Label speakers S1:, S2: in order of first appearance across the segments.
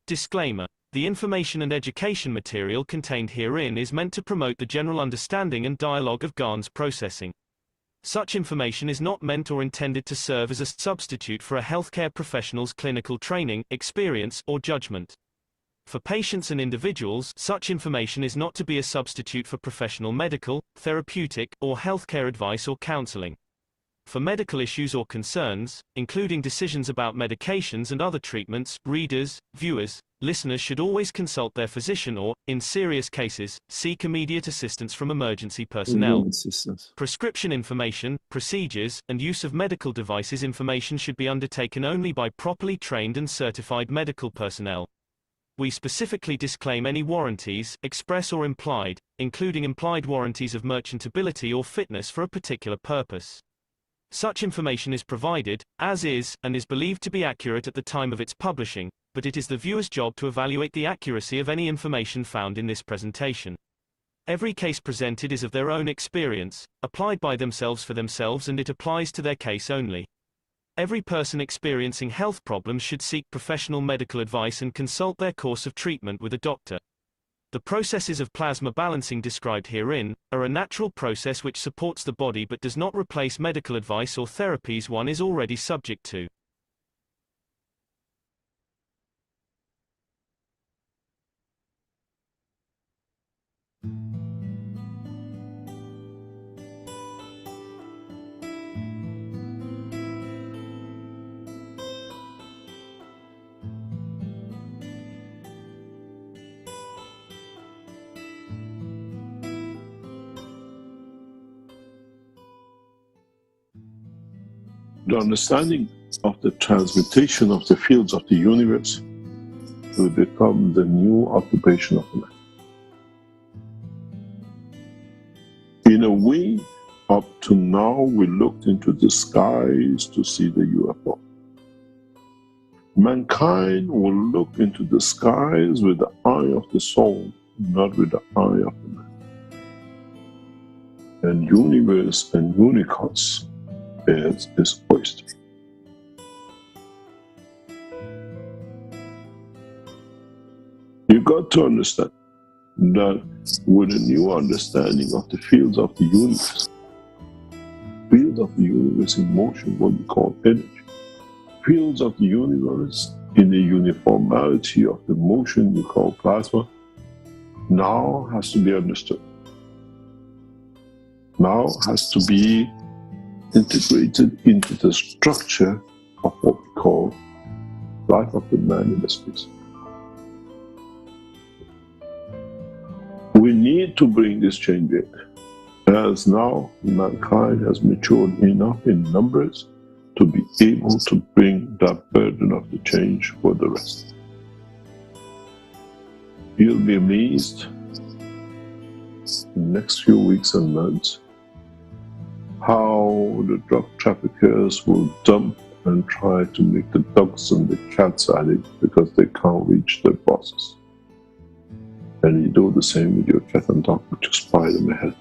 S1: Disclaimer: the information and education material contained herein is meant to promote the general understanding and dialogue of GAN's processing. Such information is not meant or intended to serve as a substitute for a healthcare professional's clinical training, experience, or judgment. For patients and individuals, such information is not to be a substitute for professional medical, therapeutic, or healthcare advice or counseling. For medical issues or concerns, including decisions about medications and other treatments, readers, viewers, listeners should always consult their physician or, in serious cases, seek immediate assistance from emergency personnel. Prescription information, procedures, and use of medical devices information should be undertaken only by properly trained and certified medical personnel. We specifically disclaim any warranties, express or implied, including implied warranties of merchantability or fitness for a particular purpose. Such information is provided, as is, and is believed to be accurate at the time of its publishing, but it is the viewer's job to evaluate the accuracy of any information found in this presentation. Every case presented is of their own experience, applied by themselves for themselves, and it applies to their case only. Every person experiencing health problems should seek professional medical advice and consult their course of treatment with a doctor. The processes of plasma balancing described herein are a natural process which supports the body but does not replace medical advice or therapies one is already subject to.
S2: The understanding of the transmutation of the fields of the universe will become the new occupation of man. In a way, up to now, we looked into the skies to see the UFO. Mankind will look into the skies with the eye of the soul, not with the eye of the man. And universe and unicos is oyster. You got to understand that with a new understanding of the fields of the universe in motion, what we call energy, fields of the universe in the uniformity of the motion we call plasma, now has to be understood. Now has to be integrated into the structure of what we call life of the man in the space. We need to bring this change in, as now mankind has matured enough in numbers to be able to bring that burden of the change for the rest. You'll be amazed in the next few weeks and months how the drug traffickers will dump and try to make the dogs and the cats addict because they can't reach their bosses. And you do the same with your cat and dog, but just buy them ahead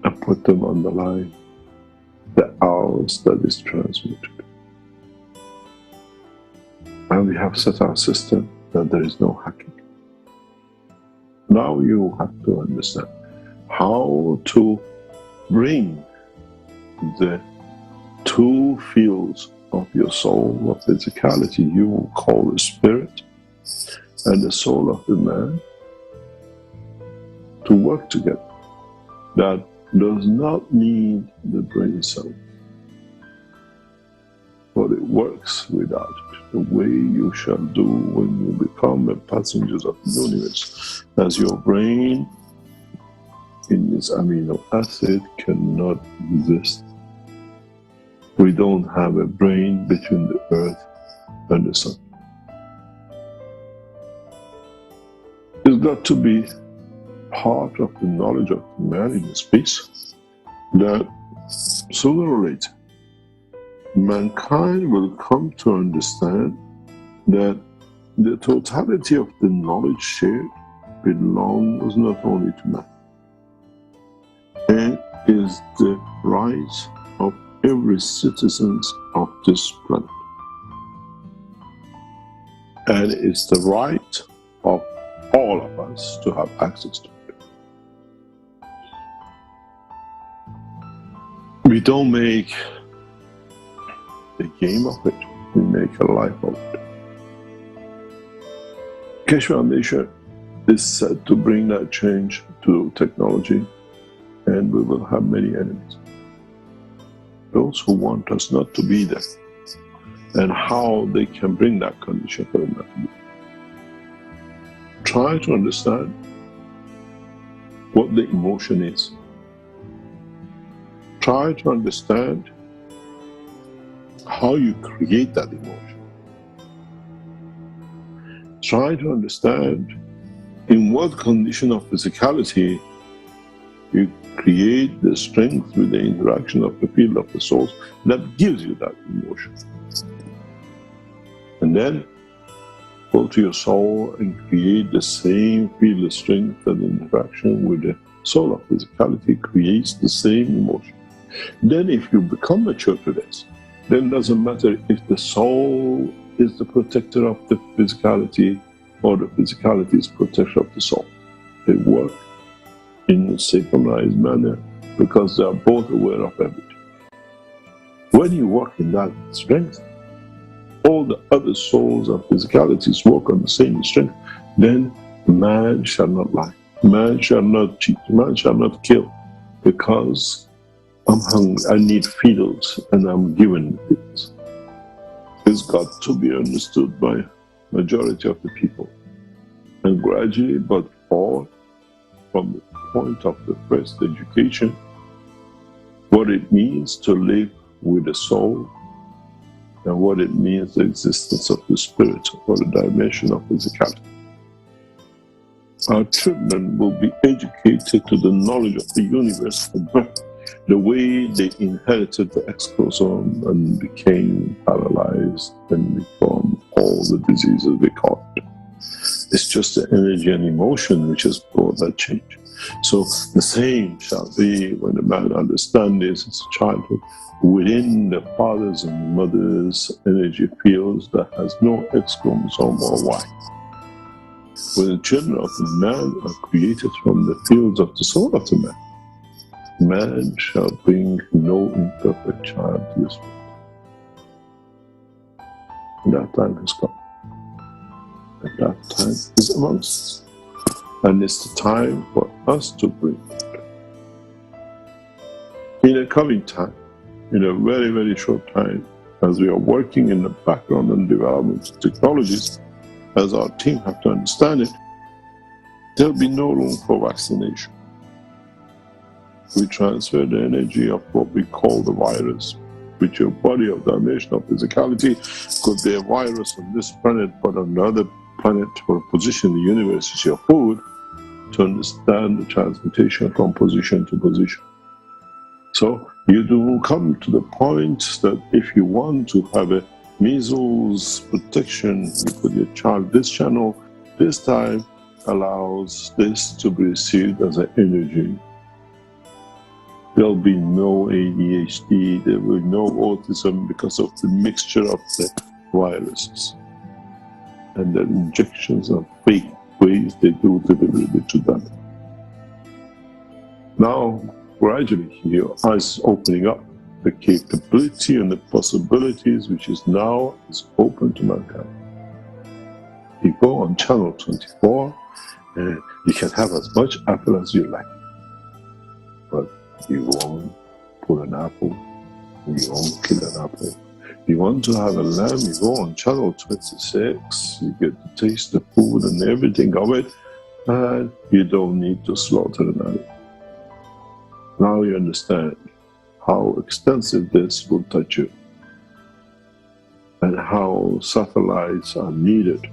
S2: and put them on the line, the hours that is transmitted. And we have set our system that there is no hacking. Now you have to understand how to bring the two fields of your soul, of physicality, you will call the spirit, and the soul of the man, to work together. That does not need the brain cell, but it works without it, the way you shall do when you become a passenger of the universe, as your brain in this amino acid cannot exist. We don't have a brain between the earth and the sun. It's got to be part of the knowledge of man in space that sooner or later mankind will come to understand that the totality of the knowledge shared belongs not only to man, and is the right of every citizen of this planet. And it's the right of all of us to have access to it. We don't make a game of it, we make a life of it. Keshe Foundation is set to bring that change to technology, and we will have many enemies. Those who want us not to be there, and how they can bring that condition for them not to be. Try to understand what the emotion is. Try to understand how you create that emotion. Try to understand in what condition of physicality you create the strength with the interaction of the field of the soul that gives you that emotion. And then go to your soul and create the same field of strength and interaction with the soul of physicality creates the same emotion. Then if you become mature to this, then it doesn't matter if the soul is the protector of the physicality or the physicality is protector of the soul. They work in a synchronized manner because they are both aware of everything. When you work in that strength, all the other souls and physicalities work on the same strength, then man shall not lie, man shall not cheat, man shall not kill, because I'm hungry, I need fields, and I'm given fields. It's got to be understood by majority of the people. And gradually, but all from the point of the first education, what it means to live with the soul, and what it means, the existence of the spirit, or the dimension of physicality. Our children will be educated to the knowledge of the universe from birth, the way they inherited the exposome and became paralyzed and become all the diseases they caused. It's just the energy and emotion which has brought that change. So the same shall be when the man understands this as a childhood, within the father's and mother's energy fields that has no X chromosome or Y. When the children of the man are created from the fields of the soul of the man, man shall bring no imperfect child to this world. And that time has come. And that time is amongst us. And it's the time for us to bring it. In a coming time, in a very, very short time, as we are working in the background and development of technologies, as our team have to understand it, there'll be no room for vaccination. We transfer the energy of what we call the virus, which your body of dimension of physicality could be a virus on this planet, but on another planet or position in the universe is your food, to understand the transmutation from position to position. So you do come to the point that if you want to have a measles protection, you put your child this channel, this time allows this to be received as an energy. There'll be no ADHD, there will be no autism because of the mixture of the viruses and the injections of fake ways they do deliver to them. Now, gradually, your eyes opening up, the capability and the possibilities which is now is open to mankind. You go on channel 24 and you can have as much apple as you like, but you won't pull an apple, you won't kill an apple. You want to have a lamb, you go on channel 26, you get to taste the food and everything of it, and you don't need to slaughter an animal. Now you understand how extensive this will touch you, and how satellites are needed,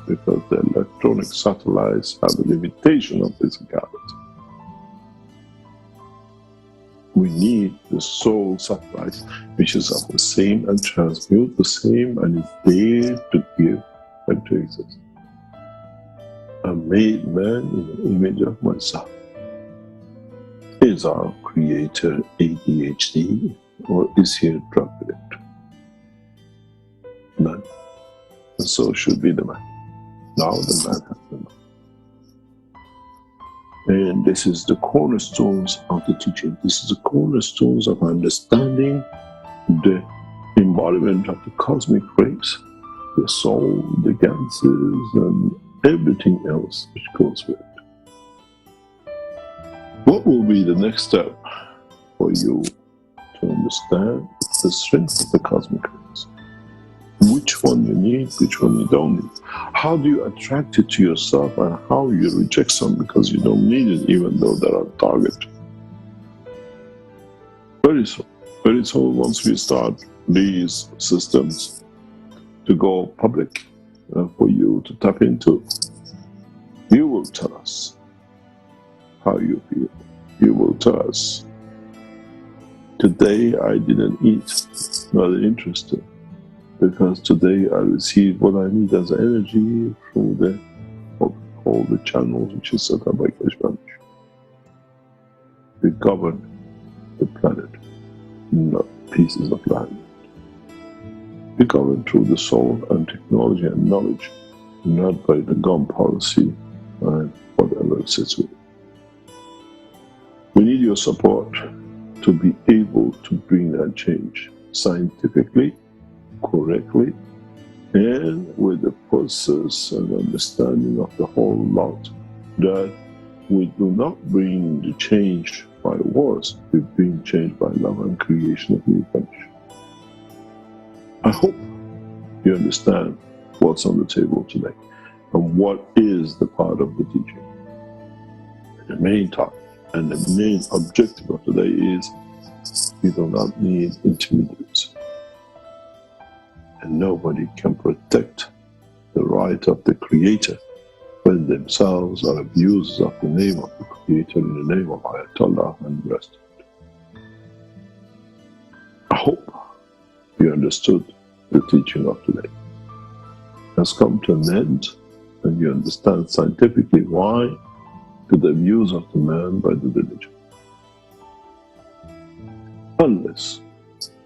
S2: because the electronic satellites have a limitation of physicality. We need the soul satellite, which is of the same and transmute the same and is there to give and to exist. I made man in the image of myself. Is our creator ADHD, or is he a drug addict? None. and so should be the man. Now the man has the mind. And this is the cornerstones of the teaching. This is the cornerstones of understanding the embodiment of the cosmic rays, the soul, the ganses, and everything else which goes with it. What will be the next step for you to understand the strength of the cosmic rays? Which one you need, which one you don't need? How do you attract it to yourself, and how you reject some because you don't need it, even though they're on target? Very soon, once we start these systems to go public for you to tap into, you will tell us how you feel. You will tell us, today I didn't eat, not interested, because today I received what I need as energy through all the channels which is set up by Keshe Foundation. We govern the planet, not pieces of land. We govern through the soul and technology and knowledge, not by the gun policy and whatever sits with it. We need your support to be able to bring that change scientifically, correctly, and with the process and understanding of the whole lot, that we do not bring the change by wars, we bring change by love and creation of new country. I hope you understand what's on the table today and what is the part of the teaching. The main topic and the main objective of today is we do not need intermediaries. And nobody can protect the right of the Creator when themselves are abusers of the name of the Creator in the name of Ayatollah and the rest of it. I hope you understood the teaching of today. It has come to an end, and you understand scientifically why to the abuse of the man by the religion. Unless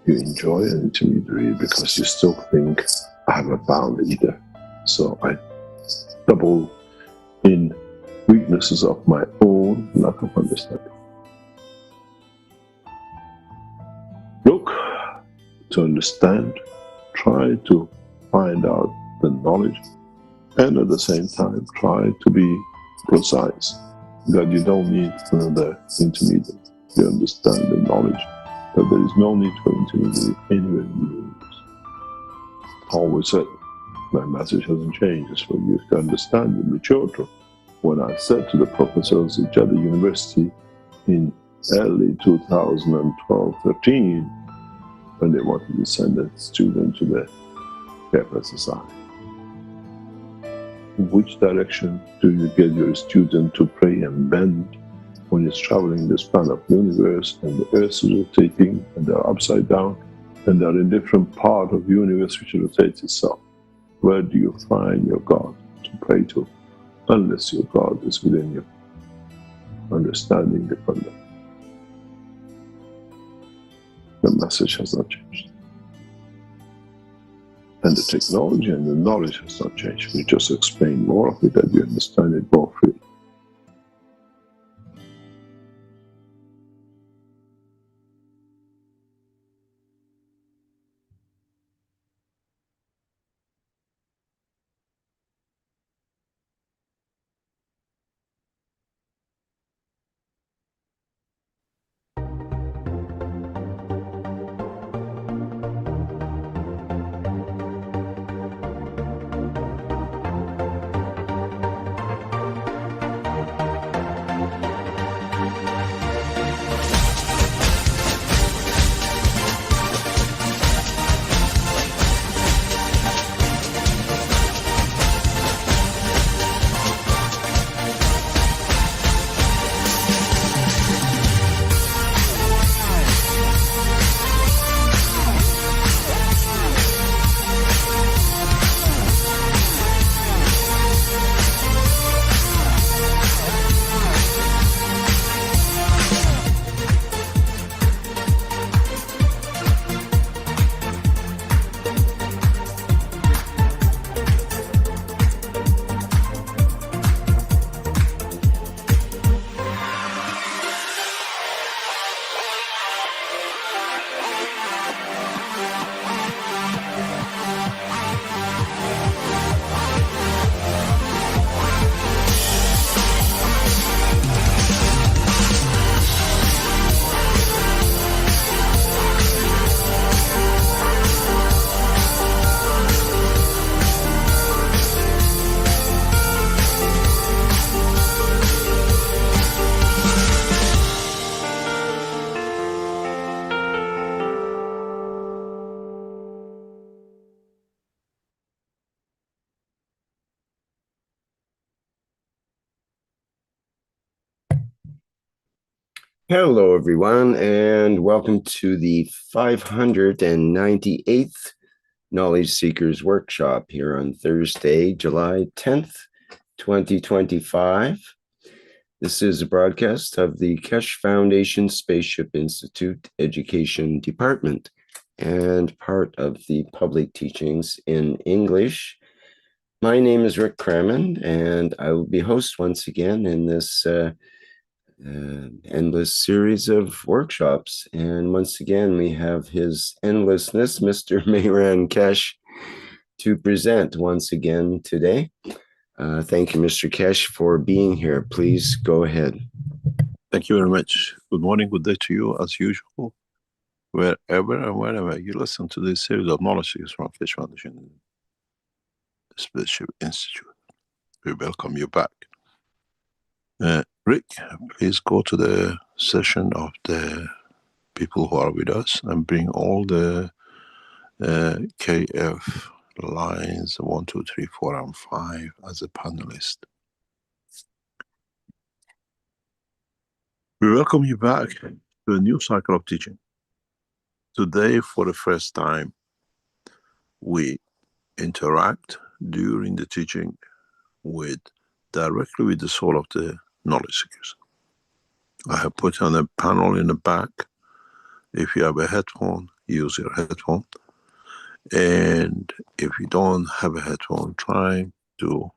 S2: you enjoy an intermediary because you still think, I haven't found it either, so I double in weaknesses of my own lack of understanding. Look to understand, try to find out the knowledge, and at the same time try to be precise, that you don't need another intermediary. You understand the knowledge that there is no need for intermediary anywhere in the universe. Always said, my message hasn't changed. It's for you to understand and mature to. When I said to the professors at the university in early 2012-13, when they wanted to send a student to the KF SSI, in which direction do you get your student to pray and bend when it's traveling the span of the universe and the earth is rotating and they're upside down and they're in different part of the universe which rotates itself? Where do you find your God to pray to, unless your God is within you, understanding the conduct? The message has not changed. And the technology and the knowledge has not changed. We just explain more of it and you understand it more freely.
S3: Hello, everyone, and welcome to the 598th Knowledge Seekers Workshop here on Thursday, July 10th, 2025. This is a broadcast of the Keshe Foundation Spaceship Institute Education Department and part of the public teachings in English. My name is Rick Crammond, and I will be host once again in this endless series of workshops. And once again, we have his endlessness, Mr. Mehran Keshe, to present once again today. Thank you, Mr. Keshe, for being here. Please go ahead.
S2: Thank you very much. Good morning, good day to you as usual. Wherever and wherever you listen to this series of knowledge seekers from Keshe Foundation Spaceship Institute, we welcome you back. Rick, please go to the session of the people who are with us and bring all the KF lines 1, 2, 3, 4, and 5 as a panelist. We welcome you back to a new cycle of teaching. Today, for the first time, we interact during the teaching directly with the soul of the knowledge seekers. I have put on a panel in the back. If you have a headphone, use your headphone. And if you don't have a headphone, try to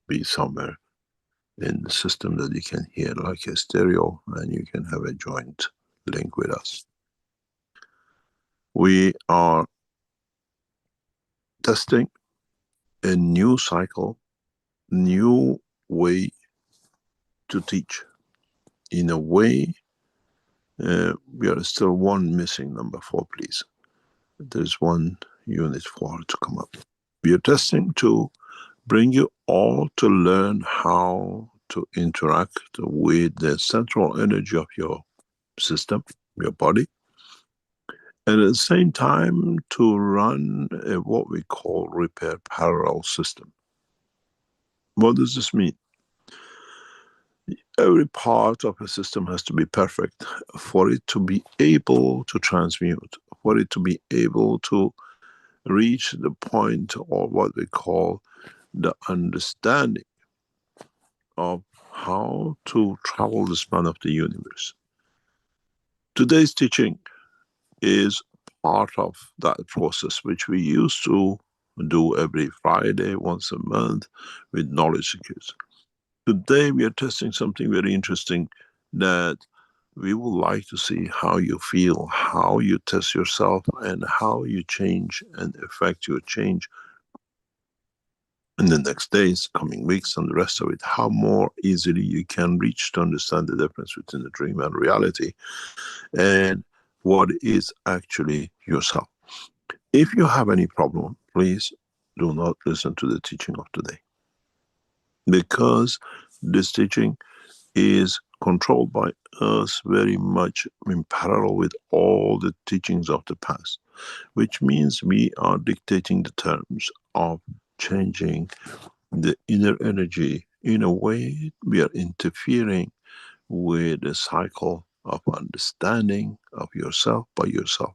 S2: be somewhere in the system that you can hear like a stereo, and you can have a joint link with us. We are testing a new cycle, new way to teach. In a way, we are still one missing, number 4, please. There's one unit 4 to come up. We are testing to bring you all to learn how to interact with the central energy of your system, your body, and at the same time to run what we call repair parallel system. What does this mean? Every part of a system has to be perfect for it to be able to transmute, for it to be able to reach the point of what we call the understanding of how to travel the span of the universe. Today's teaching is part of that process, which we used to do every Friday, once a month, with knowledge seekers. Today we are testing something very interesting that we would like to see how you feel, how you test yourself, and how you change and affect your change in the next days, coming weeks, and the rest of it, how more easily you can reach to understand the difference between the dream and reality, and what is actually yourself. If you have any problem, please do not listen to the teaching of today, because this teaching is controlled by us very much in parallel with all the teachings of the past, which means we are dictating the terms of changing the inner energy. In a way, we are interfering with the cycle of understanding of yourself by yourself.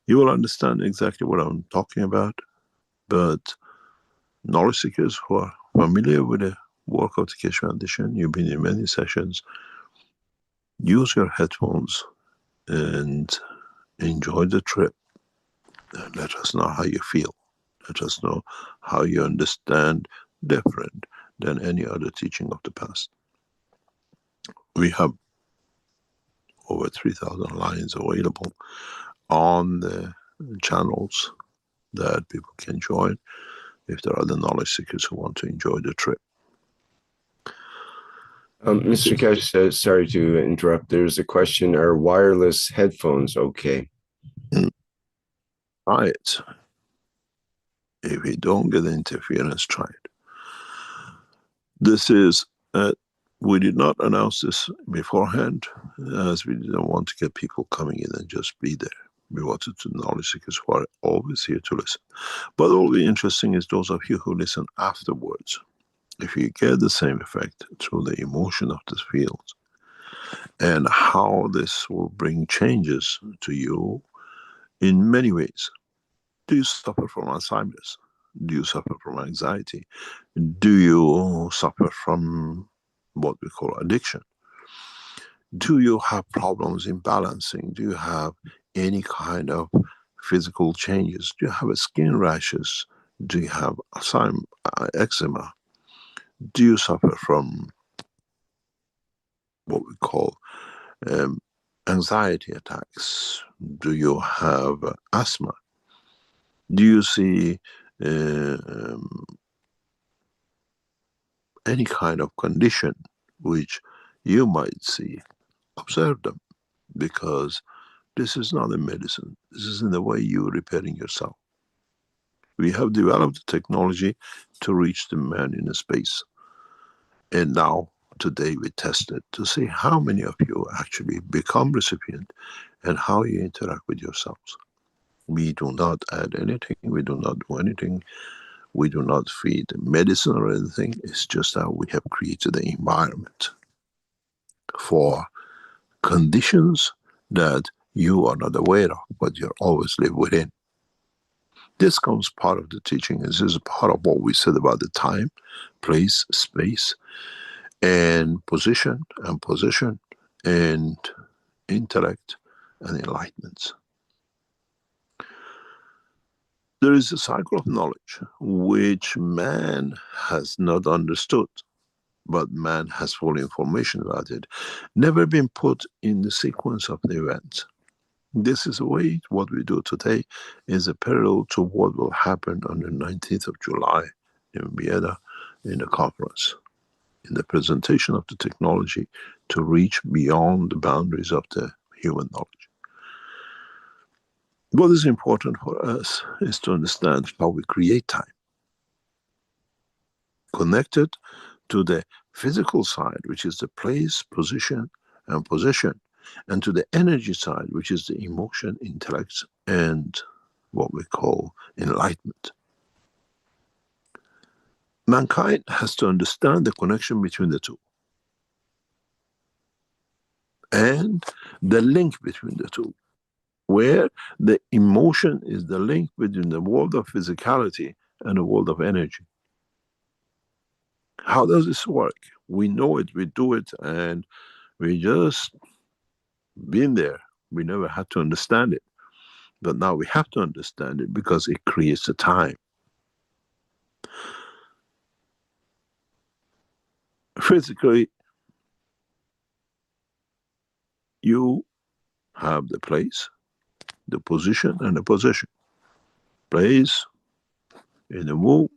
S2: You will understand exactly what I'm talking about, but knowledge seekers who are familiar with the work of the Keshe Foundation, you've been in many sessions, use your headphones and enjoy the trip. And let us know how you feel. Let us know how you understand different than any other teaching of the past. We have over 3,000 lines available on the channels that people can join if there are other knowledge seekers who want to enjoy the trip.
S3: Mr. Keshe, sorry to interrupt. There's a question, are wireless headphones okay?
S2: Try it. If you don't get interference, try it. This is, we did not announce this beforehand, as we didn't want to get people coming in and just be there. We wanted to knowledge seekers who are always here to listen. But what will be interesting is those of you who listen afterwards. If you get the same effect through the emotion of the fields, and how this will bring changes to you in many ways. Do you suffer from Alzheimer's? Do you suffer from anxiety? Do you suffer from what we call addiction? Do you have problems in balancing? Do you have any kind of physical changes? Do you have skin rashes? Do you have eczema? Do you suffer from what we call anxiety attacks? Do you have asthma? Do you see any kind of condition which you might see? Observe them, because this is not a medicine. This is in the way you're repairing yourself. We have developed the technology to reach the man in space. And now, today, we test it to see how many of you actually become recipient and how you interact with yourselves. We do not add anything. We do not do anything. We do not feed medicine or anything. It's just that we have created the environment for conditions that you are not aware of, but you always live within. This comes part of the teaching. This is part of what we said about the time, place, space, and position, and intellect and enlightenment. There is a cycle of knowledge which man has not understood, but man has full information about it, never been put in the sequence of the events. This is the way what we do today is a parallel to what will happen on the 19th of July in Vienna in the conference, in the presentation of the technology to reach beyond the boundaries of the human knowledge. What is important for us is to understand how we create time, connected to the physical side, which is the place, position, and possession, and to the energy side, which is the emotion, intellect, and what we call enlightenment. Mankind has to understand the connection between the two and the link between the two, where the emotion is the link between the world of physicality and the world of energy. How does this work? We know it, we do it, and we just been there. We never had to understand it. But now we have to understand it because it creates a time. Physically, you have the place, the position, and the possession. Place in the womb,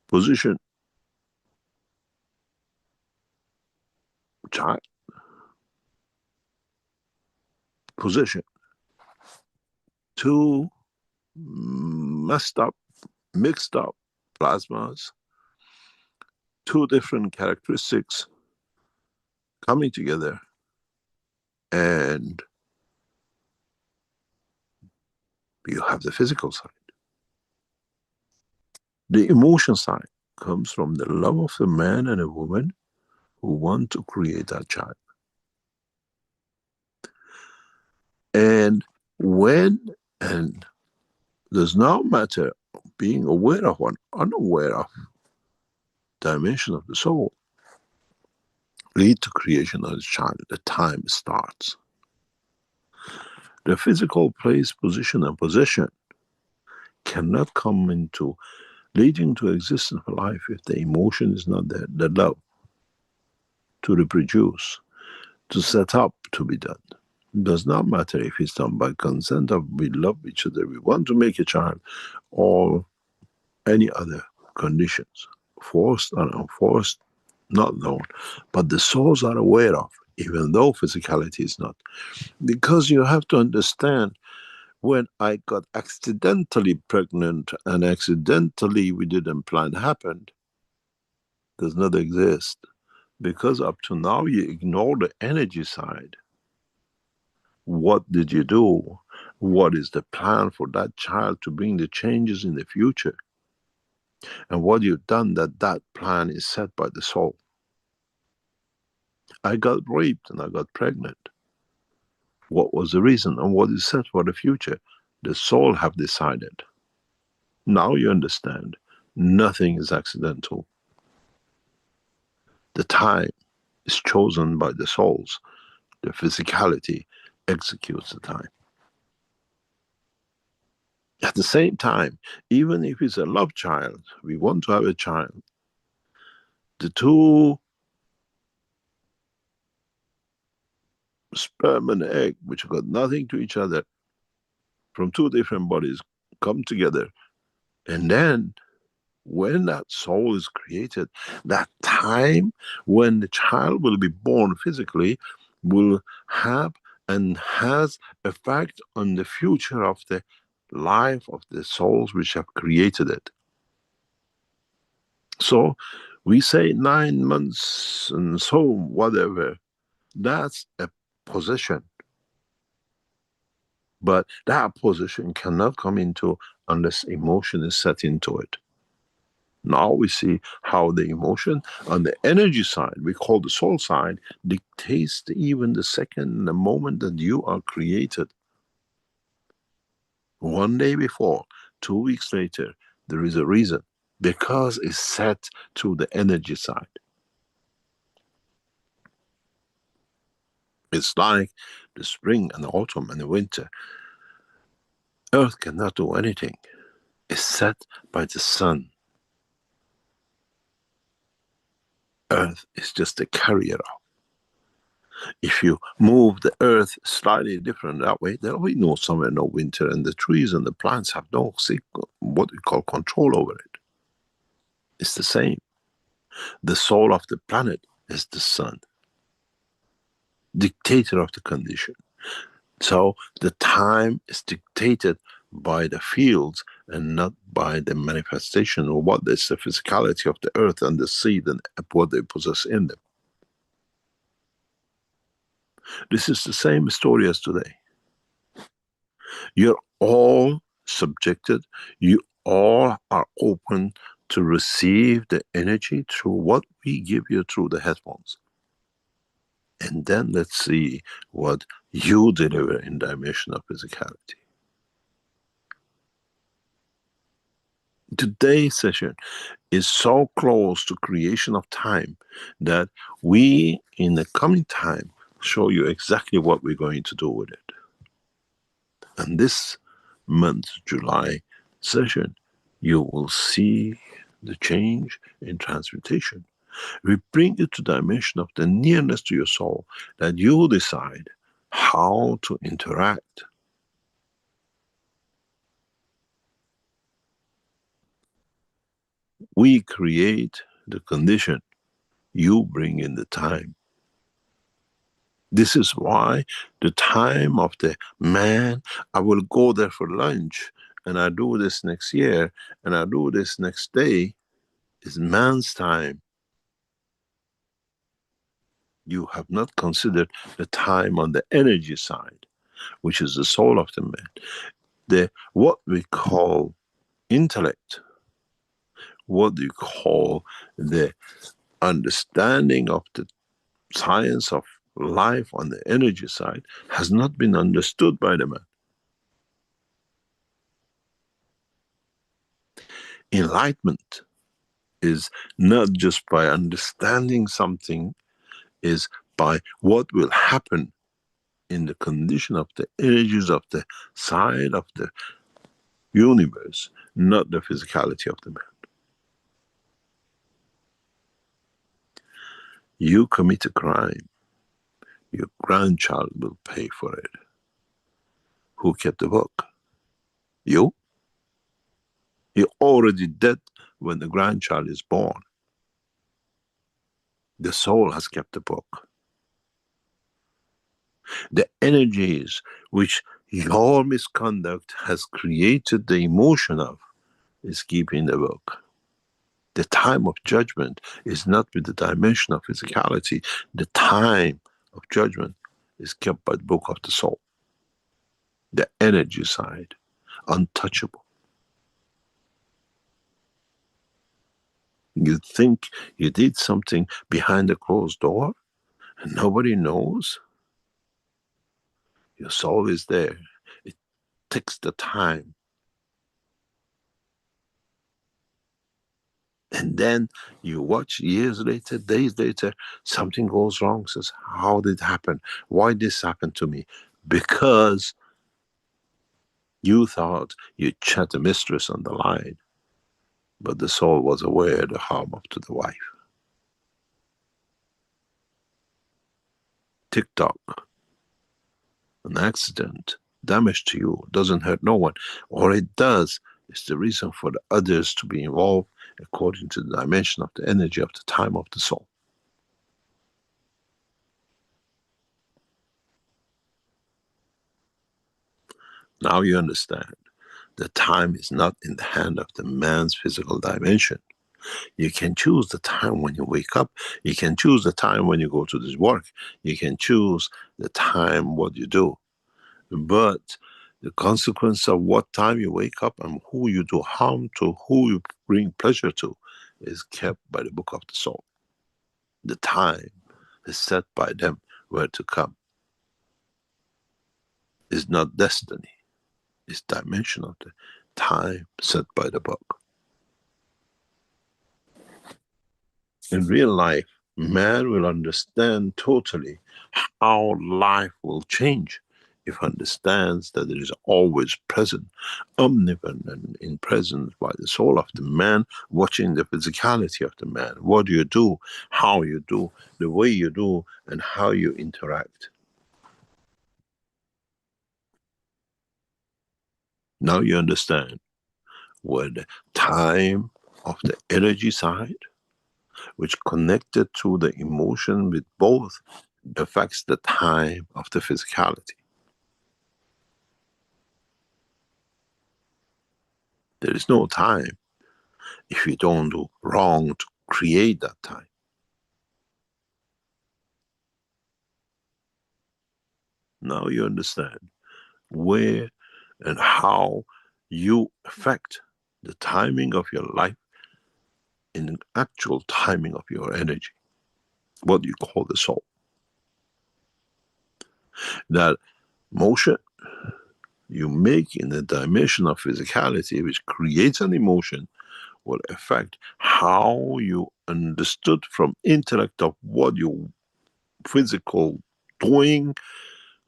S2: position, child, position. Two mixed up plasmas, two different characteristics coming together, and you have the physical side. The emotion side comes from the love of a man and a woman who want to create that child. And when, and does not matter being aware of one, unaware of dimension of the soul, lead to creation of the child. The time starts. The physical place, position, and possession cannot come into leading to existence of life if the emotion is not there, the love to reproduce, to set up, to be done. It does not matter if it's done by consent of we love each other, we want to make a child, or any other conditions, forced or unforced, not known, but the souls are aware of, even though physicality is not. Because you have to understand, when I got accidentally pregnant and accidentally we didn't plan happened, does not exist. Because up to now you ignore the energy side. What did you do? What is the plan for that child to bring the changes in the future? And what you've done, that plan is set by the soul. I got raped and I got pregnant. What was the reason and what is set for the future? The soul have decided. Now you understand. Nothing is accidental. The time is chosen by the souls. The physicality executes the time. At the same time, even if it's a love child, we want to have a child, the two sperm and egg, which have got nothing to each other, from two different bodies, come together. And then when that soul is created, that time when the child will be born physically will have and has effect on the future of the life of the souls which have created it. So we say 9 months and so whatever, that's a position. But that position cannot come into unless emotion is set into it. Now we see how the emotion on the energy side, we call the soul side, dictates even the second, the moment that you are created. One day before, 2 weeks later, there is a reason. Because it's set to the energy side. It's like the spring and the autumn and the winter. Earth cannot do anything. It's set by the sun. Earth is just a carrier. If you move the earth slightly different that way, there will be no summer, no winter, and the trees and the plants have no what we call control over it. It's the same. The soul of the planet is the sun, dictator of the condition. So the time is dictated by the fields and not by the manifestation of what is the physicality of the earth and the seed and what they possess in them. This is the same story as today. You're all subjected, you all are open to receive the energy through what we give you through the headphones. And then let's see what you deliver in dimension of physicality. Today's session is so close to creation of time that we, in the coming time, show you exactly what we're going to do with it. And this month, July session, you will see the change in transmutation. We bring you to the dimension of the nearness to your soul, that you decide how to interact. We create the condition, you bring in the time. This is why the time of the man, I will go there for lunch, and I do this next year, and I do this next day, is man's time. You have not considered the time on the energy side, which is the soul of the man. What we call intellect, what you call the understanding of the science of life on the energy side, has not been understood by the man. Enlightenment is not just by understanding something, is by what will happen in the condition of the energies of the side of the universe, not the physicality of the man. You commit a crime, your grandchild will pay for it. Who kept the book? You? You're already dead when the grandchild is born. The soul has kept the book. The energies which your misconduct has created the emotion of is keeping the book. The time of judgment is not with the dimension of physicality. The time of judgment is kept by the book of the soul. The energy side, untouchable. You think you did something behind a closed door? and nobody knows, your soul is there. It takes the time. And then you watch years later, days later, something goes wrong. Says, how did it happen? Why this happened to me? Because you thought you chat the mistress on the line, but the soul was aware of the harm up to the wife. TikTok, an accident, damage to you, doesn't hurt no one. Or it does, it's the reason for the others to be involved according to the dimension of the energy of the time of the soul. Now you understand. The time is not in the hand of the man's physical dimension. You can choose the time when you wake up. You can choose the time when you go to this work. You can choose the time what you do. But the consequence of what time you wake up and who you do harm to, who you bring pleasure to, is kept by the book of the soul. The time is set by them where to come. It's not destiny. It's dimension of the time set by the book. In real life, man will understand totally how life will change if he understands that it is always present, omnipotent in presence by the soul of the man, watching the physicality of the man. What you do, how you do, the way you do, and how you interact. Now you understand where the time of the energy side, which connected to the emotion with both, affects the time of the physicality. There is no time if you don't do wrong to create that time. Now you understand where and how you affect the timing of your life in the actual timing of your energy, what you call the soul. That motion you make in the dimension of physicality, which creates an emotion, will affect how you understood from intellect of what you physical doing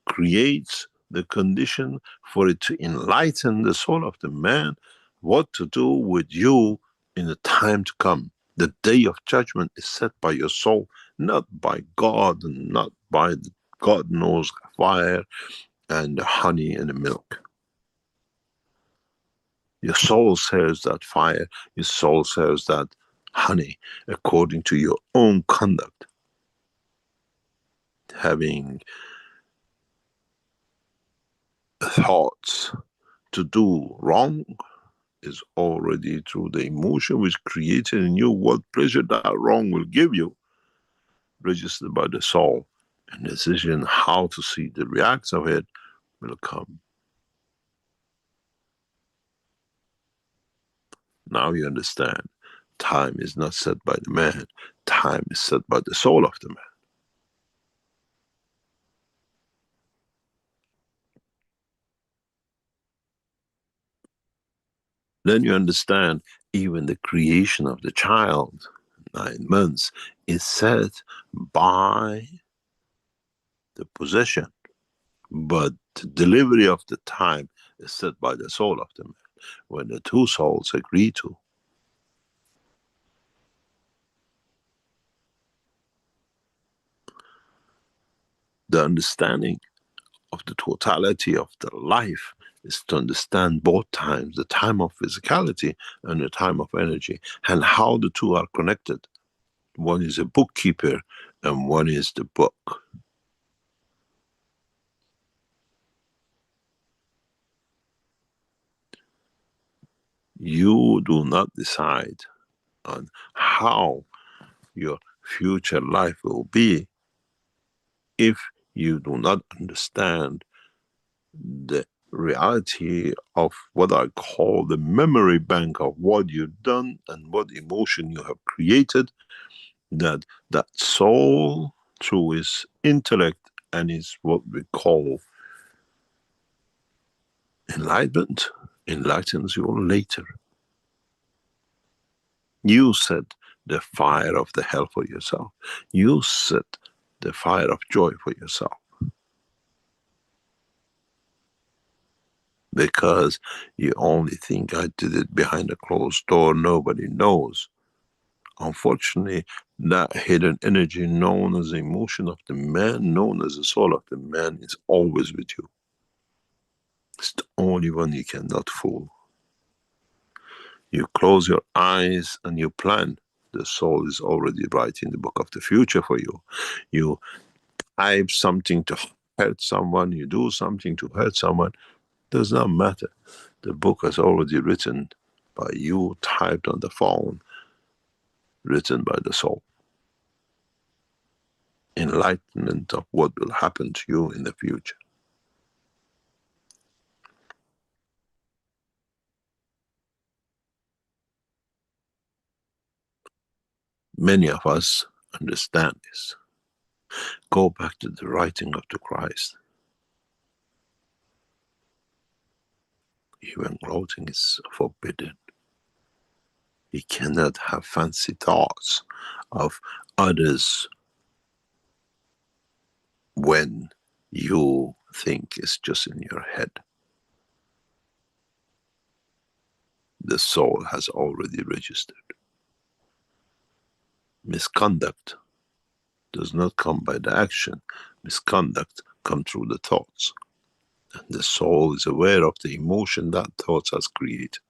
S2: creates the condition for it to enlighten the soul of the man what to do with you in the time to come. The day of judgment is set by your soul, not by God, and not by the God knows fire and the honey and the milk. Your soul serves that fire, your soul serves that honey according to your own conduct. Having thoughts to do wrong is already through the emotion which created in you what pleasure that wrong will give you, registered by the soul, and the decision how to see the reaction of it will come. Now you understand, time is not set by the man, time is set by the soul of the man. Then you understand even the creation of the child, 9 months, is set by the possession, but the delivery of the time is set by the soul of the man, when the two souls agree to. The understanding of the totality of the life is to understand both times, the time of physicality and the time of energy, and how the two are connected. One is a bookkeeper and one is the book. You do not decide on how your future life will be if you do not understand the reality of what I call the memory bank of what you've done and what emotion you have created, that soul through his intellect and his what we call enlightenment, enlightens you later. You set the fire of the hell for yourself. You set the fire of joy for yourself. Because you only think I did it behind a closed door, nobody knows. Unfortunately, that hidden energy known as the emotion of the man, known as the soul of the man, is always with you. It's the only one you cannot fool. You close your eyes and you plan. The soul is already writing the book of the future for you. You type something to hurt someone, you do something to hurt someone, does not matter. The book is already written by you, typed on the phone, written by the soul. Enlightenment of what will happen to you in the future. Many of us understand this. Go back to the writing of the Christ. Even gloating is forbidden. You cannot have fancy thoughts of others when you think it's just in your head. The soul has already registered. Misconduct does not come by the action. Misconduct comes through the thoughts. And the soul is aware of the emotion that thoughts has created.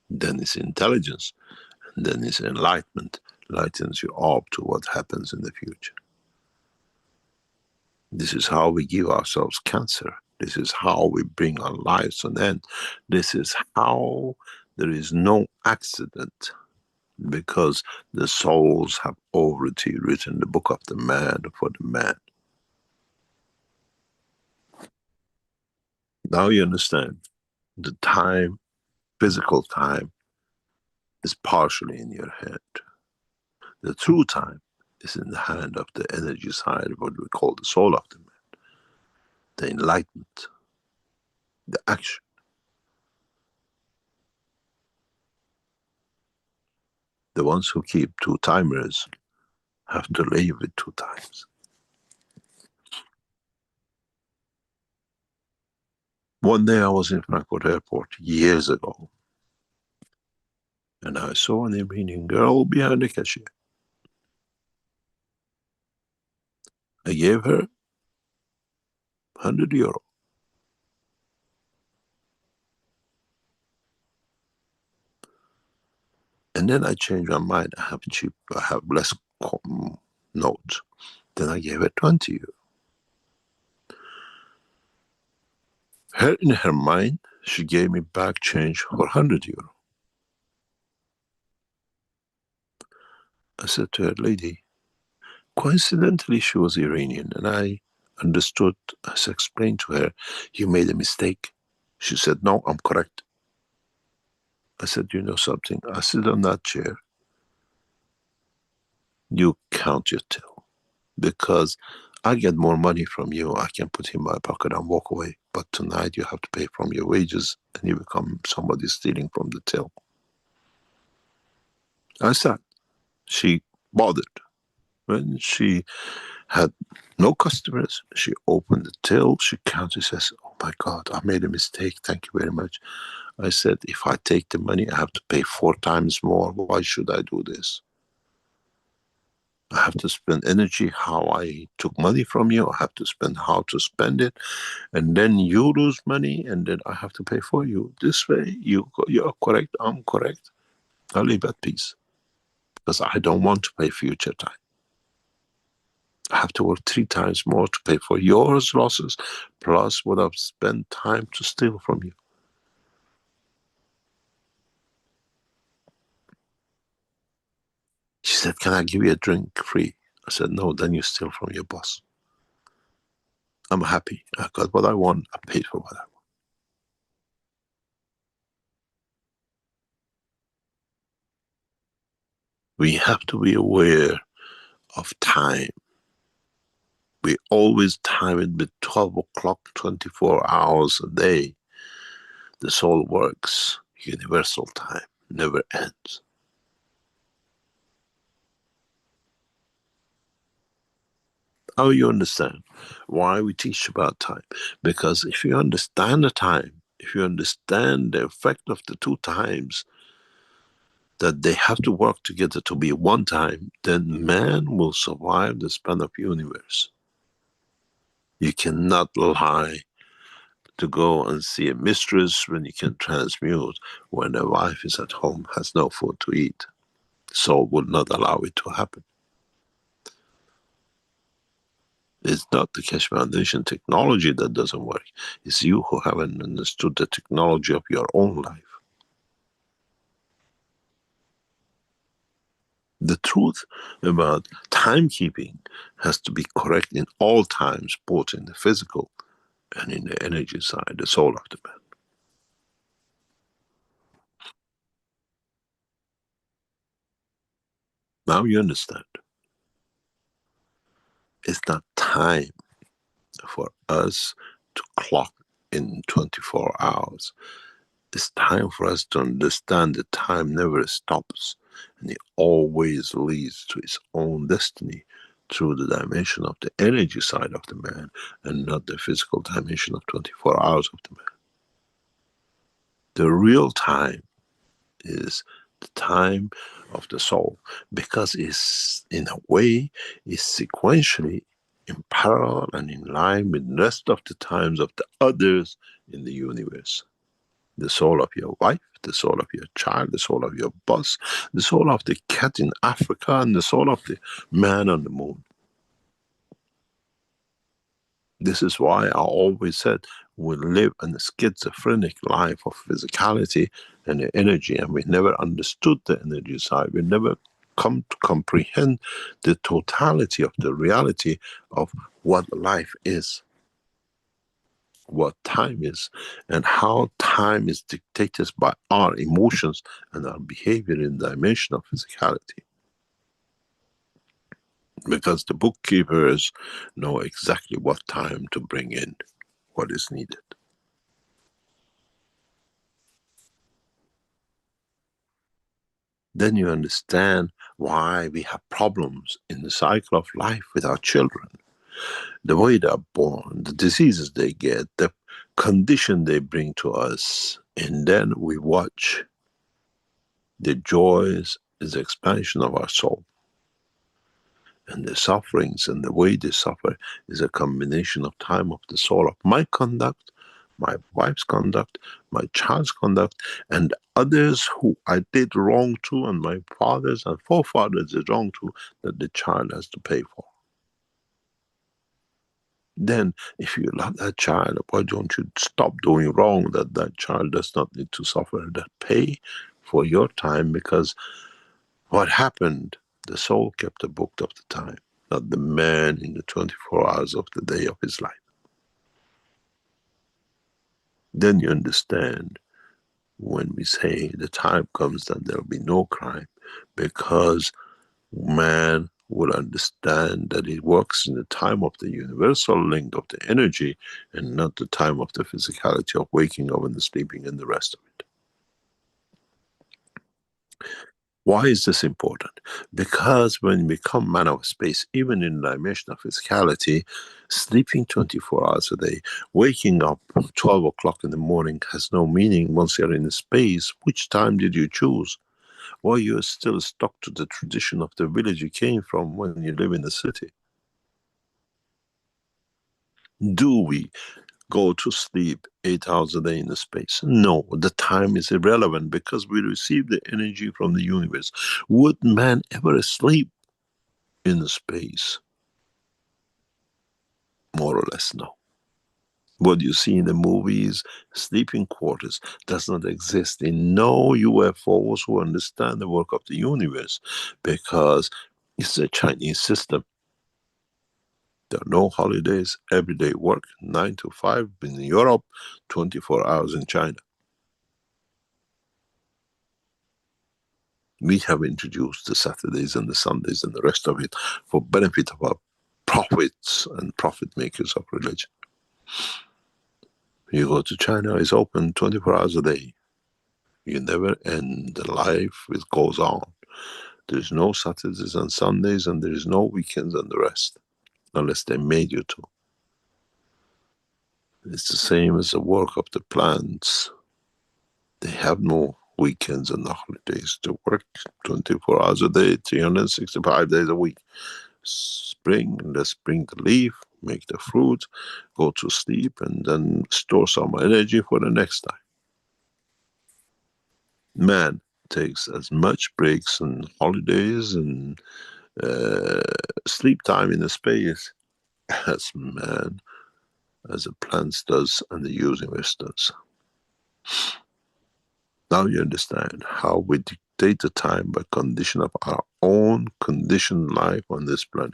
S2: Then it's intelligence, and then it's enlightenment, lightens you up to what happens in the future. This is how we give ourselves cancer. This is how we bring our lives to an end. This is how there is no accident, because the souls have already written the book of the man for the man. Now you understand. The time, physical time, is partially in your head. The true time is in the hand of the energy side, what we call the soul of the man. The enlightenment, the action. The ones who keep two timers have to live with two times. One day I was in Frankfurt Airport years ago, and I saw an Iranian girl behind the cashier. I gave her €100. And then I changed my mind. I have less notes. Then I gave her €20. In her mind, she gave me back change for €100. I said to her, lady, coincidentally she was Iranian, and I understood, I explained to her, you made a mistake. She said, no, I'm correct. I said, you know something, I sit on that chair, you count your till, because I get more money from you, I can put in my pocket and walk away, but tonight you have to pay from your wages and you become somebody stealing from the till. I sat. She bothered. When she had no customers, she opened the till, she counted, says, oh my God, I made a mistake, thank you very much. I said, if I take the money, I have to pay 4 times more. Why should I do this? I have to spend energy how I took money from you. I have to spend how to spend it. And then you lose money and then I have to pay for you. This way, you are correct, I'm correct. I live at peace. Because I don't want to pay future time. I have to work 3 times more to pay for your losses, plus what I've spent time to steal from you. She said, can I give you a drink free? I said, no, then you steal from your boss. I'm happy. I got what I want. I paid for what I want. We have to be aware of time. We always time it with 12 o'clock, 24 hours a day. The soul works. Universal time never ends. How you understand why we teach about time? Because if you understand the time, if you understand the effect of the two times, that they have to work together to be one time, then man will survive the span of universe. You cannot lie to go and see a mistress when you can transmute when a wife is at home, has no food to eat. Soul would not allow it to happen. It's not the Keshe Foundation technology that doesn't work. It's you who haven't understood the technology of your own life. The truth about timekeeping has to be correct in all times, both in the physical and in the energy side, the soul of the man. Now you understand. It's not time for us to clock in 24 hours. It's time for us to understand that time never stops and it always leads to its own destiny through the dimension of the energy side of the man and not the physical dimension of 24 hours of the man. The real time is the time of the soul, because it's, in a way, is sequentially in parallel and in line with the rest of the times of the others in the universe. The soul of your wife, the soul of your child, the soul of your boss, the soul of the cat in Africa, and the soul of the man on the moon. This is why I always said we live in a schizophrenic life of physicality and the energy, and we never understood the energy side. We never come to comprehend the totality of the reality of what life is, what time is, and how time is dictated by our emotions and our behavior in the dimension of physicality. Because the bookkeepers know exactly what time to bring in what is needed. Then you understand why we have problems in the cycle of life with our children. The way they are born, the diseases they get, the condition they bring to us, and then we watch the joys is the expansion of our soul. And the sufferings and the way they suffer is a combination of time of the soul of my conduct, my wife's conduct, my child's conduct, and others who I did wrong to, and my fathers and forefathers did wrong to, that the child has to pay for. Then, if you love that child, why don't you stop doing wrong, that that child does not need to suffer that pay for your time? Because what happened, the soul kept a book of the time, not the man in the 24 hours of the day of his life. Then you understand when we say the time comes that there will be no crime, because man will understand that it works in the time of the universal link of the energy and not the time of the physicality of waking up and sleeping and the rest of it. Why is this important? Because when we become man of space, even in the dimension of physicality, sleeping 24 hours a day, waking up 12 o'clock in the morning has no meaning once you're in space. Which time did you choose? Well, you're still stuck to the tradition of the village you came from when you live in the city. Do we go to sleep 8 hours a day in the space? No, the time is irrelevant because we receive the energy from the universe. Would man ever sleep in the space? More or less, no. What you see in the movies, sleeping quarters, does not exist in no UFOs who understand the work of the universe, because it's a Chinese system. There are no holidays, everyday work, 9 to 5 in Europe, 24 hours in China. We have introduced the Saturdays and the Sundays and the rest of it for benefit of our prophets and profit makers of religion. You go to China, it's open 24 hours a day. You never end. The life, it goes on. There's no Saturdays and Sundays, and there's no weekends and the rest, unless they made you to. It's the same as the work of the plants. They have no weekends and no holidays. They work 24 hours a day, 365 days a week. Spring, let's bring the leaf, make the fruit, go to sleep, and then store some energy for the next time. Man takes as much breaks and holidays and sleep time in the space as man, as the plants does and the universe does. Now you understand how we dictate the time by condition of our own conditioned life on this planet.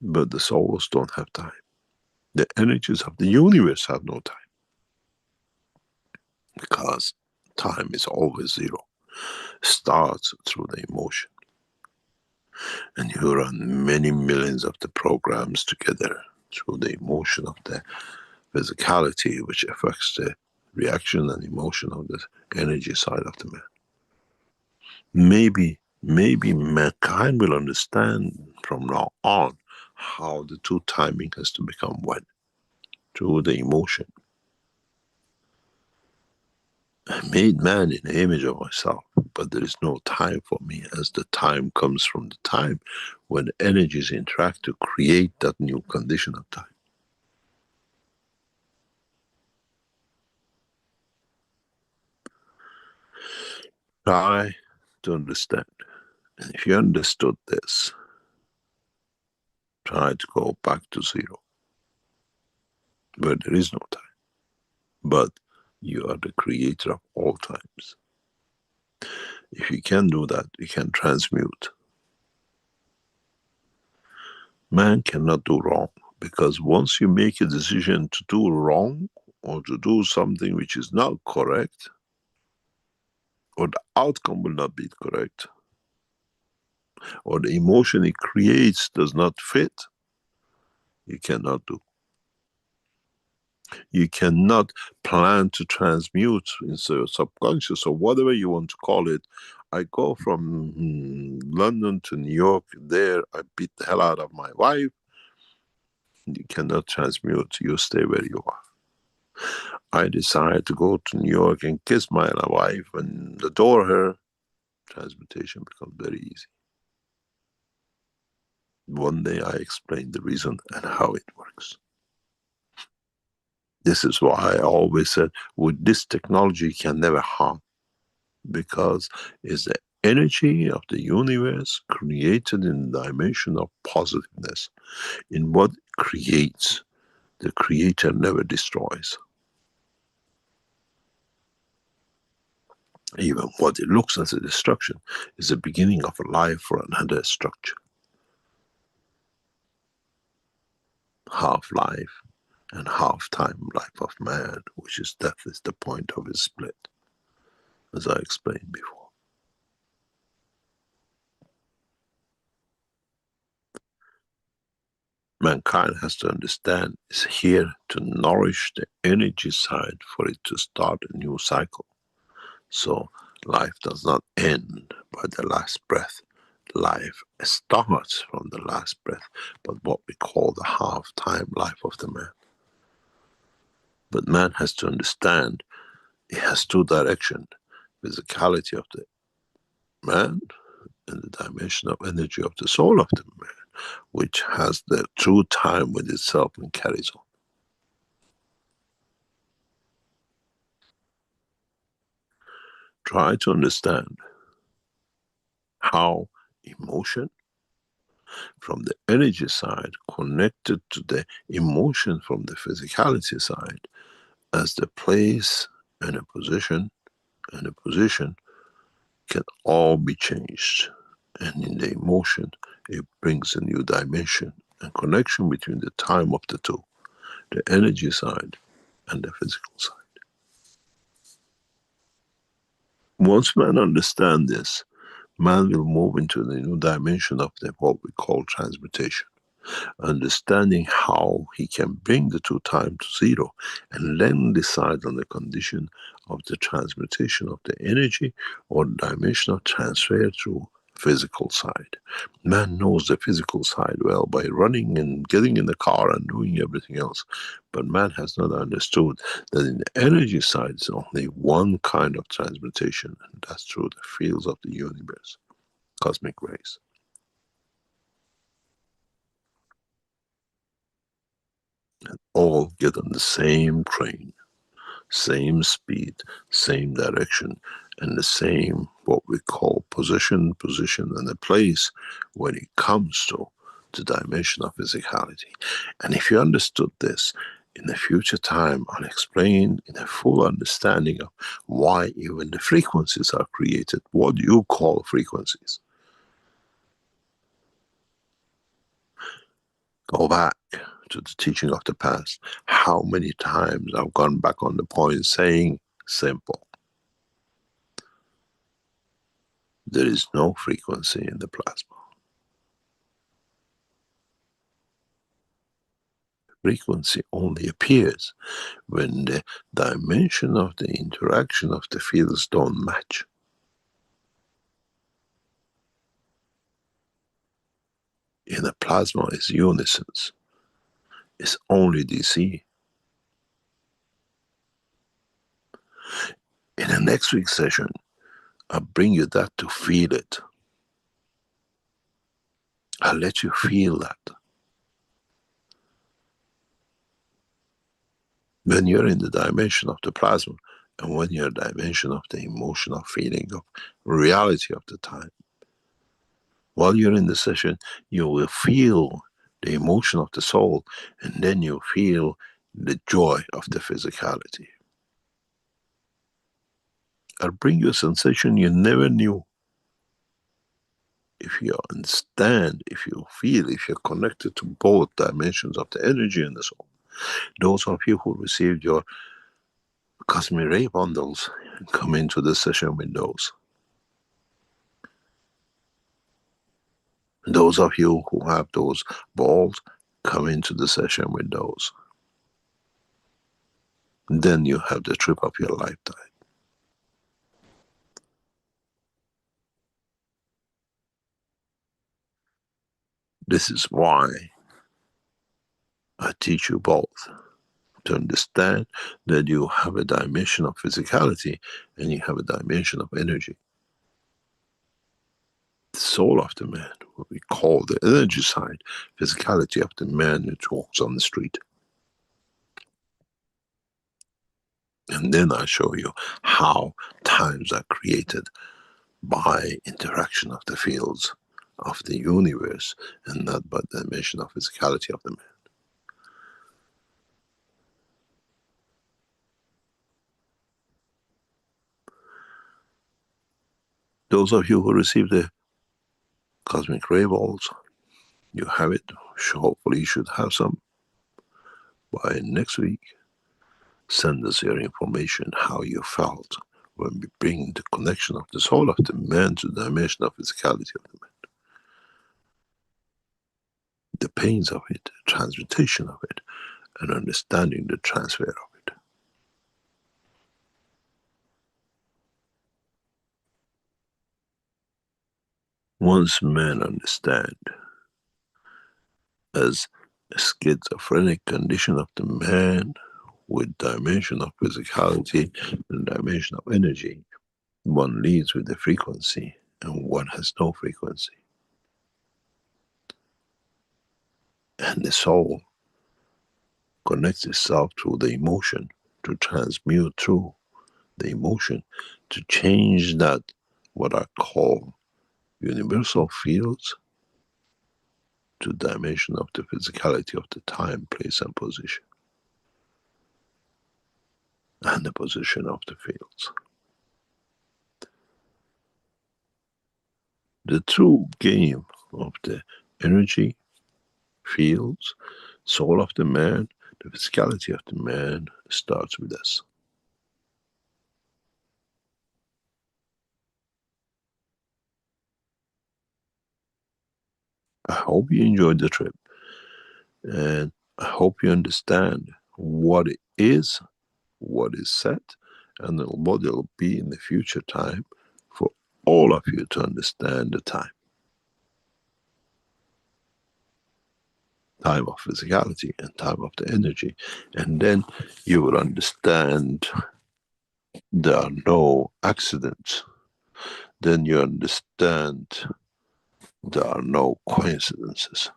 S2: But the souls don't have time. The energies of the universe have no time. Because time is always zero. Starts through the emotion. And you run many millions of the programs together through the emotion of the physicality, which affects the reaction and emotion of the energy side of the man. Maybe mankind will understand from now on how the two timing has to become one through the emotion. I made man in the image of myself, but there is no time for me, as the time comes from the time when the energies interact to create that new condition of time. Try to understand. And if you understood this, try to go back to zero, where there is no time. But you are the creator of all times. If you can do that, you can transmute. Man cannot do wrong, because once you make a decision to do wrong or to do something which is not correct, or the outcome will not be correct, or the emotion it creates does not fit, you cannot do. You cannot plan to transmute in the subconscious or whatever you want to call it. I go from London to New York, there I beat the hell out of my wife. You cannot transmute, you stay where you are. I decide to go to New York and kiss my wife and adore her. Transmutation becomes very easy. One day I explain the reason and how it works. This is why I always said, with this technology you can never harm, because it's the energy of the universe created in the dimension of positiveness. In what creates, the creator never destroys. Even what it looks as a destruction is the beginning of a life for another structure. Half life and half time life of man, which is death, is the point of his split, as I explained before. Mankind has to understand is here to nourish the energy side for it to start a new cycle. So life does not end by the last breath. Life starts from the last breath, but what we call the half-time life of the man. But man has to understand it has two directions: physicality of the man and the dimension of energy of the soul of the man, which has the true time with itself and carries on. Try to understand how emotion from the energy side connected to the emotion from the physicality side as the place and a position can all be changed. And in the emotion, it brings a new dimension and connection between the time of the two, the energy side and the physical side. Once man understands this, man will move into the new dimension of what we call transmutation. Understanding how he can bring the two time to zero and then decide on the condition of the transmutation of the energy or dimensional transfer through physical side. Man knows the physical side well by running and getting in the car and doing everything else, but man has not understood that in the energy side is only one kind of transmutation, and that's through the fields of the universe, cosmic rays. All get on the same train, same speed, same direction, and the same what we call position, and the place when it comes to the dimension of physicality. And if you understood this, in the future time, I'll explain in a full understanding of why even the frequencies are created, what you call frequencies. Go back to the teaching of the past. How many times I've gone back on the point saying simple. There is no frequency in the plasma. Frequency only appears when the dimension of the interaction of the fields don't match. In a plasma is unisons. It's only DC. In the next week's session, I'll bring you that to feel it. I'll let you feel that. When you're in the dimension of the plasma, and when you're in the dimension of the emotional feeling of reality of the time, while you're in the session, you will feel the emotion of the soul, and then you feel the joy of the physicality. I'll bring you a sensation you never knew. If you understand, if you feel, if you're connected to both dimensions of the energy and the soul. Those of you who received your cosmic ray bundles, come into the session with those. Those of you who have those balls, come into the session with those. Then you have the trip of your lifetime. This is why I teach you both. To understand that you have a dimension of physicality and you have a dimension of energy. The soul of the man, what we call the energy side, physicality of the man who walks on the street. And then I show you how times are created by interaction of the fields of the universe and not by the dimension of physicality of the man. Those of you who receive the cosmic ray balls, you have it. Hopefully you should have some by next week. Send us your information, how you felt when we bring the connection of the soul of the man to the dimension of physicality of the man. The pains of it, the transmutation of it, and understanding the transfer of it. Once men understand, as a schizophrenic condition of the man with dimension of physicality and dimension of energy, one leads with the frequency and one has no frequency. And the soul connects itself through the emotion to transmute through the emotion to change that, what I call universal fields, to dimension of the physicality of the time, place and position, and the position of the fields. The true game of the energy, fields, soul of the man, the physicality of the man starts with us. I hope you enjoyed the trip, and I hope you understand what it is, what is set, and what it'll be in the future time for all of you to understand the time. Time of physicality and time of the energy. And then you will understand there are no accidents. Then you understand there are no coincidences.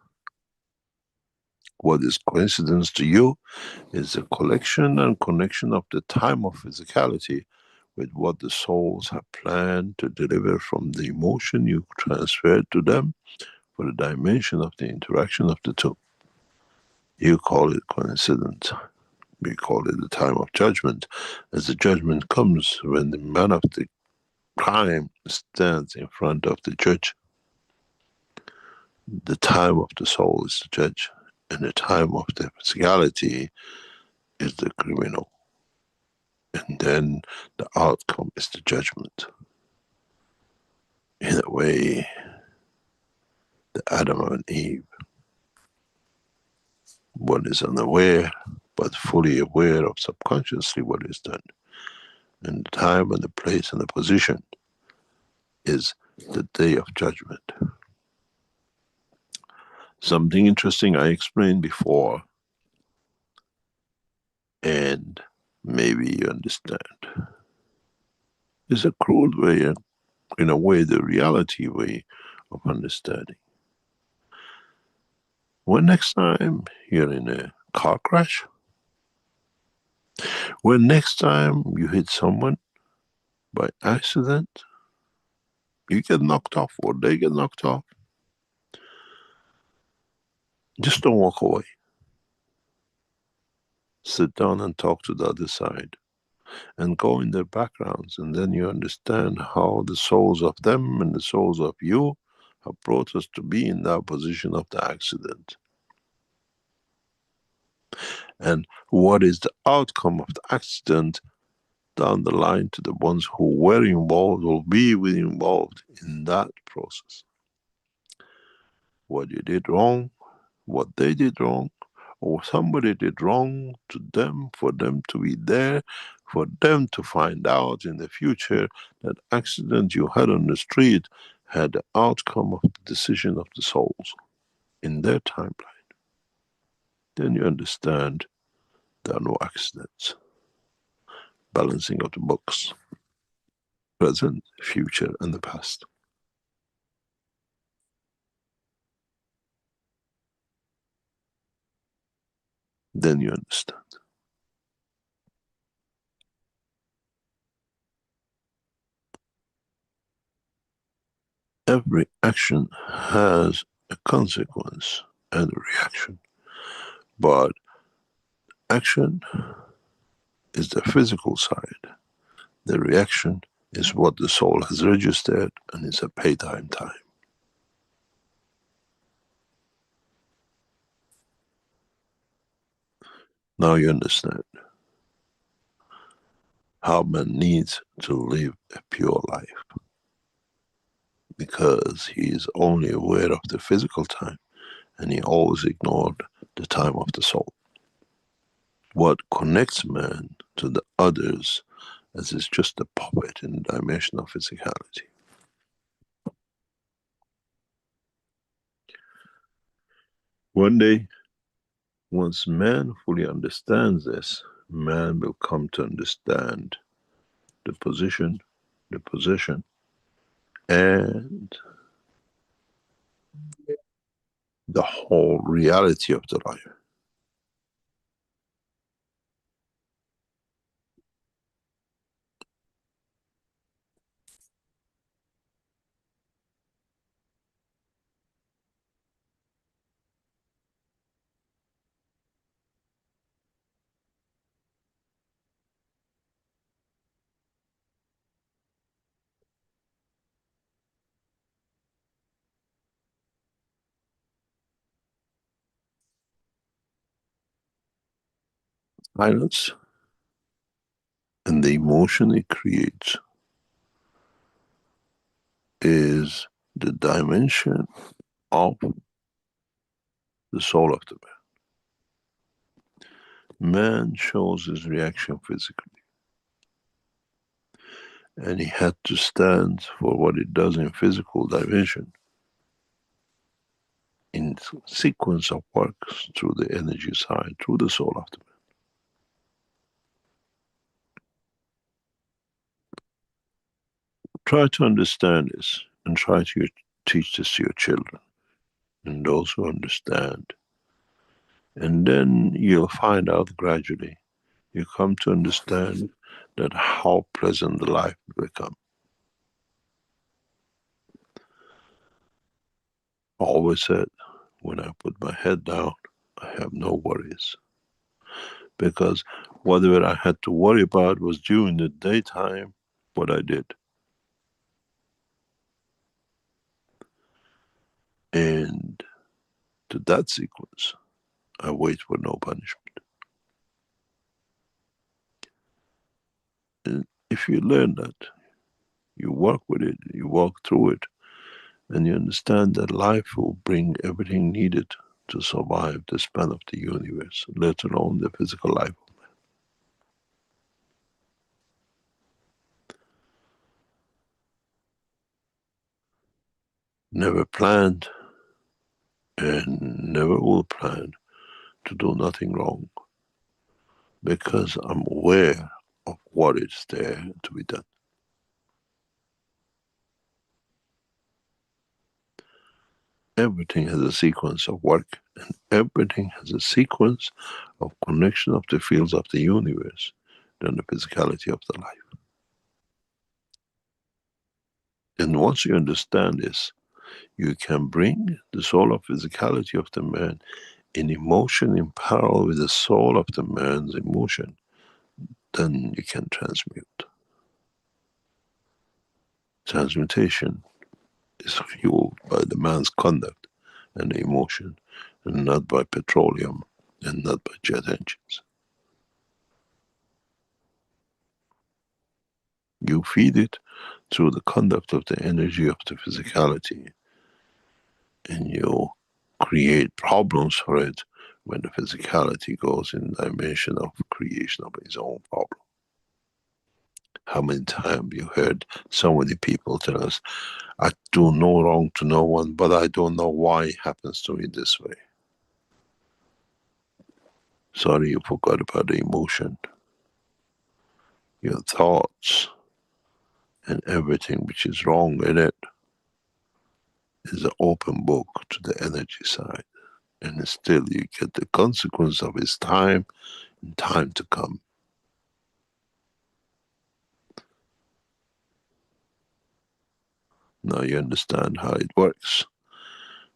S2: What is coincidence to you is a collection and connection of the time of physicality with what the souls have planned to deliver from the emotion you transferred to them for the dimension of the interaction of the two. You call it coincidence. We call it the time of judgment, as the judgment comes when the man of the crime stands in front of the judge. The time of the soul is the judge, and the time of the physicality is the criminal. And then the outcome is the judgment. In a way, the Adam and Eve, one is unaware, but fully aware of subconsciously what is done. And the time and the place and the position is the day of judgment. Something interesting I explained before, and maybe you understand. It's a crude way, in a way, the reality way of understanding. When next time you're in a car crash, when next time you hit someone by accident, you get knocked off or they get knocked off, just don't walk away. Sit down and talk to the other side and go in their backgrounds, and then you understand how the souls of them and the souls of you have brought us to be in that position of the accident. And what is the outcome of the accident down the line to the ones who were involved or will be involved in that process. What you did wrong, what they did wrong, or somebody did wrong to them, for them to be there, for them to find out in the future that accident you had on the street had the outcome of the decision of the souls in their timeline. Then you understand there are no accidents. Balancing of the books, present, future, and the past. Then you understand. Every action has a consequence and a reaction, but action is the physical side. The reaction is what the soul has registered, and it's a paytime time. Now you understand how man needs to live a pure life, because he is only aware of the physical time and he always ignored the time of the soul. What connects man to the others as is just a puppet in the dimension of physicality. One day, once man fully understands this, man will come to understand the position, the possession, and the whole reality of the life. Silence and the emotion it creates is the dimension of the soul of the man. Man shows his reaction physically, and he had to stand for what it does in physical dimension in sequence of works through the energy side, through the soul of the man. Try to understand this and try to teach this to your children and those who understand. And then you'll find out gradually, you come to understand that how pleasant the life will become. I always said, when I put my head down, I have no worries. Because whatever I had to worry about was during the daytime what I did. And to that sequence, I wait for no punishment. And if you learn that, you work with it, you walk through it, and you understand that life will bring everything needed to survive the span of the universe, let alone the physical life. Never planned and never will plan to do nothing wrong, because I'm aware of what is there to be done. Everything has a sequence of work, and everything has a sequence of connection of the fields of the universe than the physicality of the life. And once you understand this, you can bring the soul of physicality of the man in emotion in parallel with the soul of the man's emotion. Then you can transmute. Transmutation is fueled by the man's conduct and emotion, and not by petroleum and not by jet engines. You feed it through the conduct of the energy of the physicality, and you create problems for it when the physicality goes in the dimension of creation of its own problem. How many times you heard so many people tell us, I do no wrong to no one, but I don't know why it happens to me this way. Sorry, you forgot about the emotion. Your thoughts and everything which is wrong in it is an open book to the energy side. And still you get the consequence of its time and time to come. Now you understand how it works.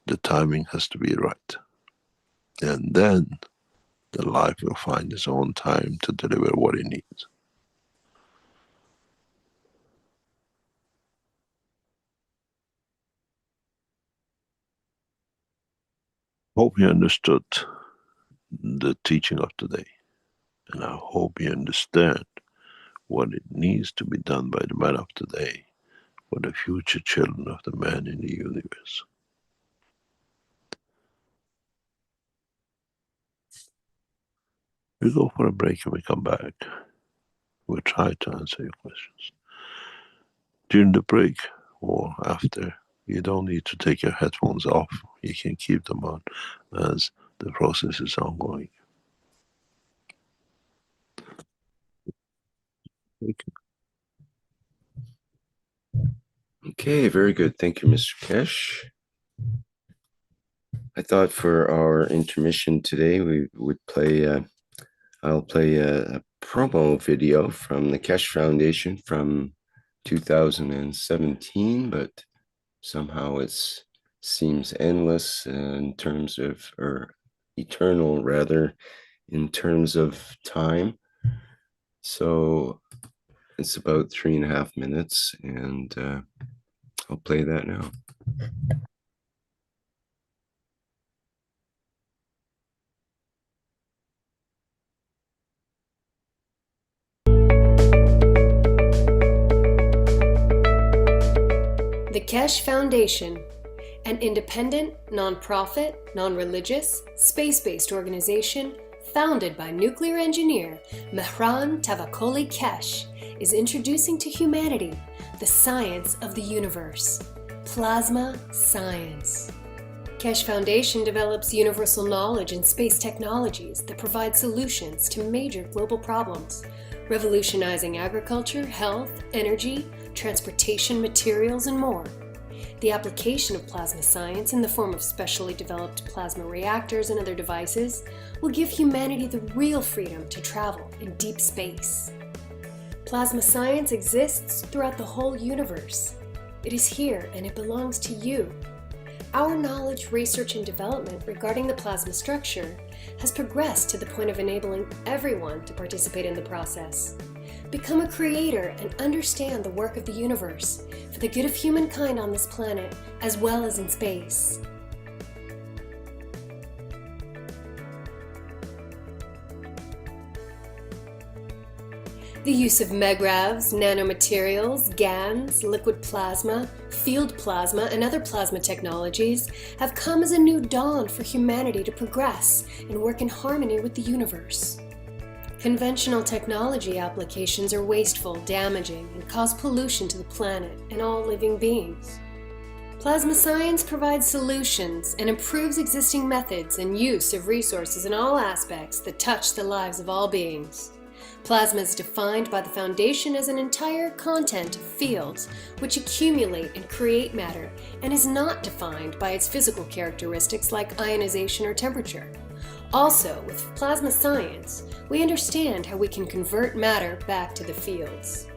S2: The timing has to be right. And then the life will find its own time to deliver what it needs. Hope you understood the teaching of today. And I hope you understand what it needs to be done by the man of today for the future children of the man in the universe. We go for a break and we come back. We'll try to answer your questions. During the break or after, you don't need to take your headphones off. You can keep them on as the process is ongoing.
S3: Okay, very good. Thank you, Mr. Keshe. I thought for our intermission today, we would play, I'll play a promo video from the Keshe Foundation from 2017, but somehow it seems endless in terms of, or eternal rather, in terms of time. So it's about 3.5 minutes, and I'll play that now.
S4: The Keshe Foundation, an independent, non-profit, non-religious, space-based organization founded by nuclear engineer Mehran Tavakoli Keshe, is introducing to humanity the science of the universe, plasma science. Keshe Foundation develops universal knowledge and space technologies that provide solutions to major global problems, revolutionizing agriculture, health, energy, transportation, materials, and more. The application of plasma science in the form of specially developed plasma reactors and other devices will give humanity the real freedom to travel in deep space. Plasma science exists throughout the whole universe. It is here and it belongs to you. Our knowledge, research, and development regarding the plasma structure has progressed to the point of enabling everyone to participate in the process. Become a creator and understand the work of the universe for the good of humankind on this planet as well as in space. The use of megravs, nanomaterials, GANs, liquid plasma, field plasma, and other plasma technologies have come as a new dawn for humanity to progress and work in harmony with the universe. Conventional technology applications are wasteful, damaging, and cause pollution to the planet and all living beings. Plasma science provides solutions and improves existing methods and use of resources in all aspects that touch the lives of all beings. Plasma is defined by the Foundation as an entire content of fields which accumulate and create matter and is not defined by its physical characteristics like ionization or temperature. Also, with plasma science, we understand how we can convert matter back to the fields.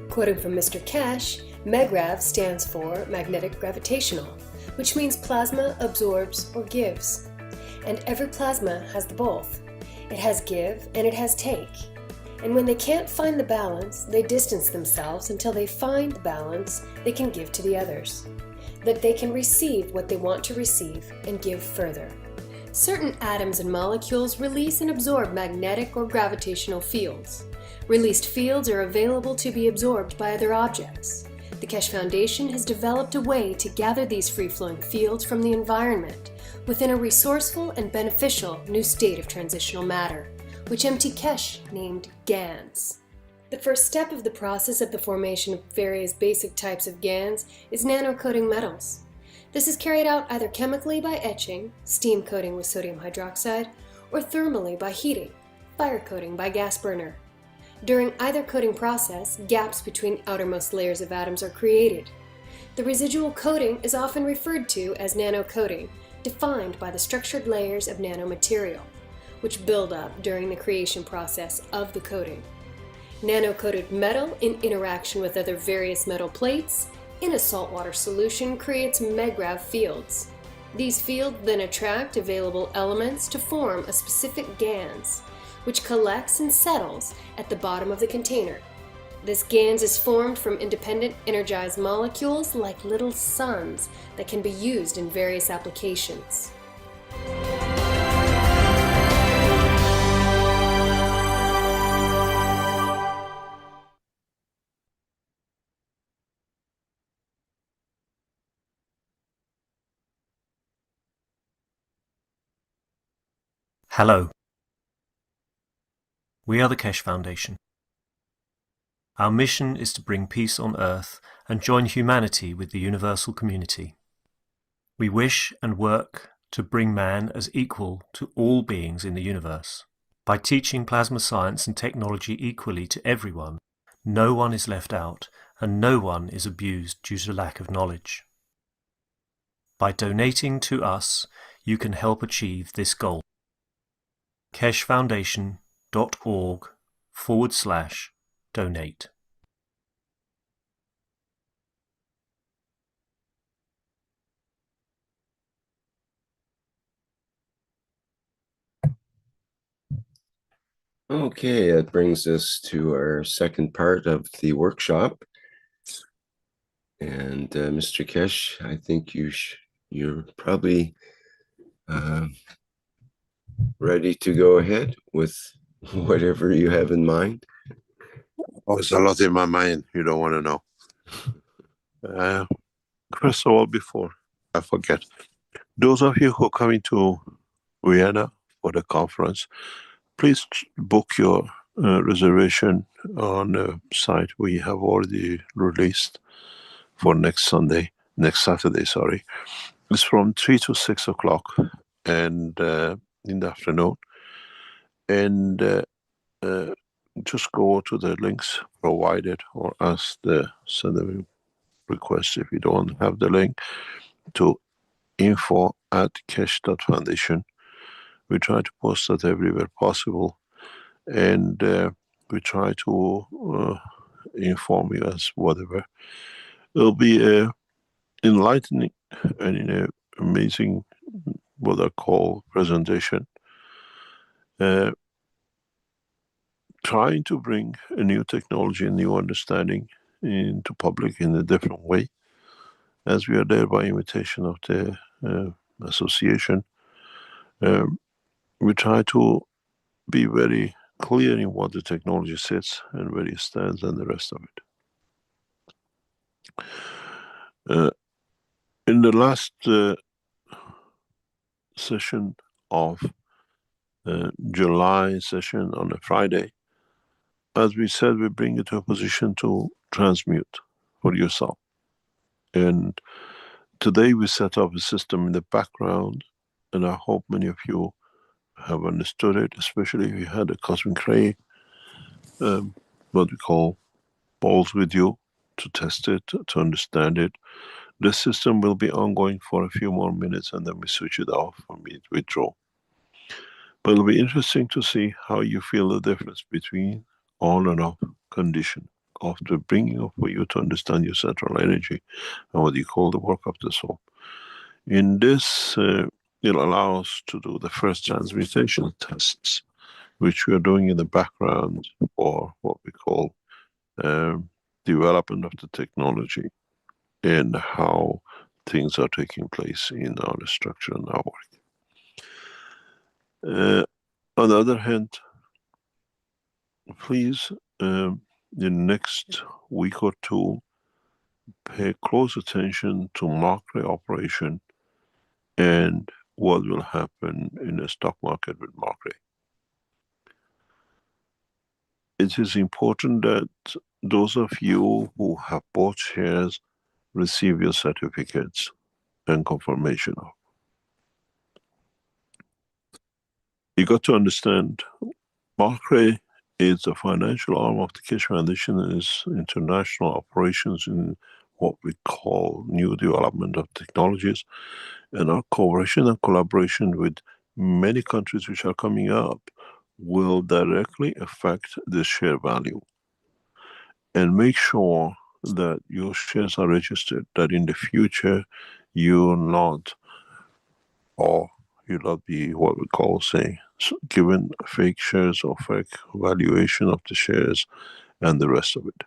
S4: Quoting from Mr. Keshe, MEGRAV stands for magnetic gravitational, which means plasma absorbs or gives. And every plasma has the both. It has give and it has take. And when they can't find the balance, they distance themselves until they find the balance they can give to the others. That they can receive what they want to receive and give further. Certain atoms and molecules release and absorb magnetic or gravitational fields. Released fields are available to be absorbed by other objects. The Keshe Foundation has developed a way to gather these free-flowing fields from the environment within a resourceful and beneficial new state of transitional matter, which MT Keshe named GANs. The first step of the process of the formation of various basic types of GANs is nano-coating metals. This is carried out either chemically by etching, steam coating with sodium hydroxide, or thermally by heating, fire coating by gas burner. During either coating process, gaps between outermost layers of atoms are created. The residual coating is often referred to as nano-coating, defined by the structured layers of nanomaterial, which build up during the creation process of the coating. Nano-coated metal in interaction with other various metal plates in a saltwater solution creates MEGRAV fields. These fields then attract available elements to form a specific GANs, which collects and settles at the bottom of the container. This GANs is formed from independent energized molecules like little suns that can be used in various applications.
S5: Hello. We are the Keshe Foundation. Our mission is to bring peace on Earth and join humanity with the universal community. We wish and work to bring man as equal to all beings in the universe. By teaching plasma science and technology equally to everyone, no one is left out and no one is abused due to lack of knowledge. By donating to us, you can help achieve this goal. keshefoundation.org/donate.
S3: Okay, that brings us to our second part of the workshop. And Mr. Keshe, I think you're probably ready to go ahead with whatever you have in mind.
S2: Oh, there's a lot in my mind you don't want to know. First of all, before I forget. Those of you who are coming to Vienna for the conference, please book your reservation on the site we have already released for next Saturday, sorry. It's from 3 to 6 o'clock and in the afternoon. And just go to the links provided or send a request if you don't have the link to info@keshe.foundation. We try to post that everywhere possible, and we try to inform you as whatever. It'll be enlightening and amazing, what I call, presentation. Trying to bring a new technology and new understanding into public in a different way, as we are there by invitation of the association. We try to be very clear in what the technology sits and where it stands and the rest of it. In the last session of July session on a Friday, as we said, we bring you to a position to transmute for yourself. And today we set up a system in the background, and I hope many of you have understood it, especially if you had a cosmic ray, what we call balls with you, to test it, to understand it. This system will be ongoing for a few more minutes and then we switch it off and we withdraw. But it'll be interesting to see how you feel the difference between on and off condition after bringing up for you to understand your central energy and what you call the work of the soul. In this, it'll allow us to do the first transmutation tests, which we are doing in the background for what we call development of the technology and how things are taking place in our structure and our work. On the other hand, please, in the next week or two, pay close attention to market operation and what will happen in the stock market with market. It is important that those of you who have bought shares receive your certificates and confirmation of. You got to understand, Markray is the financial arm of the Keshe Foundation and is international operations in what we call new development of technologies, and our cooperation and collaboration with many countries which are coming up will directly affect the share value. And make sure that your shares are registered, that in the future you'll not be what we call, say, given fake shares or fake valuation of the shares and the rest of it.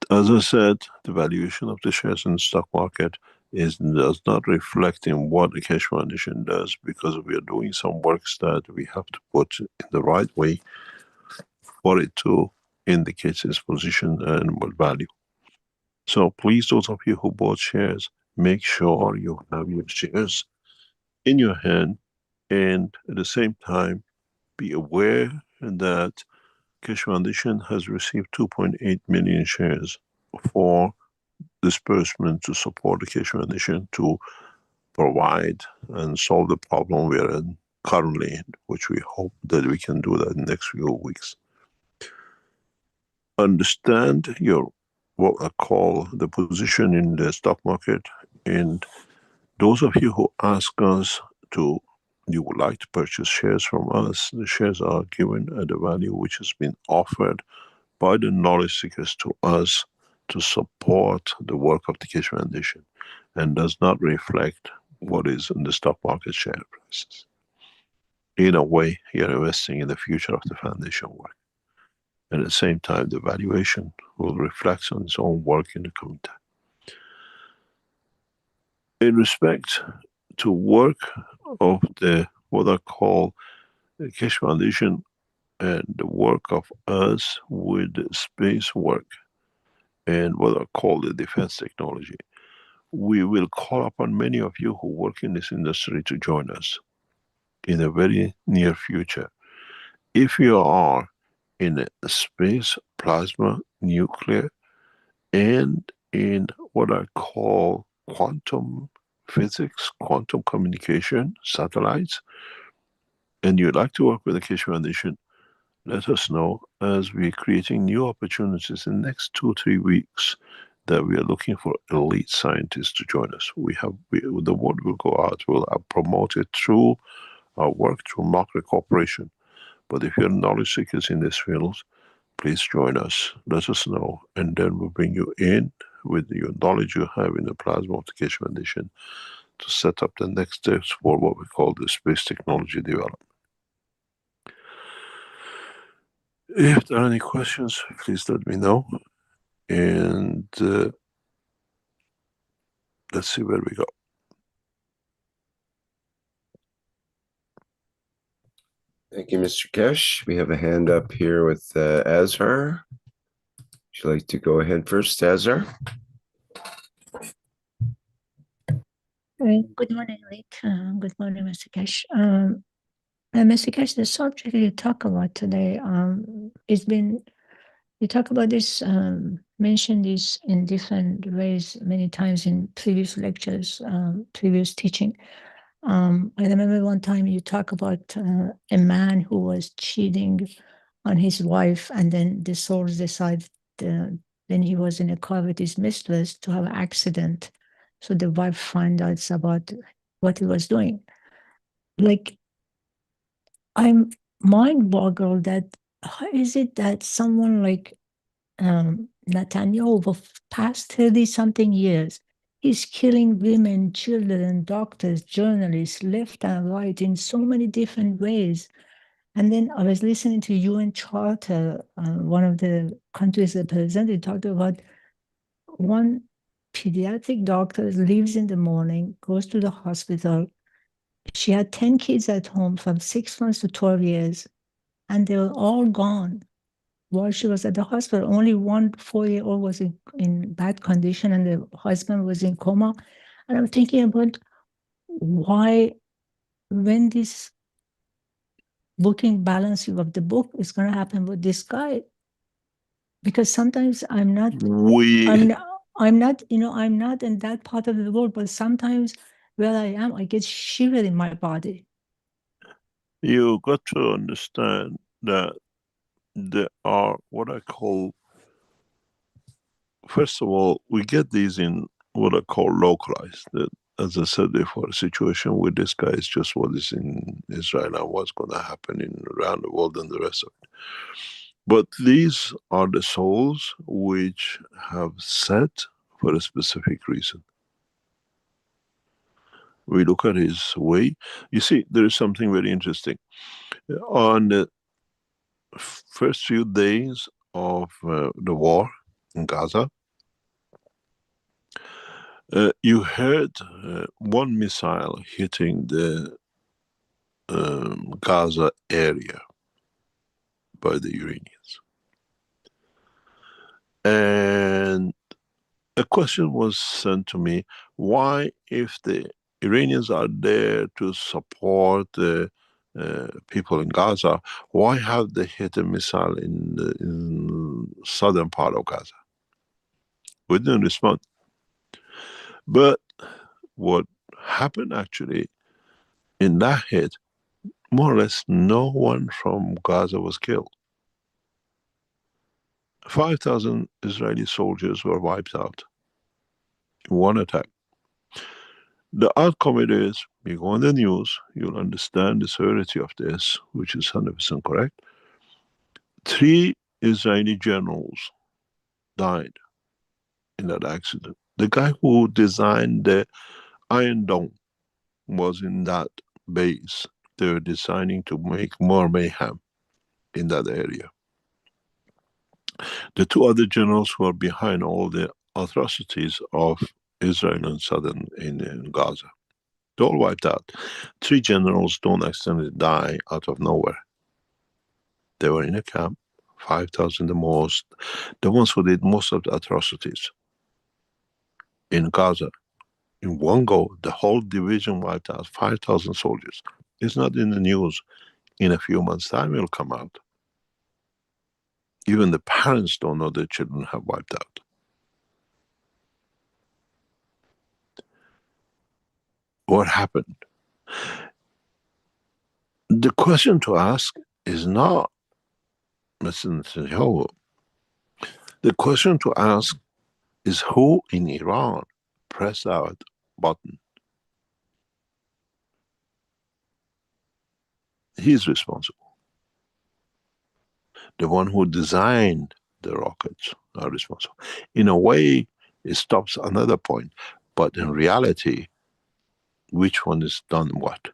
S2: As I said, the valuation of the shares in the stock market does not reflect in what the Keshe Foundation does, because we are doing some works that we have to put in the right way for it to indicate its position and what value. So please, those of you who bought shares, make sure you have your shares in your hand, and at the same time be aware that Keshe Foundation has received 2.8 million shares for disbursement to support the Keshe Foundation to provide and solve the problem we are currently in, which we hope that we can do that in the next few weeks. Understand what I call the position in the stock market, and those of you who ask us you would like to purchase shares from us, the shares are given at a value which has been offered by the knowledge seekers to us to support the work of the Keshe Foundation, and does not reflect what is in the stock market share prices. In a way, you're investing in the future of the foundation work. And at the same time, the valuation will reflect on its own work in the coming time. In respect to work of what I call the Keshe Foundation and the work of us with space work and what I call the defense technology, we will call upon many of you who work in this industry to join us in a very near future. If you are in space, plasma, nuclear, and in what I call quantum physics, quantum communication, satellites, and you'd like to work with the Keshe Foundation, let us know, as we're creating new opportunities in the next 2-3 weeks that we are looking for elite scientists to join us. The word will go out, we'll promote it through our work, through market cooperation. But if you're knowledge seekers in this field, please join us, let us know, and then we'll bring you in with your knowledge you have in the plasma of the Keshe Foundation to set up the next steps for what we call the space technology development. If there are any questions, please let me know, and let's see where we go.
S3: Thank you, Mr. Keshe. We have a hand up here with Azhar. Would you like to go ahead first, Azhar?
S6: Good morning, Rick. Good morning, Mr. Keshe. Mr. Keshe, the subject you talk about today, you talk about this, mentioned this in different ways many times in previous lectures, previous teaching. I remember one time you talk about a man who was cheating on his wife, and then the source decided when he was in a car with his mistress to have an accident. So the wife found out about what he was doing. Like, I'm mind-boggled that how is it that someone like Netanyahu, for past 30-something years, is killing women, children, doctors, journalists, left and right in so many different ways. And then I was listening to UN Charter, one of the countries represented talked about one pediatric doctor leaves in the morning, goes to the hospital. She had 10 kids at home from 6 months to 12 years, and they were all gone while she was at the hospital. Only one 4-year-old was in bad condition, and the husband was in coma. And I'm thinking about why, when this booking balancing of the book is going to happen with this guy, because sometimes I'm not in that part of the world, but sometimes where I am, I get shiver in my body.
S2: You got to understand that there are what I call, first of all, we get these in what I call localized. That, as I said before, a situation with this guy is just what is in Israel and what's going to happen around the world and the rest of it. But these are the souls which have set for a specific reason. We look at his way. You see, there is something very interesting. On the first few days of the war in Gaza, you heard one missile hitting the Gaza area by the Iranians. And a question was sent to me, why, if the Iranians are there to support the people in Gaza, why have they hit a missile in the southern part of Gaza? We didn't respond. But what happened actually in that hit, more or less no one from Gaza was killed. 5,000 Israeli soldiers were wiped out in one attack. The outcome it is, you go on the news, you'll understand the severity of this, which is 100% correct. 3 Israeli generals died in that accident. The guy who designed the Iron Dome was in that base. They were designing to make more mayhem in that area. The 2 other generals who are behind all the atrocities of Israel and southern in Gaza, they're all wiped out. 3 generals don't accidentally die out of nowhere. They were in a camp, 5,000 the most, the ones who did most of the atrocities in Gaza In one go, the whole division wiped out 5,000 soldiers. It's not in the news. In a few months' time, it'll come out. Even the parents don't know their children have wiped out. What happened? The question to ask is not, Mr. Netanyahu. The question to ask is who in Iran pressed that button. He's responsible. The one who designed the rockets are responsible. In a way, it stops another point, but in reality, which one has done what?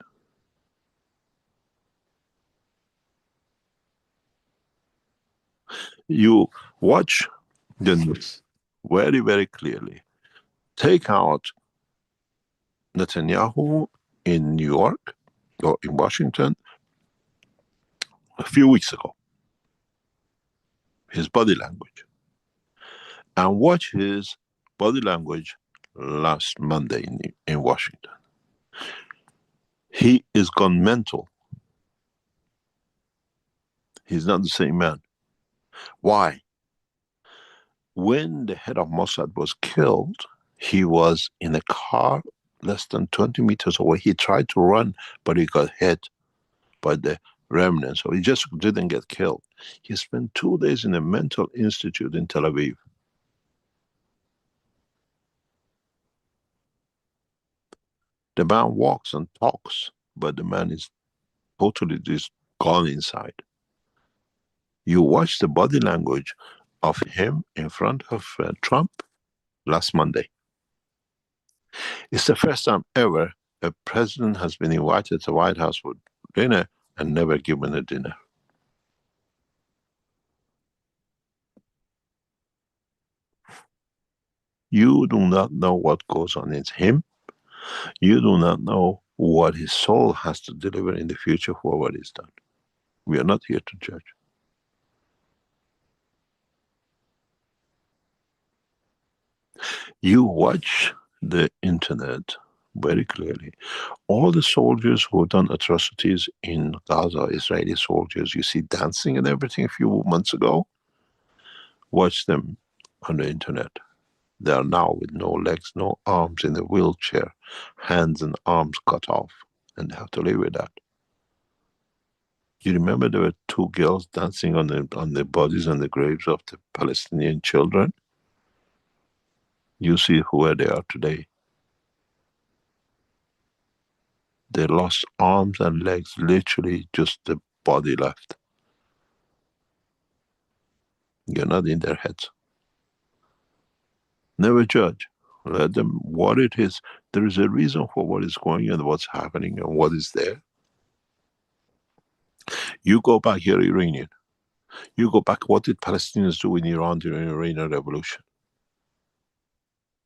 S2: You watch the news very, very clearly. Take out Netanyahu in New York or in Washington a few weeks ago, his body language, and watch his body language last Monday in Washington. He is gone mental. He's not the same man. Why? When the head of Mossad was killed, he was in a car less than 20 meters away. He tried to run, but he got hit by the remnants, so he just didn't get killed. He spent 2 days in a mental institute in Tel Aviv. The man walks and talks, but the man is totally just gone inside. You watch the body language of him in front of Trump last Monday. It's the first time ever a president has been invited to the White House for dinner and never given a dinner. You do not know what goes on in him. You do not know what his soul has to deliver in the future for what he's done. We are not here to judge. You watch the internet very clearly. All the soldiers who have done atrocities in Gaza, Israeli soldiers, you see dancing and everything a few months ago, watch them on the internet. They are now with no legs, no arms, in a wheelchair, hands and arms cut off, and they have to live with that. You remember there were 2 girls dancing on the bodies and the graves of the Palestinian children? You see where they are today. They lost arms and legs, literally just the body left. You're not in their heads. Never judge. Let them, what it is. There is a reason for what is going on, what's happening, and what is there. You go back, you're Iranian. You go back, what did Palestinians do in Iran during the Iranian Revolution?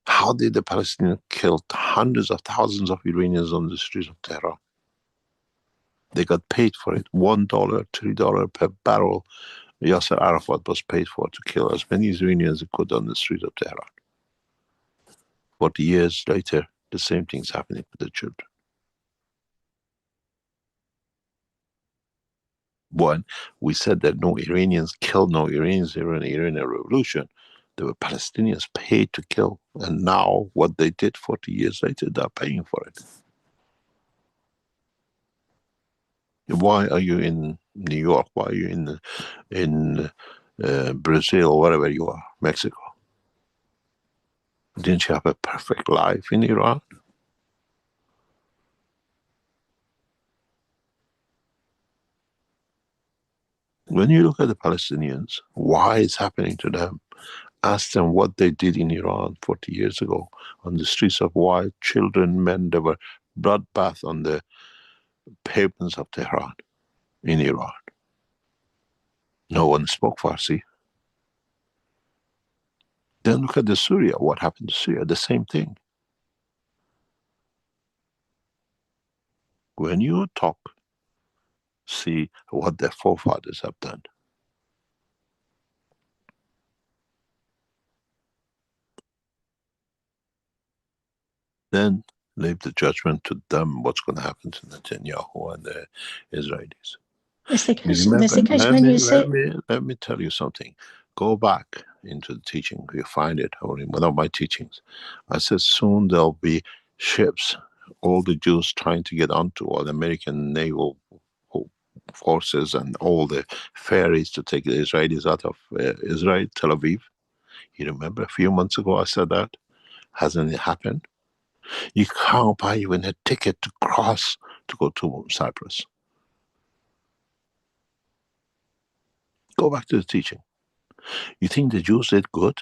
S2: How did the Palestinians kill hundreds of thousands of Iranians on the streets of Tehran? They got paid for it. $1, $3 per barrel. Yasser Arafat was paid for to kill as many Iranians as he could on the streets of Tehran. 40 years later, the same thing's happening to the children. When we said that no Iranians killed no Iranians during the Iranian Revolution, there were Palestinians paid to kill. And now what they did 40 years later, they're paying for it. Why are you in New York? Why are you in Brazil or wherever you are, Mexico? Didn't you have a perfect life in Iran? When you look at the Palestinians, why it's happening to them, ask them what they did in Iran 40 years ago on the streets of white children, men, there were bloodbath on the pavements of Tehran in Iran. No one spoke Farsi. Then look at Syria. What happened to Syria? The same thing. When you talk, see what their forefathers have done. Then leave the judgment to them what's going to happen to Netanyahu and the Israelis.
S6: Mr. Keshe,
S2: Remember,
S6: Mr. Keshe, when you say...
S2: let me tell you something. Go back into the teaching. You find it, or in one of my teachings. I said soon there'll be ships, all the Jews trying to get onto, all the American naval forces and all the ferries to take the Israelis out of Israel, Tel Aviv. You remember a few months ago I said that? Hasn't it happened? You can't buy even a ticket to cross to go to Cyprus. Go back to the teaching. You think the Jews did good?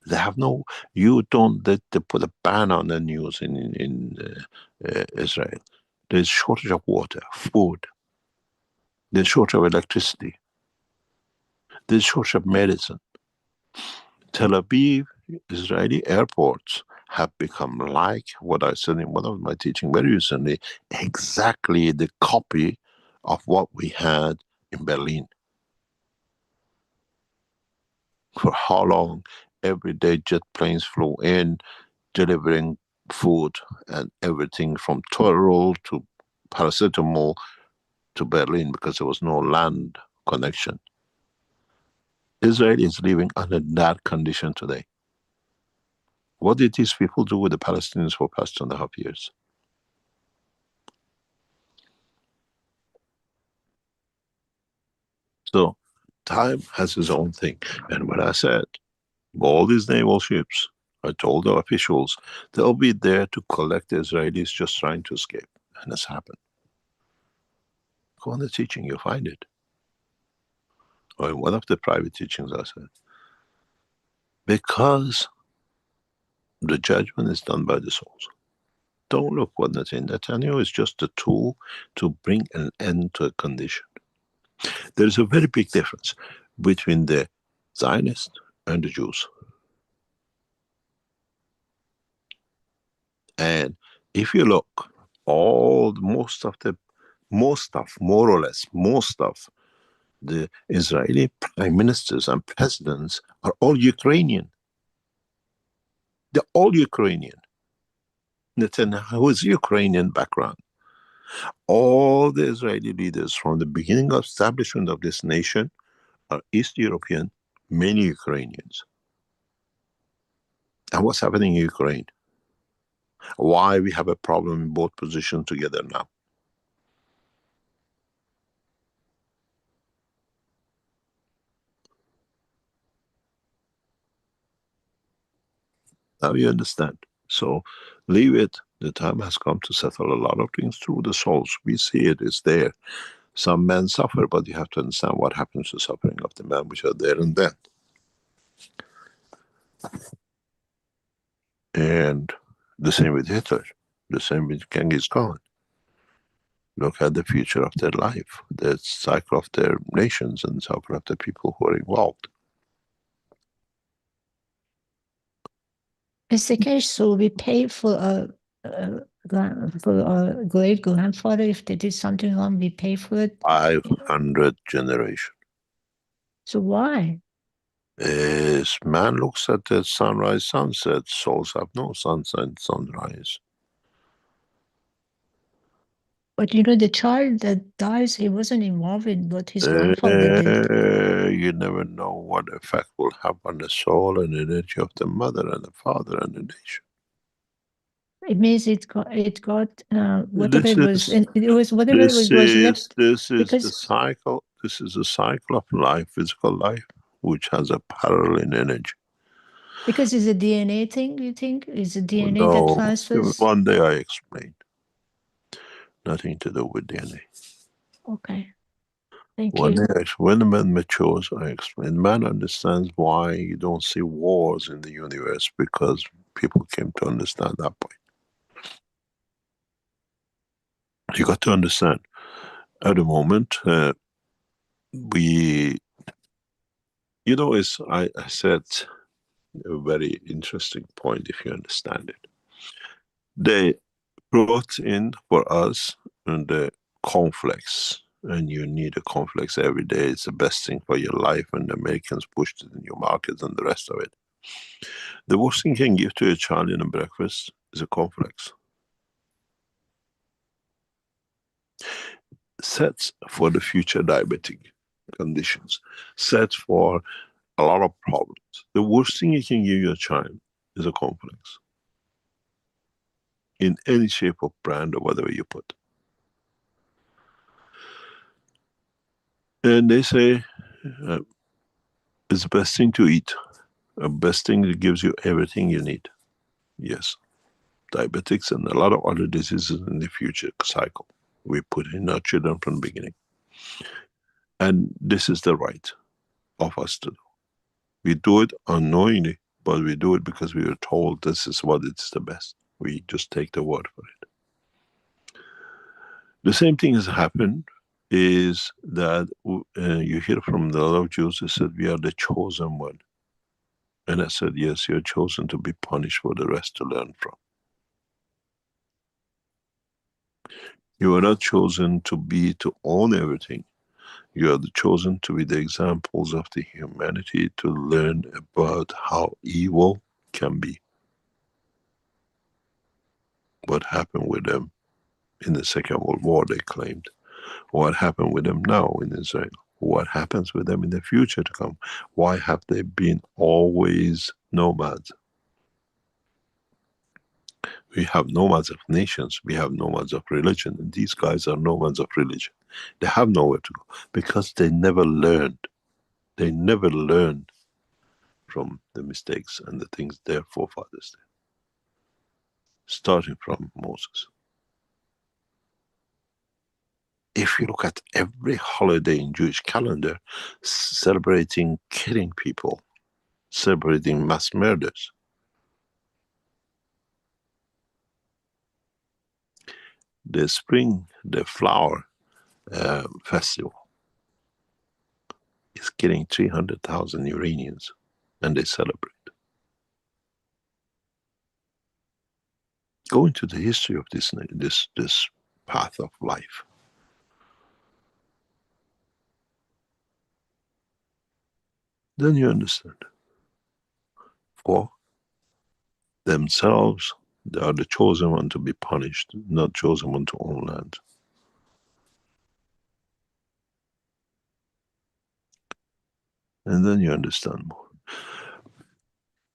S2: They have no, you don't, they put a ban on the news in Israel. There's shortage of water, food. There's shortage of electricity. There's shortage of medicine. Tel Aviv, Israeli airports have become like what I said in one of my teaching very recently, exactly the copy of what we had in Berlin. For how long? Every day jet planes flew in, delivering food and everything from toilet to paracetamol to Berlin because there was no land connection. Israel is living under that condition today. What did these people do with the Palestinians for the past 2.5 years? So time has its own thing. And when I said, all these naval ships, I told the officials, they'll be there to collect the Israelis just trying to escape. And it's happened. Go on the teaching, you'll find it. Or in one of the private teachings I said, because the judgment is done by the souls. Don't look what Netanyahu is just a tool to bring an end to a condition. There's a very big difference between the Zionists and the Jews. And if you look, most of the Israeli prime ministers and presidents are all Ukrainian. They're all Ukrainian. Netanyahu is Ukrainian background. All the Israeli leaders from the beginning of establishment of this nation are East European, many Ukrainians. And what's happening in Ukraine? Why we have a problem in both positions together now? Now you understand. So leave it. The time has come to settle a lot of things through the souls. We see it, it's there. Some men suffer, but you have to understand what happens to suffering of the men which are there and then. And the same with Hitler, the same with Genghis Khan. Look at the future of their life, the cycle of their nations and the cycle of the people who are involved.
S6: Mr. Keshe, so we pay for our great grandfather if they did something wrong, we pay for it?
S2: 500 generations.
S6: So why?
S2: As man looks at the sunrise, sunset, souls have no sunset, sunrise.
S6: But you know, the child that dies, he wasn't involved in what his grandfather did.
S2: You never know what effect will have on the soul and energy of the mother and the father and the nation.
S6: It means it got whatever it was, and it was whatever it was left.
S2: This is the cycle. This is a cycle of life, physical life, which has a parallel in energy.
S6: Because it's a DNA thing, you think? Is a DNA
S2: No,
S6: that transfers?
S2: one day I explained. Nothing to do with DNA.
S6: Okay. Thank you.
S2: When a man matures, I explain. Man understands why you don't see wars in the universe, because people came to understand that point. You got to understand, at the moment, I said a very interesting point, if you understand it. They brought in for us the cornflakes, and you need a cornflakes every day. It's the best thing for your life, and the Americans pushed it in your markets and the rest of it. The worst thing you can give to a child in a breakfast is a cornflakes. Sets for the future diabetic conditions, sets for a lot of problems. The worst thing you can give your child is a cornflakes, in any shape or brand or whatever you put. And they say it's the best thing to eat, the best thing that gives you everything you need. Yes, diabetics and a lot of other diseases in the future cycle. We put in our children from the beginning. And this is the right of us to do. We do it unknowingly, but we do it because we were told this is what it's the best. We just take the word for it. The same thing has happened is that you hear from a lot of Jews who said, we are the chosen one. And I said, yes, you're chosen to be punished for the rest to learn from. You are not chosen to own everything. You are chosen to be the examples of the humanity to learn about how evil can be. What happened with them in the Second World War, they claimed. What happened with them now in Israel? What happens with them in the future to come? Why have they been always nomads? We have nomads of nations, we have nomads of religion, and these guys are nomads of religion. They have nowhere to go because they never learned. They never learned from the mistakes and the things their forefathers did. Starting from Moses. If you look at every holiday in Jewish calendar, celebrating killing people, celebrating mass murders. The spring, the flower festival is killing 300,000 Iranians, and they celebrate. Go into the history of this path of life. Then you understand. For themselves, they are the chosen one to be punished, not chosen one to own land. And then you understand more.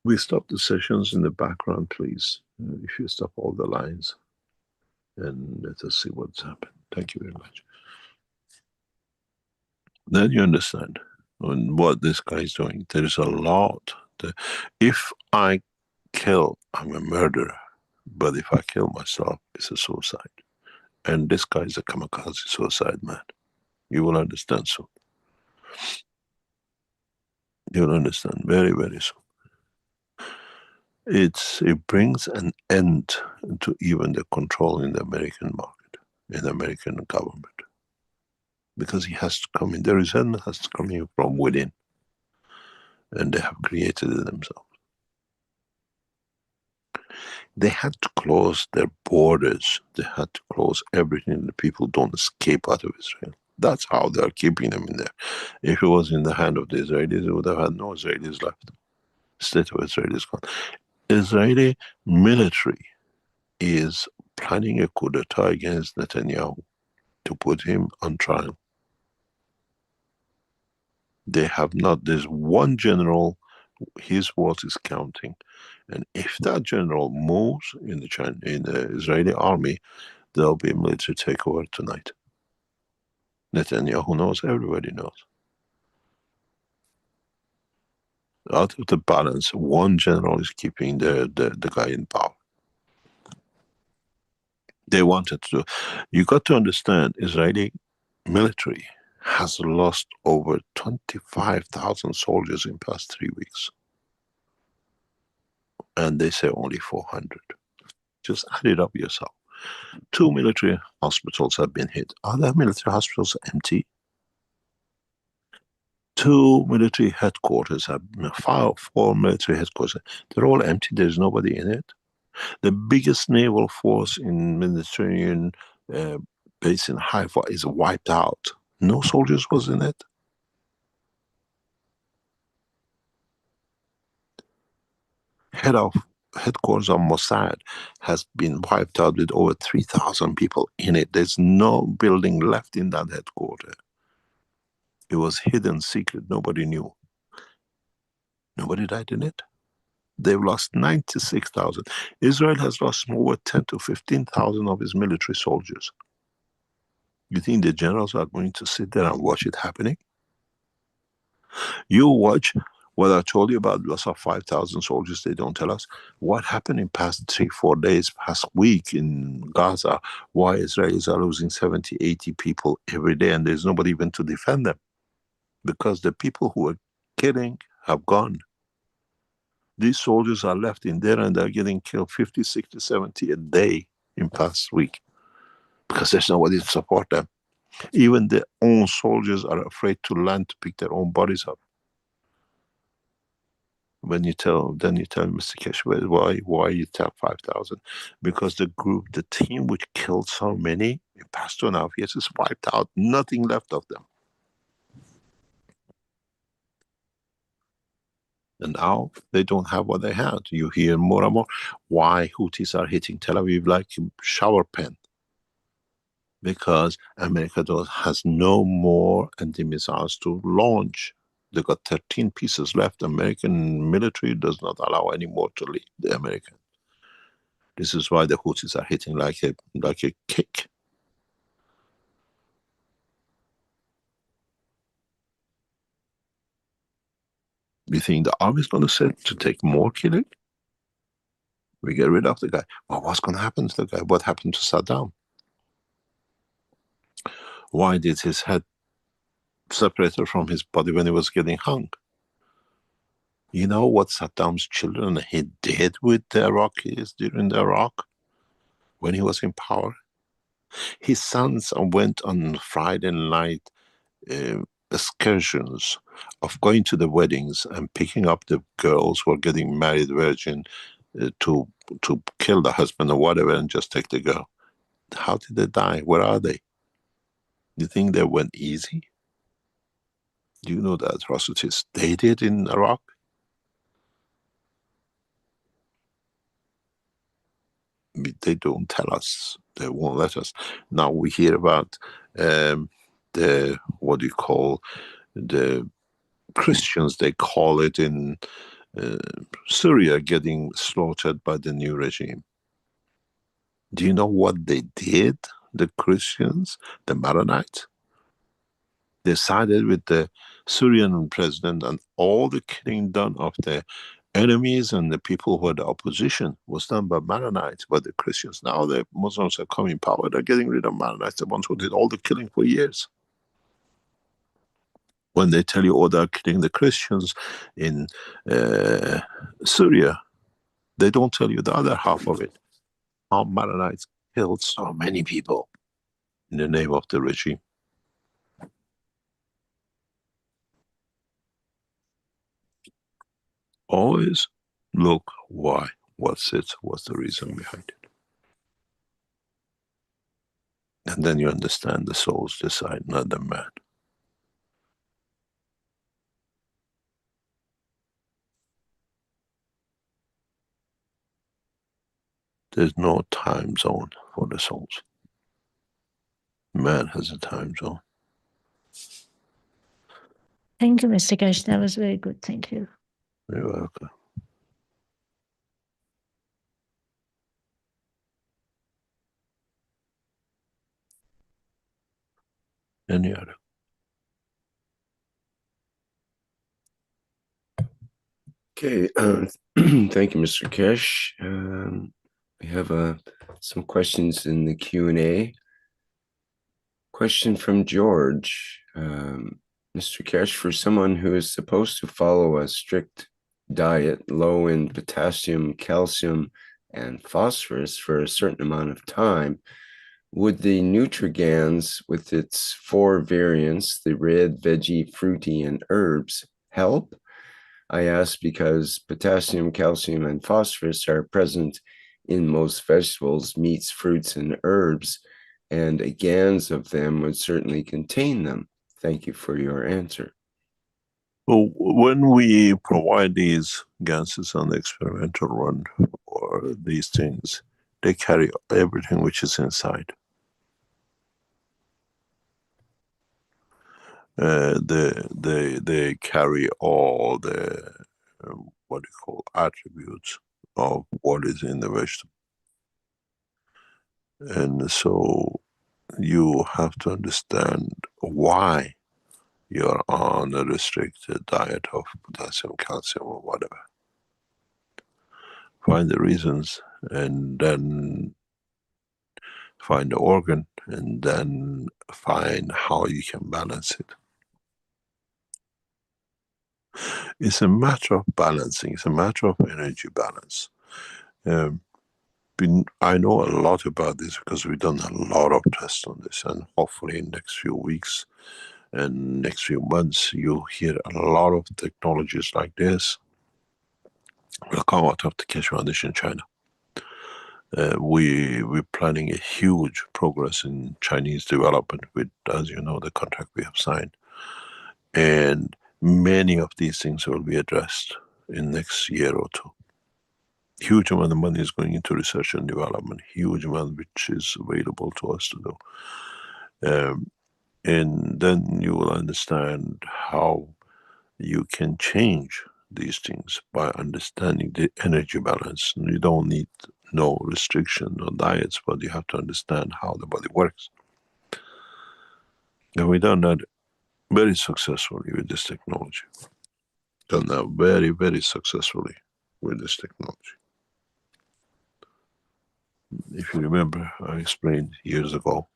S2: We stop the sessions in the background, please. If you stop all the lines, and let us see what's happened. Thank you very much. Then you understand what this guy is doing. There is a lot. If I kill, I'm a murderer. But if I kill myself, it's a suicide. And this guy is a kamikaze suicide man. You will understand soon. You will understand very, very soon. It brings an end to even the control in the American market, in the American government. Because he has to come in, the resentment has to come in from within. And they have created it themselves. They had to close their borders. They had to close everything. The people don't escape out of Israel. That's how they are keeping them in there. If it was in the hand of the Israelis, they would have had no Israelis left. State of Israel is gone. Israeli military is planning a coup d'etat against Netanyahu to put him on trial. They have not, there's one general, his vote is counting. And if that general moves in the Israeli army, there'll be a military takeover tonight. Netanyahu knows, everybody knows. Out of the balance, one general is keeping the guy in power. They wanted to do. You got to understand, Israeli military has lost over 25,000 soldiers in past 3 weeks. And they say only 400. Just add it up yourself. 2 military hospitals have been hit. Are the military hospitals empty? 2 military headquarters have, 4 military headquarters. They're all empty. There's nobody in it. The biggest naval force in Mediterranean basin, Haifa, is wiped out. No soldiers was in it. headquarters of Mossad has been wiped out with over 3,000 people in it. There's no building left in that headquarters. It was hidden, secret. Nobody knew. Nobody died in it. They've lost 96,000. Israel has lost over 10 to 15,000 of its military soldiers. You think the generals are going to sit there and watch it happening? You watch what I told you about loss of 5,000 soldiers. They don't tell us what happened in past 3-4 days, past week in Gaza, why Israelis are losing 70, 80 people every day and there's nobody even to defend them. Because the people who are killing have gone. These soldiers are left in there and they're getting killed 50, 60, 70 a day in past week. Because there's nobody to support them. Even their own soldiers are afraid to land to pick their own bodies up. Then you tell Mr. Keshe, why you tell 5,000? Because the team which killed so many in past 2.5 years is wiped out. Nothing left of them. And now they don't have what they had. You hear more and more why Houthis are hitting Tel Aviv like a shower pen. Because America has no more anti-missiles to launch. They got 13 pieces left. American military does not allow any more to lead the American. This is why the Houthis are hitting like a kick. You think the army is going to sit to take more killing? We get rid of the guy. Well, what's going to happen to the guy? What happened to Saddam? Why did his head separated from his body when he was getting hung? You know what Saddam's children he did with the Iraqis during the Iraq when he was in power? His sons went on Friday night excursions of going to the weddings and picking up the girls who are getting married virgin to kill the husband or whatever and just take the girl. How did they die? Where are they? Do you think they went easy? Do you know the atrocities they did in Iraq? They don't tell us. They won't let us. Now we hear about the Christians, they call it, in Syria getting slaughtered by the new regime. Do you know what they did, the Christians, the Maronites? They sided with the Syrian president, and all the killing done of the enemies and the people who are the opposition was done by Maronites, by the Christians. Now the Muslims have come in power, they're getting rid of Maronites, the ones who did all the killing for years. When they tell you, oh, they're killing the Christians in Syria, they don't tell you the other half of it. How Maronites killed so many people in the name of the regime. Always look why, what's it, what's the reason behind it. And then you understand the souls decide, not the man. There's no time zone for the souls. Man has a time zone.
S6: Thank you, Mr. Keshe. That was very good. Thank you.
S2: You're welcome. Any other?
S3: Okay, thank you, Mr. Keshe. We have some questions in the Q&A. Question from George. Mr. Keshe, for someone who is supposed to follow a strict diet, low in potassium, calcium, and phosphorus for a certain amount of time, would the Nutrigans with its 4 variants, the red, veggie, fruity, and herbs, help? I ask because potassium, calcium, and phosphorus are present in most vegetables, meats, fruits, and herbs, and a GANs of them would certainly contain them. Thank you for your answer.
S2: Well, when we provide these gases on the experimental run for these things, they carry everything which is inside. They carry all the what you call attributes of what is in the vegetable, and so you have to understand why you're on a restricted diet of potassium, calcium, or whatever. Find the reasons, and then find the organ, and then find how you can balance it. It's a matter of balancing. It's a matter of energy balance. I know a lot about this because we've done a lot of tests on this, and hopefully in the next few weeks and next few months, you'll hear a lot of technologies like this will come out of the Keshe Foundation in China. We're planning a huge progress in Chinese development with, as you know, the contract we have signed. And many of these things will be addressed in next year or two. Huge amount of money is going into research and development, huge amount which is available to us to do. And then you will understand how you can change these things by understanding the energy balance. And you don't need no restriction on diets, but you have to understand how the body works. And we've done that very successfully with this technology. Done that very, very successfully with this technology. If you remember, I explained years ago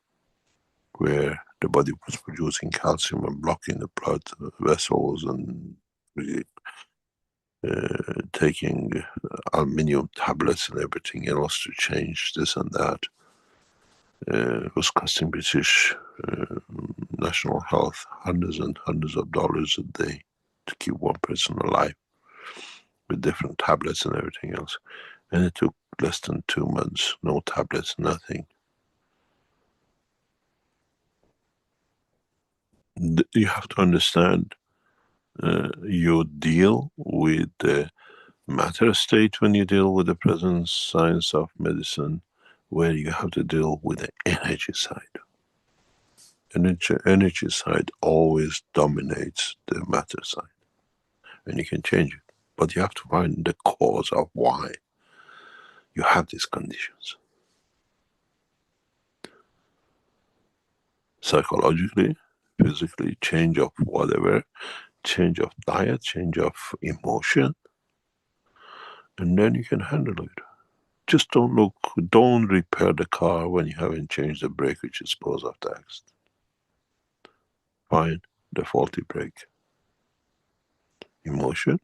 S2: where the body was producing calcium and blocking the blood vessels and taking aluminium tablets and everything else to change this and that. It was costing British National Health hundreds and hundreds of dollars a day to keep one person alive with different tablets and everything else. And it took less than 2 months, no tablets, nothing. You have to understand, you deal with the matter state when you deal with the present science of medicine, where you have to deal with the energy side. Energy side always dominates the matter side, and you can change it. But you have to find the cause of why you have these conditions. Psychologically, physically, change of whatever, change of diet, change of emotion, and then you can handle it. Just don't repair the car when you haven't changed the brake, which is cause of the accident. Find the faulty brake. Emotion,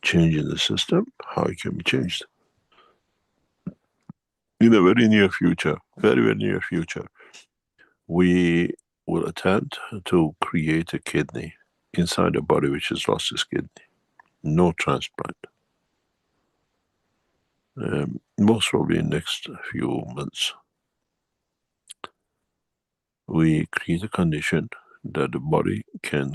S2: changing the system, how it can be changed. In the very near future, very, very near future, we will attempt to create a kidney inside the body which has lost its kidney. No transplant. Most probably in the next few months. We create a condition that the body can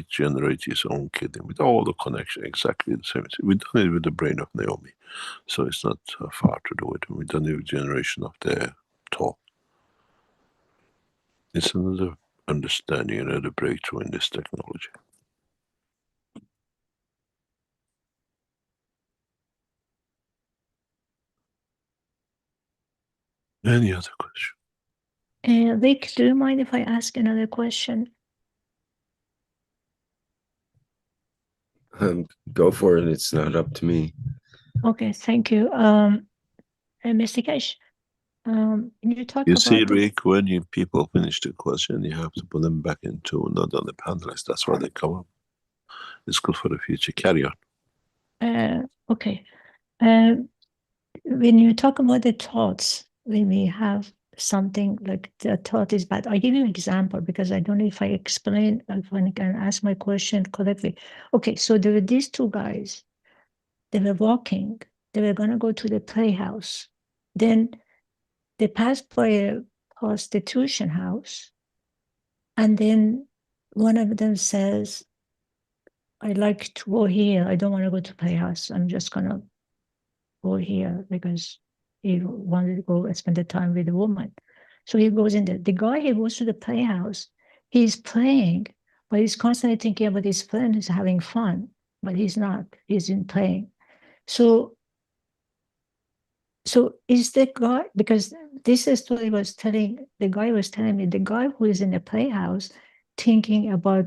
S2: generate its own kidney with all the connection exactly the same. We've done it with the brain of Naomi, so it's not far to do it. We've done it with generation of the toe. It's another understanding, another breakthrough in this technology. Any other question?
S6: Vic, do you mind if I ask another question?
S3: Go for it. It's not up to me.
S6: Okay, thank you. Mr. Keshe, you talk
S2: You
S6: about...
S2: see, Rick, when people finish the question, you have to put them back into not on the panelists. That's why they come up. It's good for the future. Carry on.
S6: Okay. When you talk about the thoughts, when we have something like the thought is bad, I give you an example because I don't know if I explain, if I can ask my question correctly. Okay, so there were these two guys. They were walking. They were going to go to the playhouse. Then they passed by a prostitution house. And then one of them says, I like to go here. I don't want to go to playhouse. I'm just gonna go here because he wanted to go and spend the time with the woman. So he goes in there. The guy, he goes to the playhouse. He's playing, but he's constantly thinking about his friend who's having fun, but he's not. He's in playing. So is the guy, because this story was telling, the guy was telling me, the guy who is in the playhouse thinking about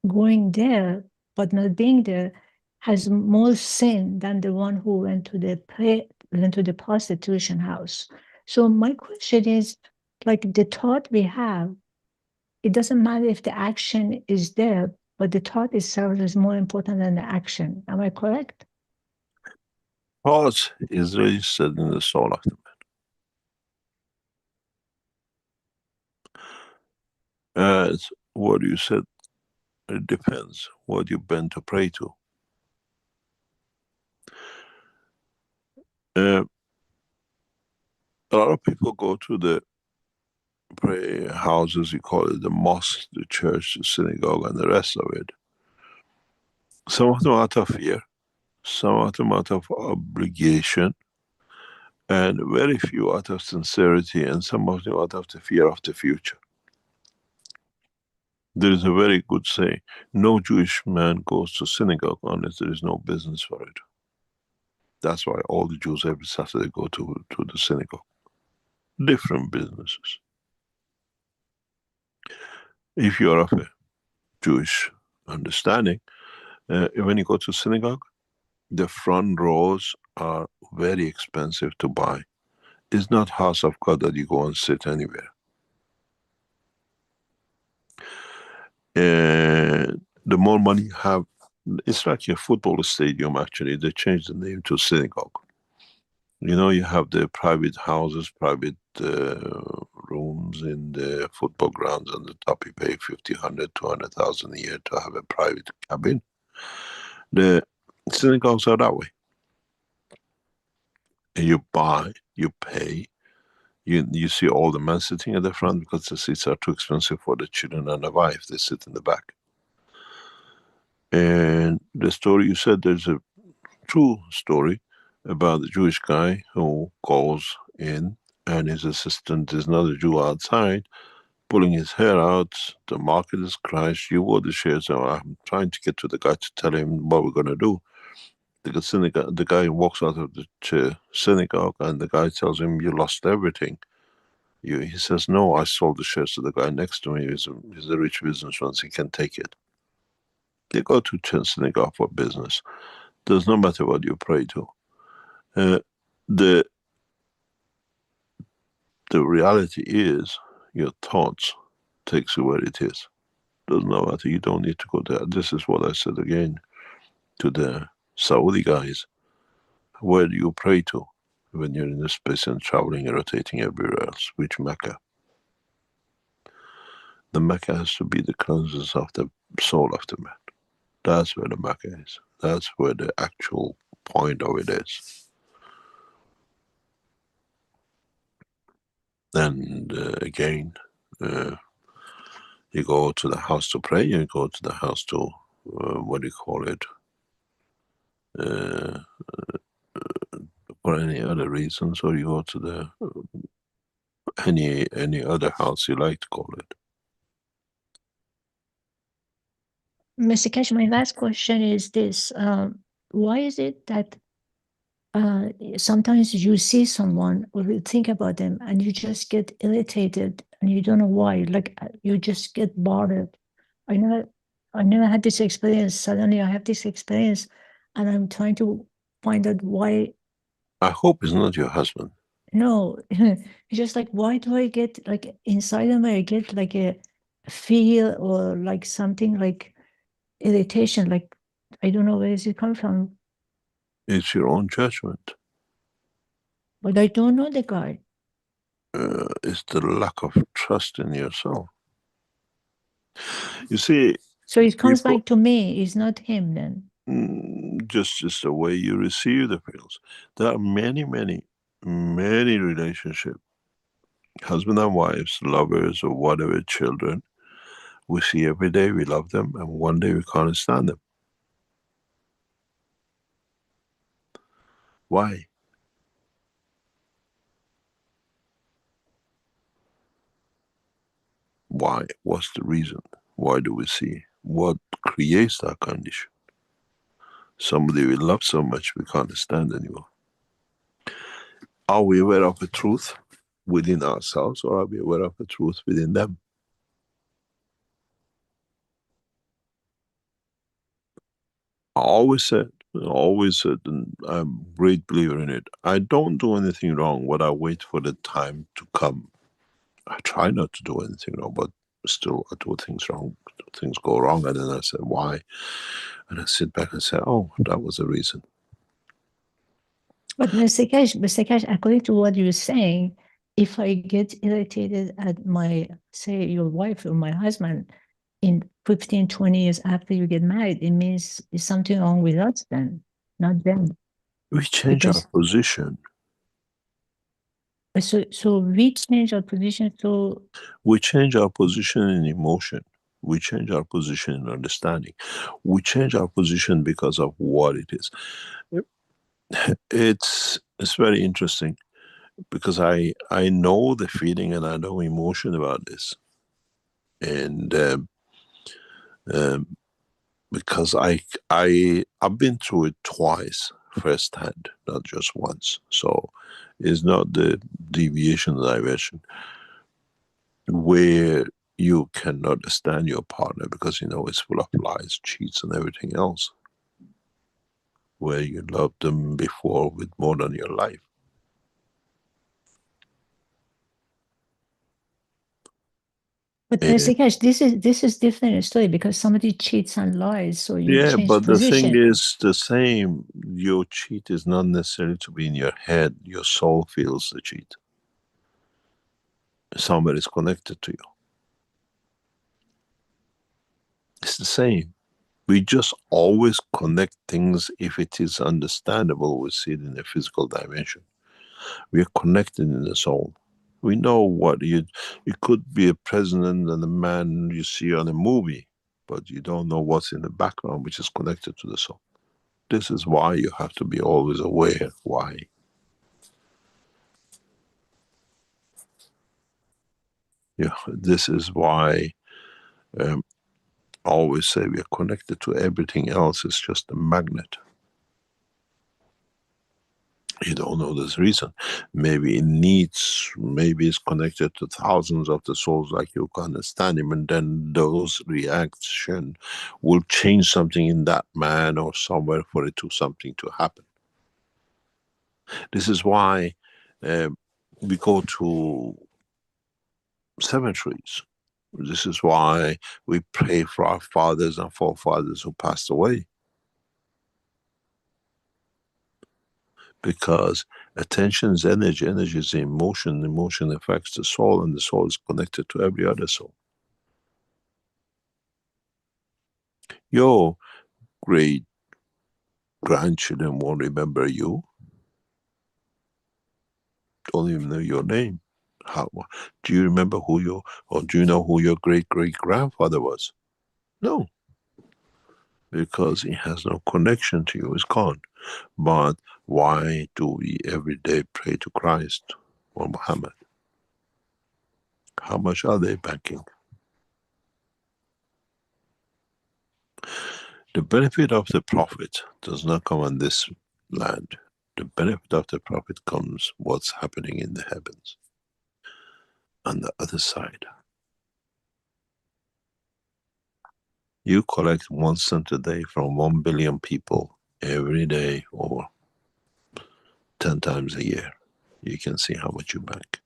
S6: going there, but not being there, has more sin than the one who went to the prostitution house. So my question is, like the thought we have, it doesn't matter if the action is there, but the thought itself is more important than the action. Am I correct?
S2: Thought is registered in the soul of the man. As what you said, it depends what you bend to pray to. A lot of people go to the prayer houses, you call it the mosque, the church, the synagogue, and the rest of it. Some of them out of fear, some of them out of obligation, and very few out of sincerity, and some of them out of the fear of the future. There is a very good saying, no Jewish man goes to synagogue unless there is no business for it. That's why all the Jews every Saturday go to the synagogue. Different businesses. If you are of a Jewish understanding, when you go to synagogue, the front rows are very expensive to buy. It's not house of God that you go and sit anywhere. And the more money you have, it's like a football stadium actually. They changed the name to synagogue. You know, you have the private houses, private rooms in the football grounds. On the top you pay 50, 100, 200,000 a year to have a private cabin. The synagogues are that way. And you buy, you pay, you see all the men sitting at the front because the seats are too expensive for the children and the wife. They sit in the back. And the story you said, there's a true story about the Jewish guy who goes in and his assistant is another Jew outside, pulling his hair out. The market is crashed. You bought the shares. So I'm trying to get to the guy to tell him what we're going to do. The guy walks out of the synagogue and the guy tells him, you lost everything. He says, no, I sold the shares to the guy next to me. He's a rich businessman, so he can take it. They go to synagogue for business. Does not matter what you pray to. The reality is your thoughts takes you where it is. Doesn't matter. You don't need to go there. This is what I said again to the Saudi guys. Where do you pray to when you're in the space and traveling and rotating everywhere else? Which Mecca? The Mecca has to be the cleansers of the soul of the man. That's where the Mecca is. That's where the actual point of it is. And again, you go to the house to pray, you go to the house to, what do you call it, for any other reasons, or you go to the any other house you like to call it.
S6: Mr. Keshe, my last question is this. Why is it that sometimes you see someone or you think about them and you just get irritated and you don't know why, like you just get bothered? I never had this experience. Suddenly I have this experience and I'm trying to find out why.
S2: I hope it's not your husband.
S6: No, it's just like, why do I get like inside of me, I get like a feel or like something like irritation, like I don't know where does it come from.
S2: It's your own judgment.
S6: But I don't know the guy.
S2: It's the lack of trust in yourself. You see.
S6: So it comes back to me, it's not him then.
S2: Just the way you receive the feels. There are many relationships, husband and wives, lovers or whatever, children, We see every day, we love them, and one day we can't stand them. Why? Why? What's the reason? Why do we see? What creates that condition? Somebody we love so much we can't stand anymore. Are we aware of the truth within ourselves, or are we aware of the truth within them? I always said, and I'm a great believer in it, I don't do anything wrong, but I wait for the time to come. I try not to do anything wrong, but still I do things wrong. Things go wrong, and then I say, why? And I sit back and say, oh, that was the reason.
S6: But Mr. Keshe, according to what you're saying, if I get irritated at my, say, your wife or my husband in 15, 20 years after you get married, it means there's something wrong with us then, not them.
S2: We change our position.
S6: So we change our position. So
S2: we change our position in emotion. We change our position in understanding. We change our position because of what it is. It's very interesting because I know the feeling and I know emotion about this, and because I've been through it twice firsthand, not just once. So it's not the deviation, the diversion, where you cannot stand your partner because you know it's full of lies, cheats, and everything else. Where you loved them before with more than your life.
S6: But Mr. Keshe, this is different story because somebody cheats and lies, so you change
S2: but
S6: position.
S2: the thing is the same. Your cheat is not necessarily to be in your head. Your soul feels the cheat. Somebody is connected to you. It's the same. We just always connect things if it is understandable. We see it in the physical dimension. We are connected in the soul. We know what you could be a president and a man you see on a movie, but you don't know what's in the background, which is connected to the soul. This is why you have to be always aware. Why? Yeah, this is why I always say we are connected to everything else. It's just a magnet. You don't know this reason. Maybe it's connected to thousands of the souls like you can understand him, and then those reactions will change something in that man or somewhere for it to something to happen. This is why we go to cemeteries. This is why we pray for our fathers and forefathers who passed away. Because attention is energy, energy is emotion, emotion affects the soul, and the soul is connected to every other soul. Your great grandchildren won't remember you, don't even know your name. How do you remember or do you know who your great great grandfather was? No, because he has no connection to you, it's gone. But why do we every day pray to Christ or Muhammad? How much are they banking? The benefit of the Prophet does not come on this land. The benefit of the Prophet comes what's happening in the heavens, on the other side. You collect 1 cent a day from 1 billion people every day or 10 times a year. You can see how much you bank.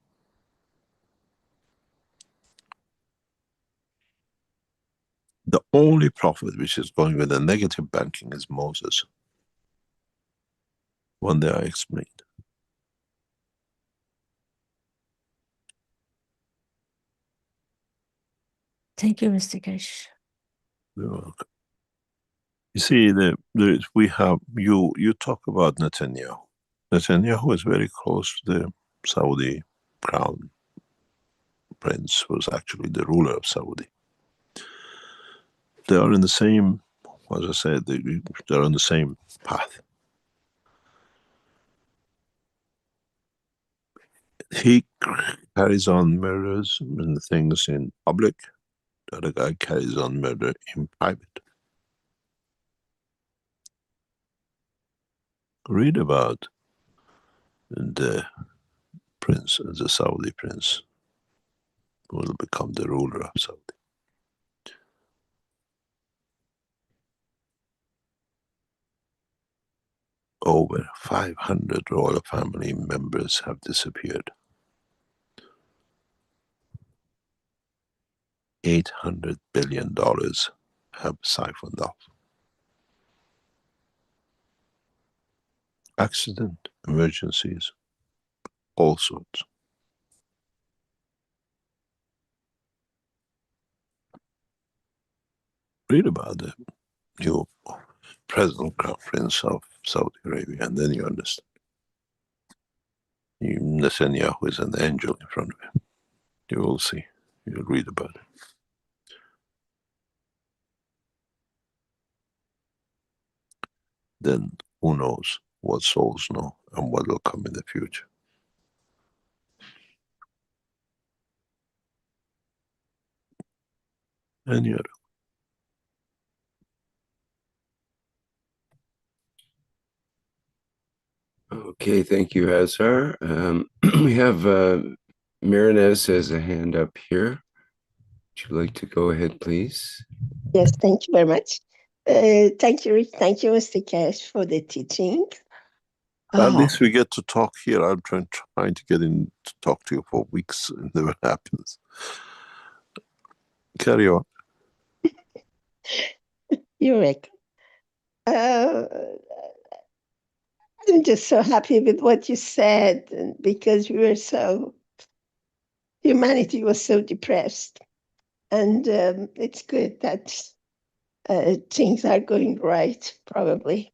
S2: The only Prophet which is going with a negative banking is Moses. One day I explained.
S6: Thank you, Mr. Keshe.
S2: You're welcome. You see, we have, you talk about Netanyahu. Netanyahu is very close to the Saudi crown prince, was actually the ruler of Saudi. They are in the same, as I said, they're on the same path. He carries on murders and things in public. The other guy carries on murder in private. Read about the prince, the Saudi prince, who will become the ruler of Saudi. Over 500 royal family members have disappeared. $800 billion have siphoned off. Accident, emergencies, all sorts. Read about the new present crown prince of Saudi Arabia, and then you understand. Netanyahu is an angel in front of him. You will see. You'll read about it. Then who knows what souls know and what will come in the future. Any other?
S3: Okay, thank you, Azhar. We have Marinez has a hand up here. Would you like to go ahead, please?
S7: Yes, thank you very much. Thank you, Rick. Thank you, Mr. Keshe, for the teaching.
S2: At least we get to talk here. I'm trying to get in to talk to you for weeks, and never happens. Carry on.
S7: You're welcome. I'm just so happy with what you said, because humanity was so depressed. And it's good that things are going right, probably.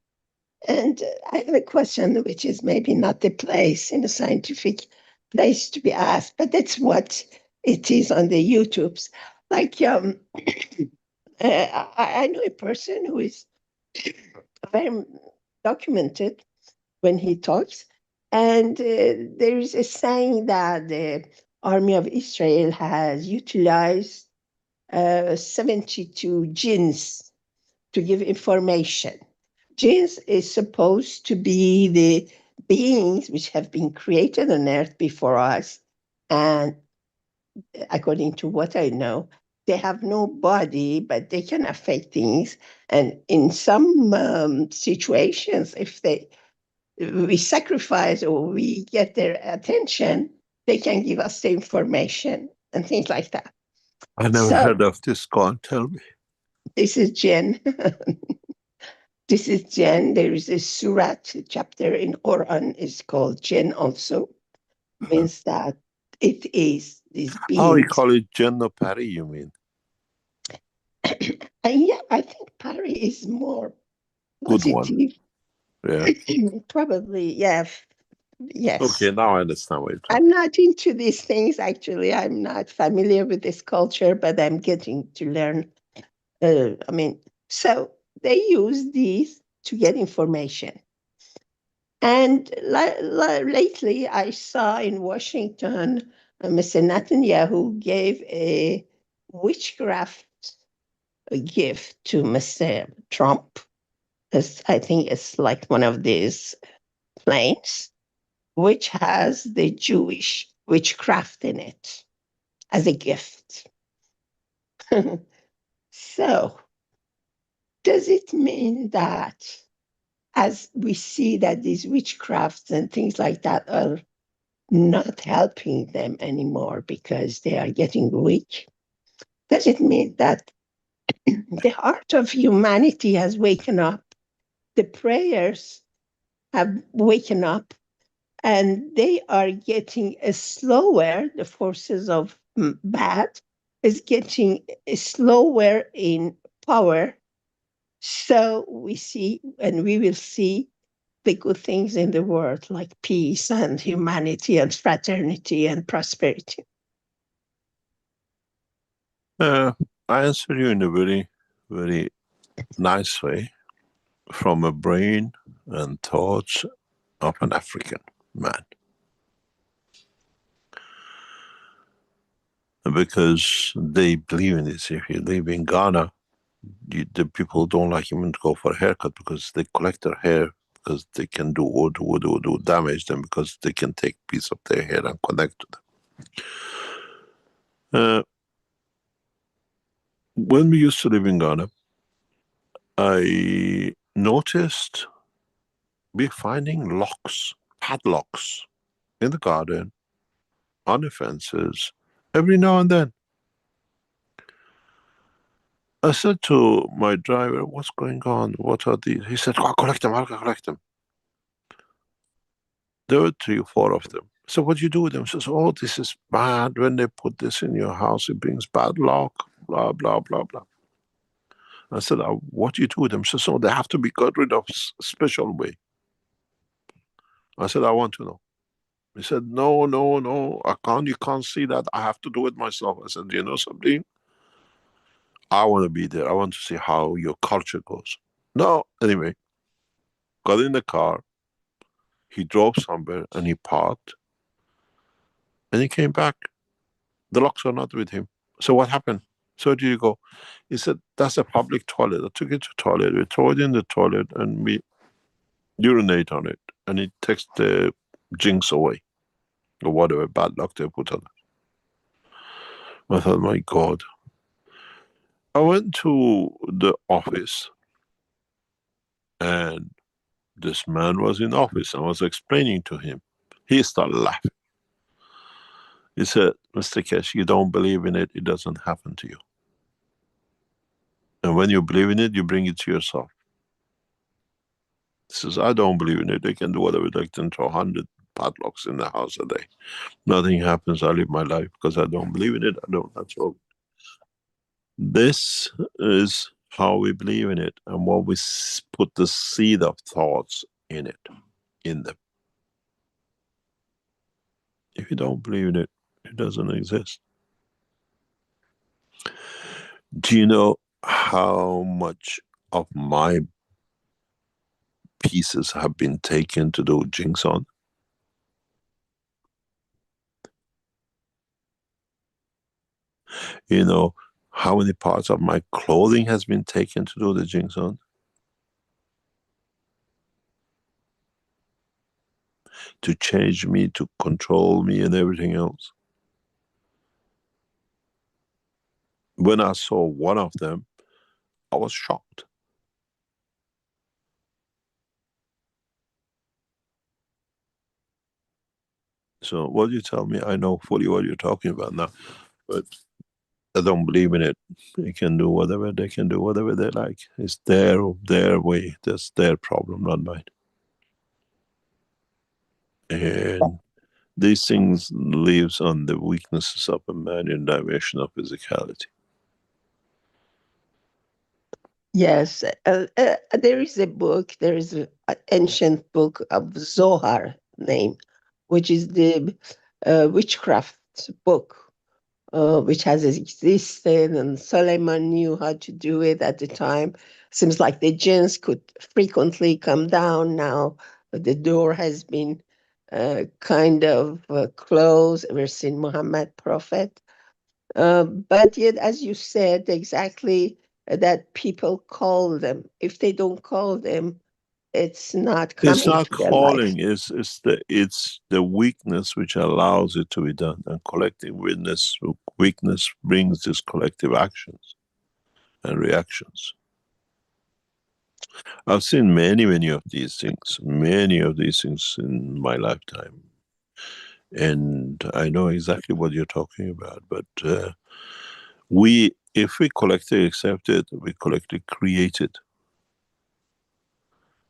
S7: And I have a question, which is maybe not the place in a scientific place to be asked, but that's what it is on the YouTubes. Like, I know a person who is very documented when he talks, and there is a saying that the army of Israel has utilized 72 jinns to give information. Jinns is supposed to be the beings which have been created on earth before us, and according to what I know, they have no body, but they can affect things. And in some situations, if we sacrifice or we get their attention, they can give us the information and things like that.
S2: I never heard of this. Go on, tell me.
S7: This is Jen. This is Jen. There is a surat chapter in Quran is called Jen also. Means that it is these beings.
S2: Oh, you call it Jenno Pari, you mean?
S7: Yeah, I think Pari is more
S2: positive. Good one.
S7: Yeah. Probably, yeah. Yes.
S2: Okay, now I understand what you're talking.
S7: I'm not into these things, actually. I'm not familiar with this culture, but I'm getting to learn. So they use these to get information. And lately, I saw in Washington, Mr. Netanyahu gave a witchcraft gift to Mr. Trump. I think it's like one of these planes, which has the Jewish witchcraft in it as a gift. So, does it mean that as we see that these witchcrafts and things like that are not helping them anymore because they are getting weak, does it mean that the heart of humanity has waken up, the prayers have waken up, and they are getting slower, the forces of bad is getting slower in power. So we see, and we will see the good things in the world, like peace and humanity and fraternity and prosperity.
S2: I answer you in a very very nice way from a brain and thoughts of an African man. Because they believe in this. If you live in Ghana, the people don't like even to go for a haircut because they collect their hair because they can do damage them because they can take a piece of their hair and connect to them. When we used to live in Ghana, I noticed we're finding locks, padlocks in the garden, on the fences, every now and then. I said to my driver, what's going on? What are these? He said, I'll collect them, I'll collect them. There were 3 or 4 of them. So what do you do with them? He says, oh, this is bad. When they put this in your house, it brings bad luck, blah, blah, blah, blah. I said, what do you do with them? He says, oh, they have to be got rid of special way. I said, I want to know. He said, no, I can't, you can't see that. I have to do it myself. I said, do you know something? I want to be there. I want to see how your culture goes. No, anyway, got in the car. He drove somewhere and he parked. And he came back. The locks are not with him. So what happened? So where did you go? He said, that's a public toilet. I took it to the toilet. We throw it in the toilet and we urinate on it. And it takes the jinx away. Or whatever bad luck they put on it. I thought, my God. I went to the office and this man was in office. I was explaining to him. He started laughing. He said, Mr. Keshe, you don't believe in it, it doesn't happen to you. And when you believe in it, you bring it to yourself. He says, I don't believe in it. They can do whatever they can, throw 100 padlocks in the house a day. Nothing happens. I live my life because I don't believe in it. I don't, that's all. This is how we believe in it and what we put the seed of thoughts in it, in them. If you don't believe in it, it doesn't exist. Do you know how much of my pieces have been taken to do jinx on? You know how many parts of my clothing has been taken to do the jinx on? To change me, to control me and everything else. When I saw one of them, I was shocked. So what you tell me, I know fully what you're talking about now, but I don't believe in it. They can do whatever, they can do whatever they like. It's their way, that's their problem, not mine. And these things lives on the weaknesses of a man in dimension of physicality.
S7: Yes, there is a book, there is an ancient book of Zohar name, which is the witchcraft book, which has existed, and Solomon knew how to do it at the time. Seems like the jinns could frequently come down now. The door has been kind of closed ever since Muhammad Prophet. But yet, as you said, exactly that people call them. If they don't call them, it's not
S2: It's
S7: coming
S2: not
S7: to their life.
S2: calling, it's the weakness which allows it to be done. And collective weakness brings these collective actions and reactions. I've seen many of these things in my lifetime. And I know exactly what you're talking about. But if we collectively accept it, we collectively create it.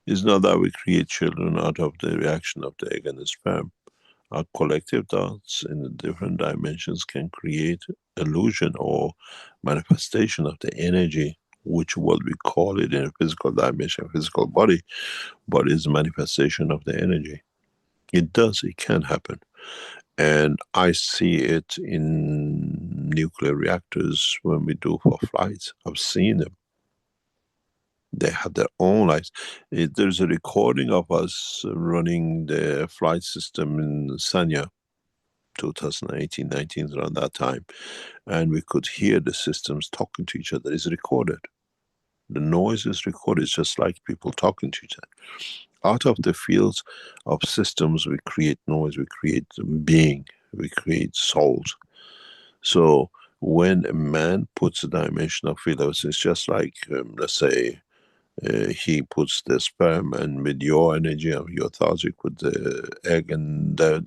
S2: It's not that we create children out of the reaction of the egg and the sperm. Our collective thoughts in the different dimensions can create illusion or manifestation of the energy, which what we call it in a physical dimension, physical body, but is a manifestation of the energy. It can happen. And I see it in nuclear reactors when we do for flights. I've seen them. They had their own lives. There's a recording of us running the flight system in Sanya, 2018, 19, around that time. And we could hear the systems talking to each other. It's recorded. The noise is recorded. It's just like people talking to each other. Out of the fields of systems, we create noise, we create being, we create souls. So when a man puts a dimension of field, it's just like, let's say, he puts the sperm, and with your energy of your thoughts, you put the egg, and there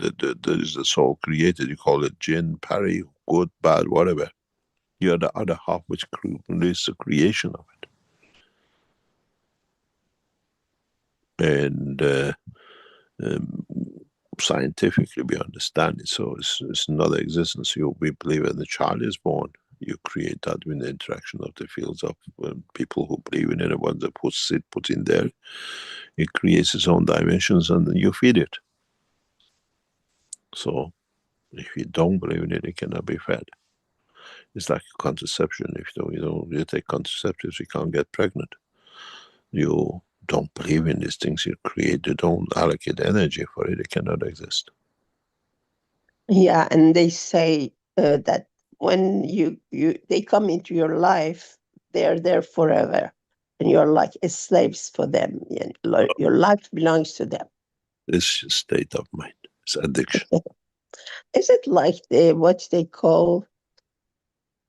S2: is the soul created. You call it jinn, pari, good, bad, whatever. You're the other half, which is the creation of it. And scientifically we understand it. So it's another existence. We believe when the child is born, you create that with the interaction of the fields of people who believe in it, and once they put in there, it creates its own dimensions, and you feed it. So if you don't believe in it, it cannot be fed. It's like contraception. If you take contraceptives, you can't get pregnant. You don't believe in these things you create, you don't allocate energy for it, it cannot exist.
S7: Yeah, and they say that when they come into your life, they're there forever, and you're like slaves for them. Your life belongs to them.
S2: It's a state of mind. It's addiction.
S7: Is it like what they call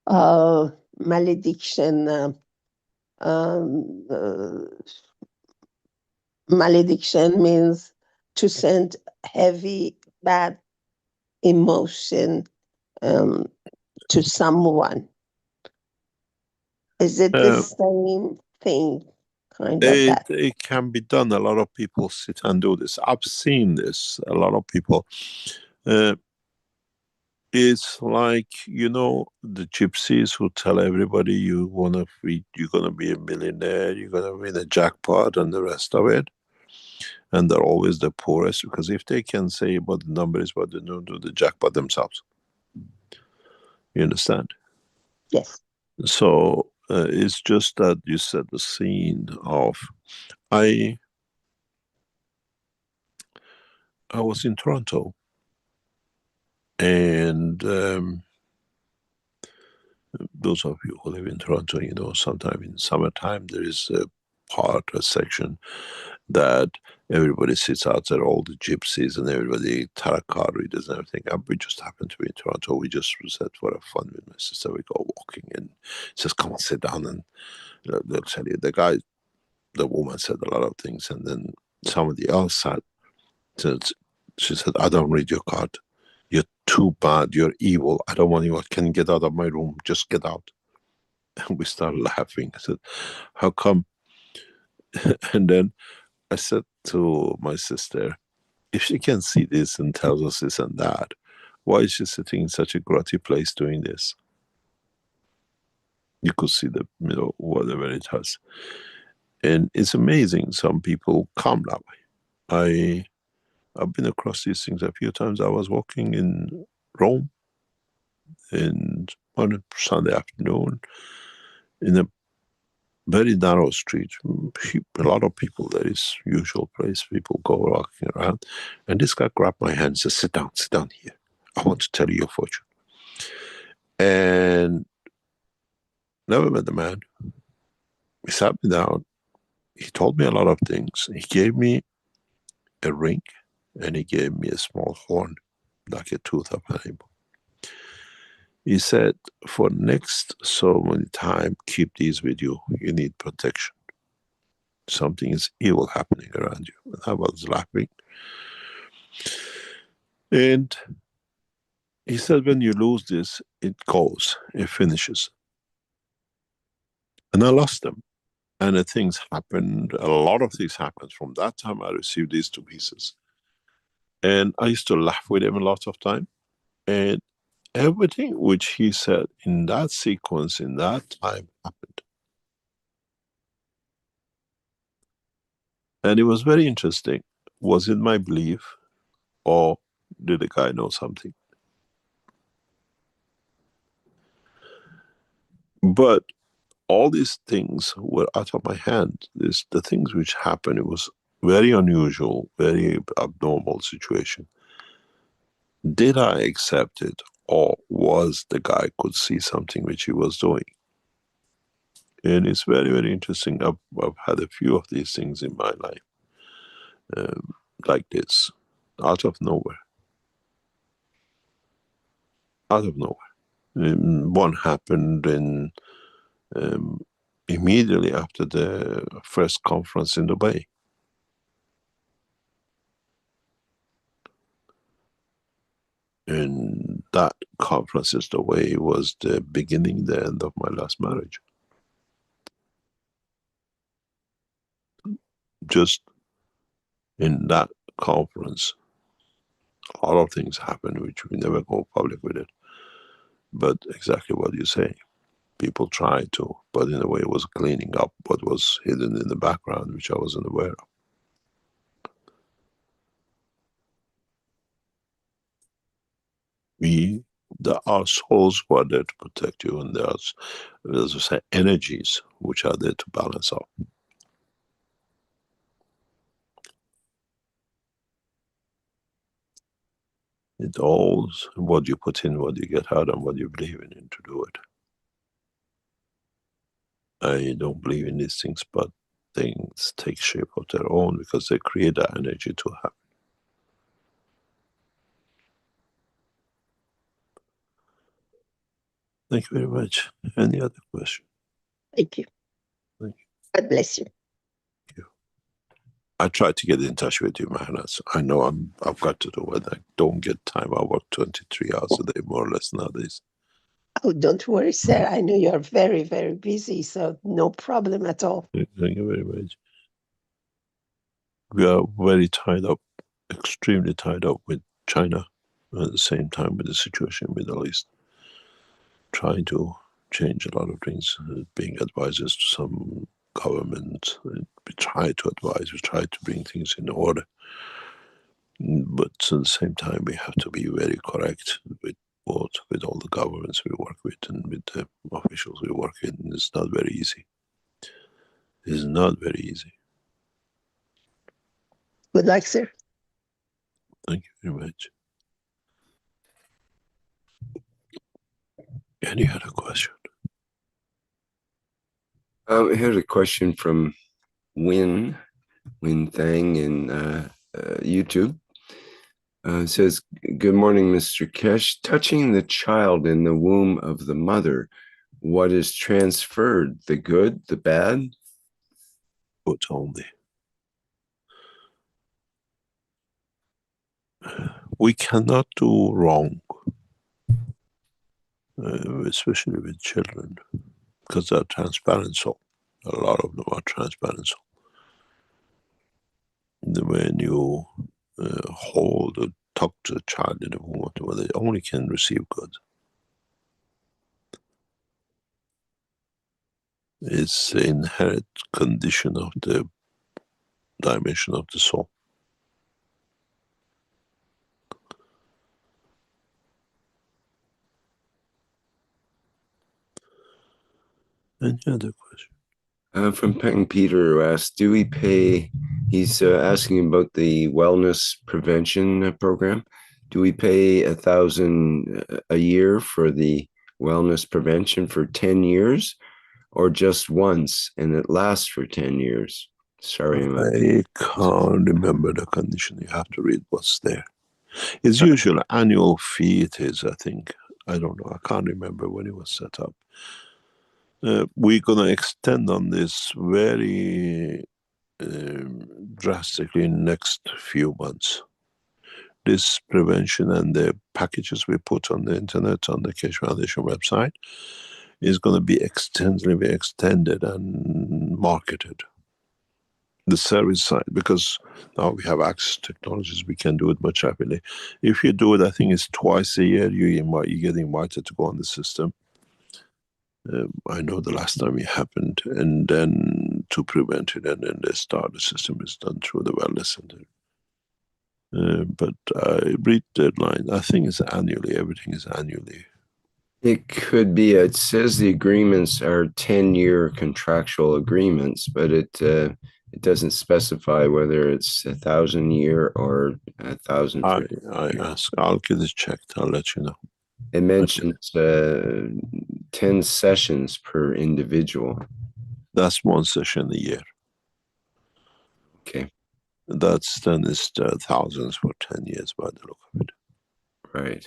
S7: malediction? Malediction means to send heavy, bad emotion to someone. Is it the same thing, kind of that?
S2: It can be done. A lot of people sit and do this. I've seen this. A lot of people. It's like, the gypsies who tell everybody you're gonna be a millionaire, you're gonna win a jackpot, and the rest of it. And they're always the poorest, because if they can say what the number is, but they don't do the jackpot themselves. You understand?
S7: Yes.
S2: So it's just that you set the scene of, I was in Toronto, and those of you who live in Toronto, sometime in summertime there is a section that everybody sits out there, all the gypsies and everybody, tarot card readers and everything. We just happened to be in Toronto. We just said for a fun with my sister, we go walking, and says, come on, sit down, and they'll tell you. The woman said a lot of things, and then somebody else said, she said, I don't read your card. You're too bad. You're evil. I don't want you. Can you get out of my room? Just get out. And we started laughing. I said, how come? And then I said to my sister, if she can see this and tells us this and that, why is she sitting in such a grotty place doing this? You could see whatever it has. And it's amazing. Some people come that way. I've been across these things a few times. I was walking in Rome on a Sunday afternoon in a very narrow street. A lot of people, there is usual place, people go walking around. And this guy grabbed my hand and said, sit down here. I want to tell you your fortune. And never met the man. He sat me down. He told me a lot of things. He gave me a ring, and he gave me a small horn, like a tooth of an animal. He said, for next so many time, keep these with you. You need protection. Something is evil happening around you. And I was laughing. And he said, when you lose this, it goes, it finishes. And I lost them. And the things happened, a lot of things happened. From that time, I received these 2 pieces. And I used to laugh with him a lot of time. And everything which he said in that sequence, in that time, happened. And it was very interesting. Was it my belief, or did the guy know something? But all these things were out of my hand. The things which happened, it was very unusual, very abnormal situation. Did I accept it, or was the guy could see something which he was doing? And it's very, very interesting. I've had a few of these things in my life, like this, out of nowhere. Out of nowhere. One happened in immediately after the first conference in Dubai. And that conference in Dubai was the beginning, the end of my last marriage. Just in that conference, a lot of things happened which we never go public with it. But exactly what you say. People tried to, but in a way it was cleaning up what was hidden in the background, which I wasn't aware of. Our souls were there to protect you, and there's, as I say, energies which are there to balance out. It all, what you put in, what you get out, and what you believe in to do it. I don't believe in these things, but things take shape of their own because they create that energy to happen. Thank you very much. Any other question?
S7: Thank you.
S2: Thank you.
S7: God bless you.
S2: Thank you. I try to get in touch with you, Mehran. I know I've got to do it. I don't get time. I work 23 hours a day, more or less, nowadays.
S7: Oh, don't worry, sir. I know you're very, very busy, so no problem at all.
S2: Thank you very much. We are very tied up, extremely tied up with China, at the same time with the situation in the Middle East. Trying to change a lot of things, being advisors to some government. We try to advise, we try to bring things in order. But at the same time, we have to be very correct with all the governments we work with and with the officials we work with. And it's not very easy. It's not very easy.
S7: Good luck, sir.
S2: Thank you very much. Any other question?
S3: I had a question from Win Thang in YouTube. It says, good morning, Mr. Keshe. Touching the child in the womb of the mother, what is transferred, the good, the bad?
S2: Good only. We cannot do wrong, especially with children, because they're transparent soul. A lot of them are transparent soul. When you hold or talk to a child in the womb of the mother, they only can receive good. It's the inherent condition of the dimension of the soul. Any other question?
S3: From Peng Peter, who asked, do we pay, he's asking about the wellness prevention program. Do we pay $1,000 a year for the wellness prevention for 10 years or just once and it lasts for 10 years? Sorry.
S2: I can't remember the condition. You have to read what's there. It's usually annual fee, it is, I think. I don't know. I can't remember when it was set up. We're going to extend on this very drastically in the next few months. This prevention and the packages we put on the internet, on the Keshe Foundation website, is going to be extensively extended and marketed. The service side, because now we have access to technologies, we can do it much rapidly. If you do it, I think it's twice a year, you get invited to go on the system. I know the last time it happened, and then to prevent it, and then the system is done through the wellness center. But I read the line. I think it's annually. Everything is annually.
S3: It could be. It says the agreements are 10-year contractual agreements, but it doesn't specify whether it's 1,000 year or 1,000 for.
S2: I'll get it checked. I'll let you know.
S3: It mentions 10 sessions per individual.
S2: That's one session a year.
S3: Okay.
S2: That's then it's thousands for 10 years by the look of it.
S3: Right.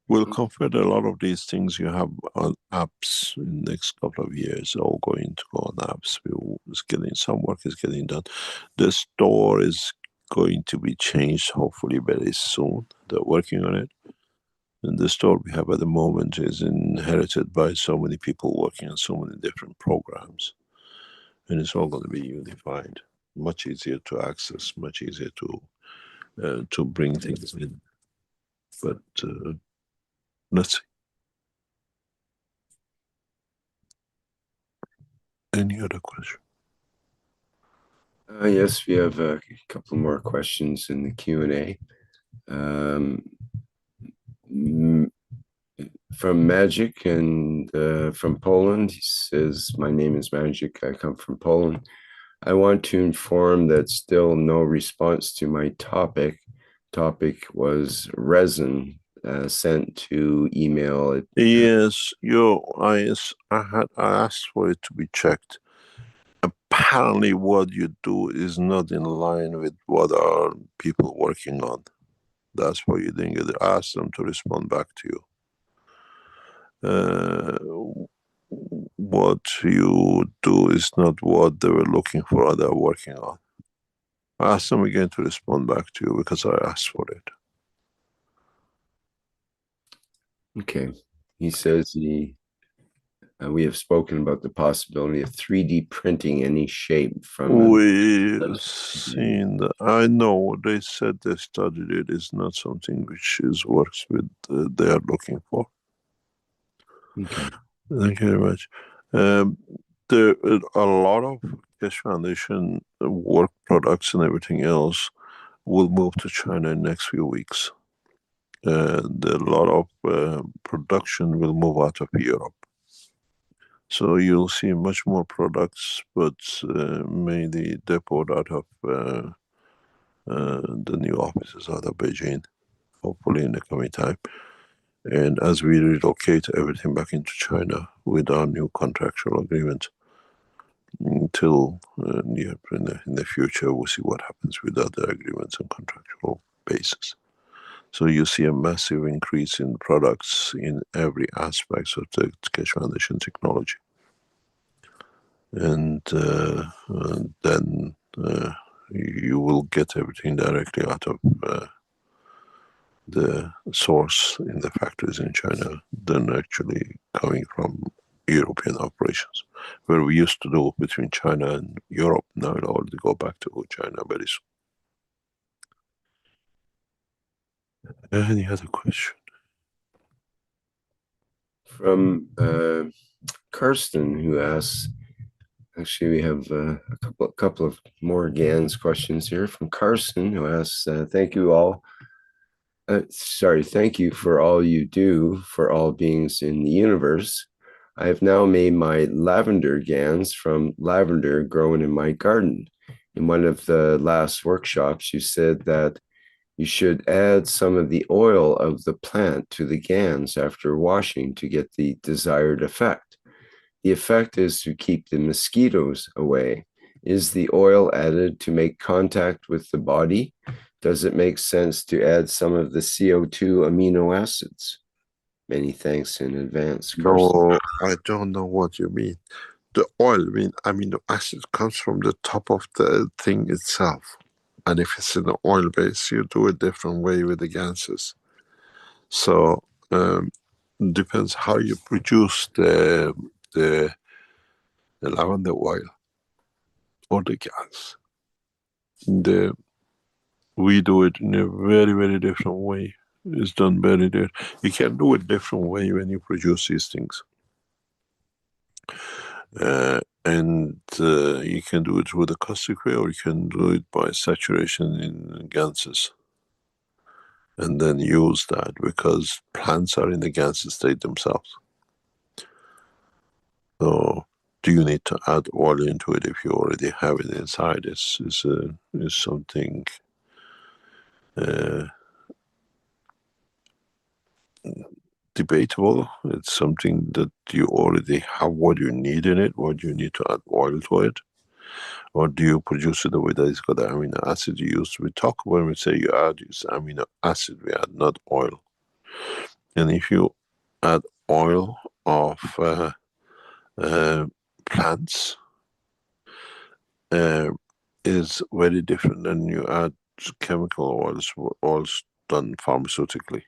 S2: We'll convert a lot of these things you have on apps in the next couple of years, all going to go on apps. Some work is getting done. The store is going to be changed hopefully very soon. They're working on it. And the store we have at the moment is inherited by so many people working on so many different programs. And it's all going to be unified. Much easier to access, much easier to bring things in. But let's see. Any other question?
S3: Yes, we have a couple more questions in the Q&A. From Magic and from Poland, he says, my name is Magic, I come from Poland. I want to inform that still no response to my topic. Topic was resin sent to email.
S2: Yes, I asked for it to be checked. Apparently what you do is not in line with what are people working on. That's why you didn't get asked them to respond back to you. What you do is not what they were looking for or they're working on. I asked them again to respond back to you because I asked for it.
S3: Okay. He says we have spoken about the possibility of 3D printing any shape from.
S2: We've seen that. I know they said they studied it. It's not something which works with they are looking for.
S3: Okay.
S2: Thank you very much. There are a lot of Keshe Foundation work products and everything else will move to China in the next few weeks. And a lot of production will move out of Europe. So you'll see much more products, but mainly depoted out of the new offices out of Beijing, hopefully in the coming time. And as we relocate everything back into China with our new contractual agreement, until in the future, we'll see what happens with other agreements and contractual basis. So you see a massive increase in products in every aspect of the Keshe Foundation technology. And then you will get everything directly out of the source in the factories in China than actually coming from European operations, where we used to do between China and Europe. Now it'll already go back to China very soon. Any other question?
S3: From Kirsten, who asks, actually we have a couple of more GANs questions here from Carson, who asks, thank you for all you do for all beings in the universe. I have now made my lavender GANs from lavender grown in my garden. In one of the last workshops, you said that you should add some of the oil of the plant to the GANs after washing to get the desired effect. The effect is to keep the mosquitoes away. Is the oil added to make contact with the body? Does it make sense to add some of the CO2 amino acids? Many thanks in advance.
S2: No, I don't know what you mean. The oil, amino acid comes from the top of the thing itself. And if it's in the oil base, you do a different way with the gases. So depends how you produce the lavender oil or the gas. We do it in a very, very different way. It's done very different. You can do it different way when you produce these things. And you can do it with a caustic ray, or you can do it by saturation in gases. and then use that, because plants are in the gaseous state themselves. So do you need to add oil into it if you already have it inside? Is something debatable. It's something that you already have what you need in it. What you need to add oil to it, or do you produce it the way that it's got the amino acid you use? We talk when we say you add use amino acid, we add not oil. And if you add oil of plants, is very different than you add chemical oils done pharmaceutically.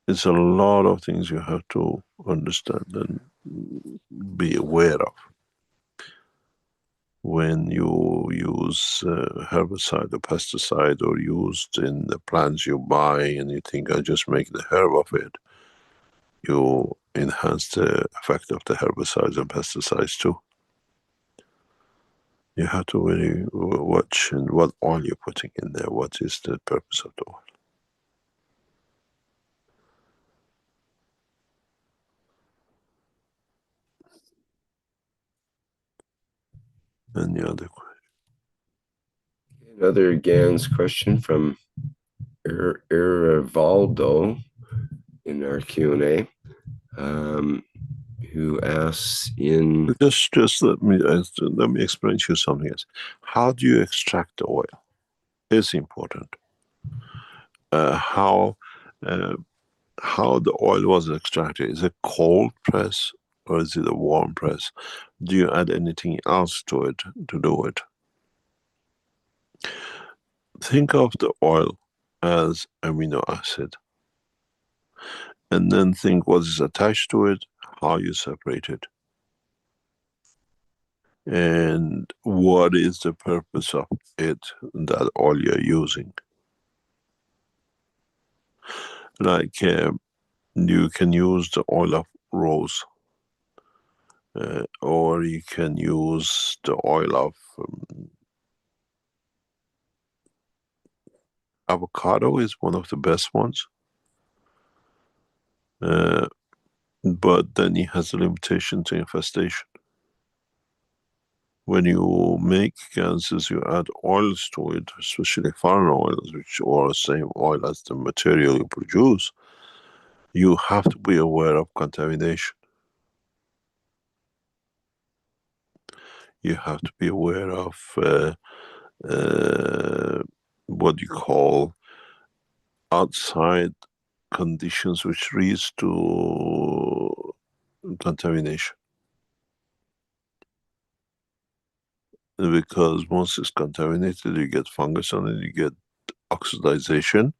S2: It's a lot of things you have to understand and be aware of when you use herbicide or pesticide, or used in the plants you buy, and you think I just make the herb of it. You enhance the effect of the herbicides and pesticides too. You have to really watch and what oil you're putting in there. What is the purpose of the oil? Any other question?
S3: Another GANS question from Irivaldo in our Q&A, who asks in...
S2: Just let me explain to you something else. How do you extract the oil? It's important. How the oil was extracted. Is it cold press or is it a warm press? Do you add anything else to it to do it? Think of the oil as amino acid, and then think what is attached to it, how you separate it, and what is the purpose of it, that oil you're using. Like you can use the oil of rose, or you can use the oil of avocado is one of the best ones, but then it has a limitation to infestation. When you make gases, you add oils to it, especially foreign oils, which are the same oil as the material you produce. You have to be aware of contamination. You have to be aware of what you call outside conditions which leads to contamination. Because once it's contaminated, you get fungus on it, you get oxidization.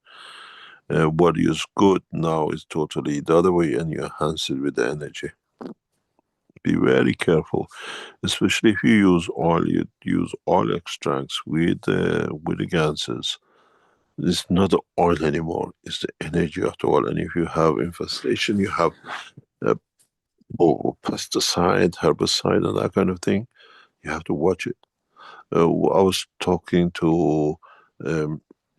S2: What is good now is totally the other way, and you enhance it with the energy. Be very careful, especially if you use oil. You use oil extracts with the gases. It's not the oil anymore, it's the energy of the oil. And if you have infestation, you have pesticide, herbicide, and that kind of thing, you have to watch it. I was talking to a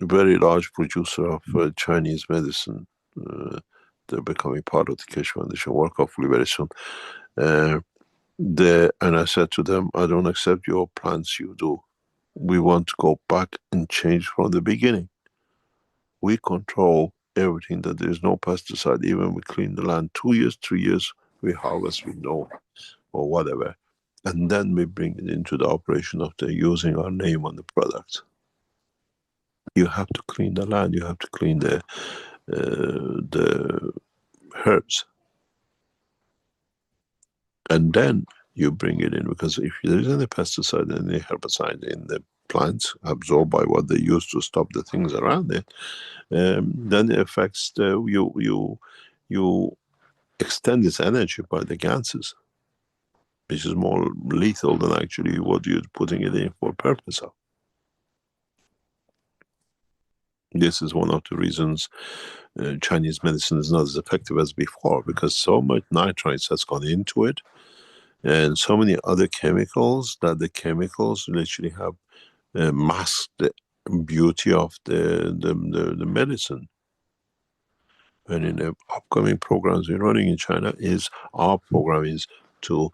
S2: very large producer of Chinese medicine. They're becoming part of the Keshe Foundation work, hopefully very soon. And I said to them, I don't accept your plans you do. We want to go back and change from the beginning. We control everything, that there is no pesticide. Even we clean the land 2 years, 3 years, we harvest with no, or whatever. And then we bring it into the operation of the using our name on the product. You have to clean the land, you have to clean the herbs. And then you bring it in, because if there is any pesticide, any herbicide in the plants absorbed by what they use to stop the things around it, then it affects you extend its energy by the gases, which is more lethal than actually what you're putting it in for purpose of. This is one of the reasons Chinese medicine is not as effective as before, because so much nitrates has gone into it, and so many other chemicals, that the chemicals literally have masked the beauty of the medicine. And in the upcoming programs we're running in China, is our program is to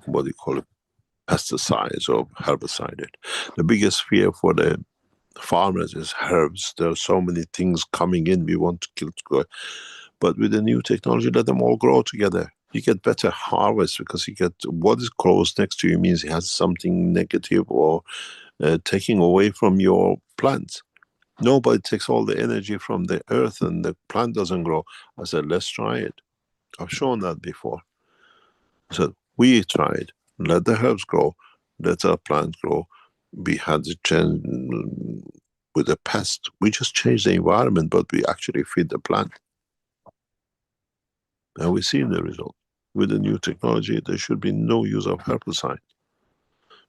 S2: what do you call it, pesticides or herbicide it. The biggest fear for the farmers is herbs. There are so many things coming in, we want to kill. But with the new technology, let them all grow together. You get better harvest because you get what is close next to you means it has something negative or taking away from your plants. Nobody takes all the energy from the earth and the plant doesn't grow. I said, let's try it. I've shown that before. I said, we tried. Let the herbs grow. Let our plant grow. We had the change with the pest. We just changed the environment, but we actually feed the plant. And we've seen the result. With the new technology, there should be no use of herbicide.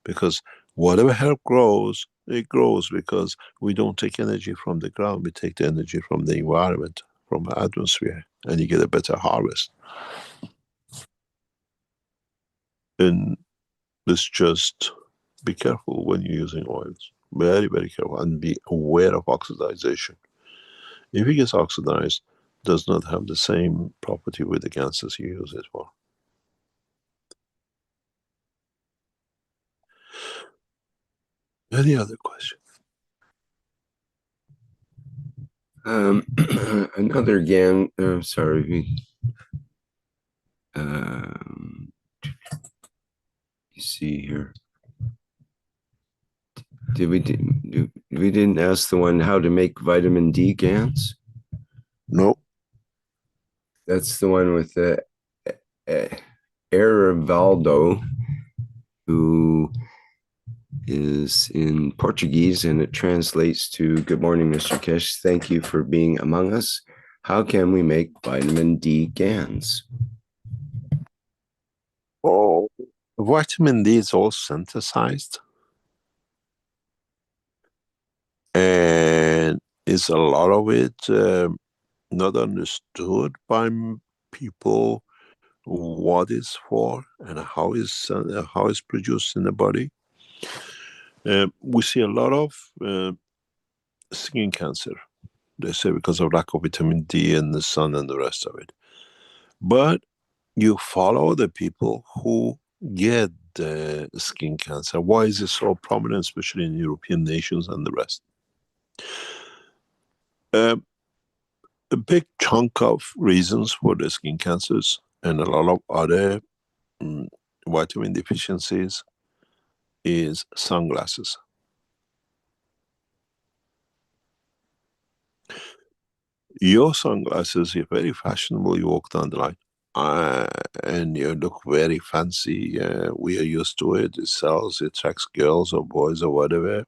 S2: Because whatever herb grows, it grows because we don't take energy from the ground, we take the energy from the environment, from the atmosphere, and you get a better harvest. And let's just be careful when you're using oils. Very, very careful, and be aware of oxidization. If it gets oxidized, it does not have the same property with the gases you use it for. Any other question?
S3: Another GAN, sorry. You see here. We didn't ask the one how to make vitamin D GANs?
S2: No.
S3: That's the one with the Erivaldo, who is in Portuguese, and it translates to, good morning, Mr. Keshe. Thank you for being among us. How can we make vitamin D GANs?
S2: Oh, vitamin D is all synthesized. And is a lot of it not understood by people what it's for and how it's produced in the body. We see a lot of skin cancer, they say, because of lack of vitamin D and the sun and the rest of it. But you follow the people who get skin cancer. Why is it so prominent, especially in European nations and the rest? A big chunk of reasons for the skin cancers and a lot of other vitamin deficiencies is sunglasses. Your sunglasses, you're very fashionable, you walk down the line and you look very fancy. We are used to it. It sells, it attracts girls or boys or whatever.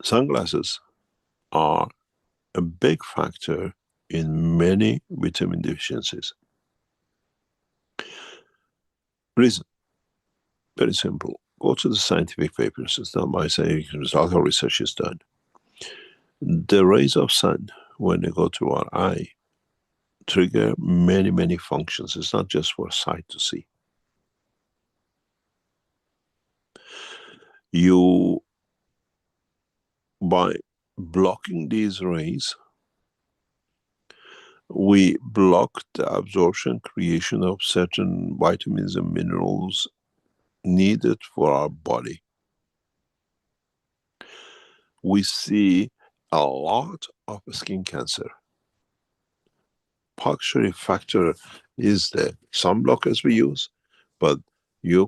S2: Sunglasses are a big factor in many vitamin deficiencies. Reason, very simple. Go to the scientific papers. It's not my saying, a lot of research is done. The rays of sun, when they go to our eye, trigger many, many functions. It's not just for sight to see. You, by blocking these rays, we block the absorption, creation of certain vitamins and minerals needed for our body. We see a lot of skin cancer. Partially factor is the sunblockers we use, but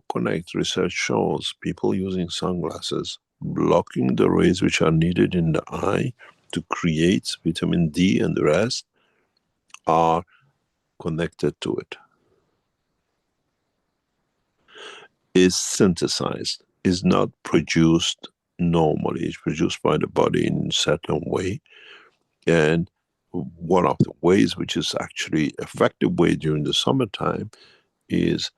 S2: Connect research shows people using sunglasses blocking the rays which are needed in the eye to create vitamin D and the rest are connected to it. Is synthesized, is not produced normally. It's produced by the body in a certain way. And one of the ways which is actually effective way during the summertime is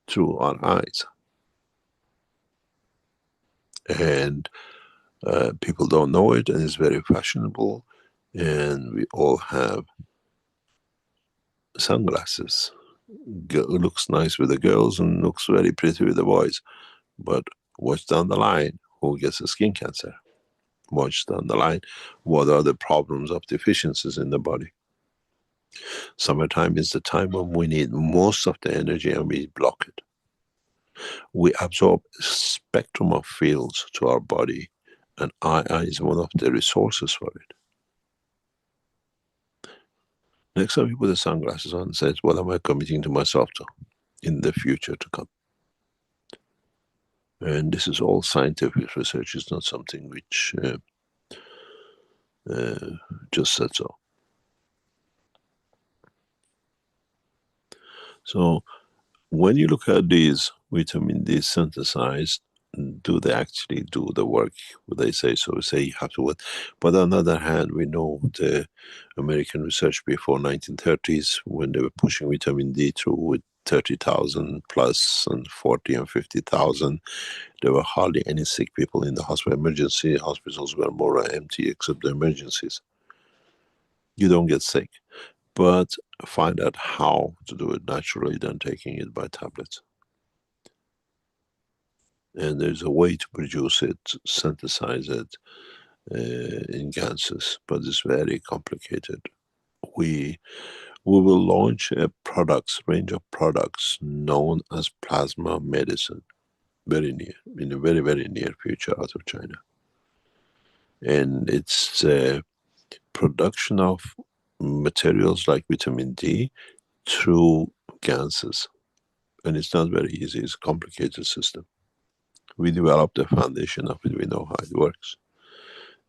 S2: through our eyes. And people don't know it, and it's very fashionable, and we all have sunglasses. Looks nice with the girls and looks very pretty with the boys, but Watch down the line, who gets a skin cancer? Watch down the line, what are the problems of deficiencies in the body? Summertime is the time when we need most of the energy and we block it. We absorb a spectrum of fields to our body, and eye is one of the resources for it. Next time you put the sunglasses on and says, what am I committing to myself to in the future to come? And this is all scientific research. It's not something which just said so. So when you look at these vitamin D synthesized, do they actually do the work? Would they say so? Say you have to work. But on the other hand, we know the American research before 1930s, when they were pushing vitamin D through with 30,000 plus and 40 and 50,000, there were hardly any sick people in the hospital. Emergency hospitals were more empty except the emergencies. You don't get sick, but find out how to do it naturally than taking it by tablets. And there's a way to produce it, synthesize it in gases, but it's very complicated. We will launch a range of products known as plasma medicine, very near, in a very, very near future out of China. And it's production of materials like vitamin D through gases. And it's not very easy, it's a complicated system. We developed the foundation of it, we know how it works.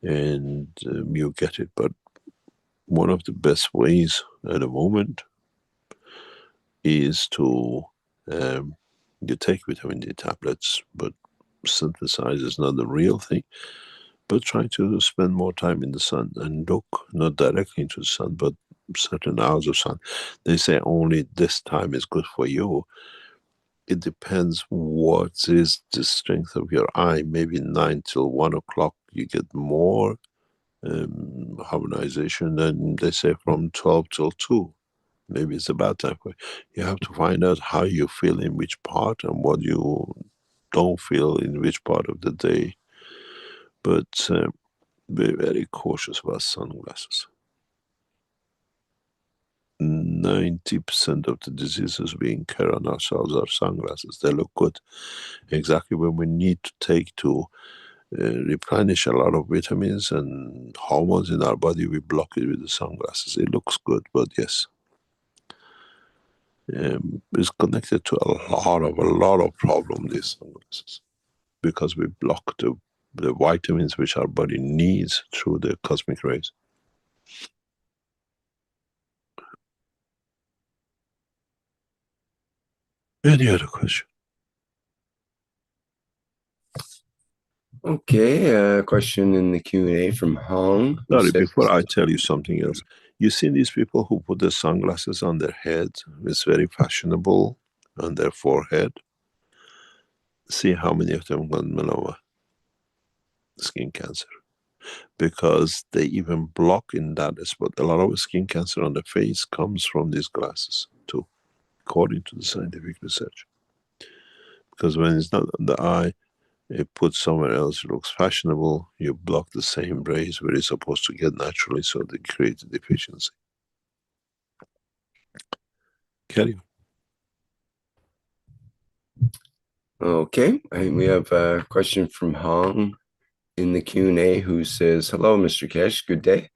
S2: And you get it. But one of the best ways at the moment is to you take vitamin D tablets, but synthesize is not the real thing. But try to spend more time in the sun and look not directly into the sun, but certain hours of sun. They say only this time is good for you. It depends what is the strength of your eye. Maybe 9 till 1 o'clock you get more harmonization than they say from 12 till 2. Maybe it's about time for you. You have to find out how you feel in which part and what you don't feel in which part of the day. But be very cautious about sunglasses. 90% of the diseases we incur on ourselves are sunglasses. They look good. Exactly when we need to take to replenish a lot of vitamins and hormones in our body, we block it with the sunglasses. It looks good, but yes. It's connected to a lot of problems, these sunglasses. Because we block the vitamins which our body needs through the cosmic rays. Any other question?
S3: Okay, a question in the Q&A from Hong.
S2: Sorry, before I tell you something else. You see these people who put the sunglasses on their head? It's very fashionable on their forehead. See how many of them got melanoma, skin cancer. Because they even block in that spot. A lot of skin cancer on the face comes from these glasses too, according to the scientific research. Because when it's not on the eye, it puts somewhere else, it looks fashionable, you block the same rays where it's supposed to get naturally, so they create a deficiency. Carry on.
S3: Okay, we have a question from Hong in the Q&A who says, hello, Mr. Keshe, good day.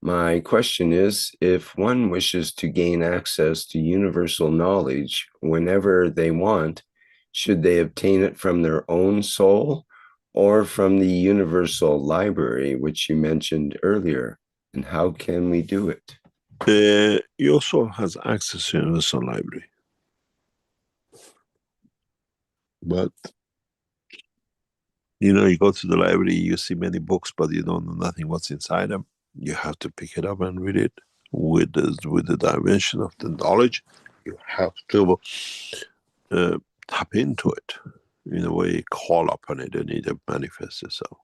S3: My question is, if one wishes to gain access to universal knowledge whenever they want, should they obtain it from their own soul or from the universal library, which you mentioned earlier? And how can we do it?
S2: Your soul has access to universal library. But you know, you go to the library, you see many books, but you don't know nothing what's inside them. You have to pick it up and read it with the dimension of the knowledge. You have to tap into it, in a way, call upon it, and it manifests itself.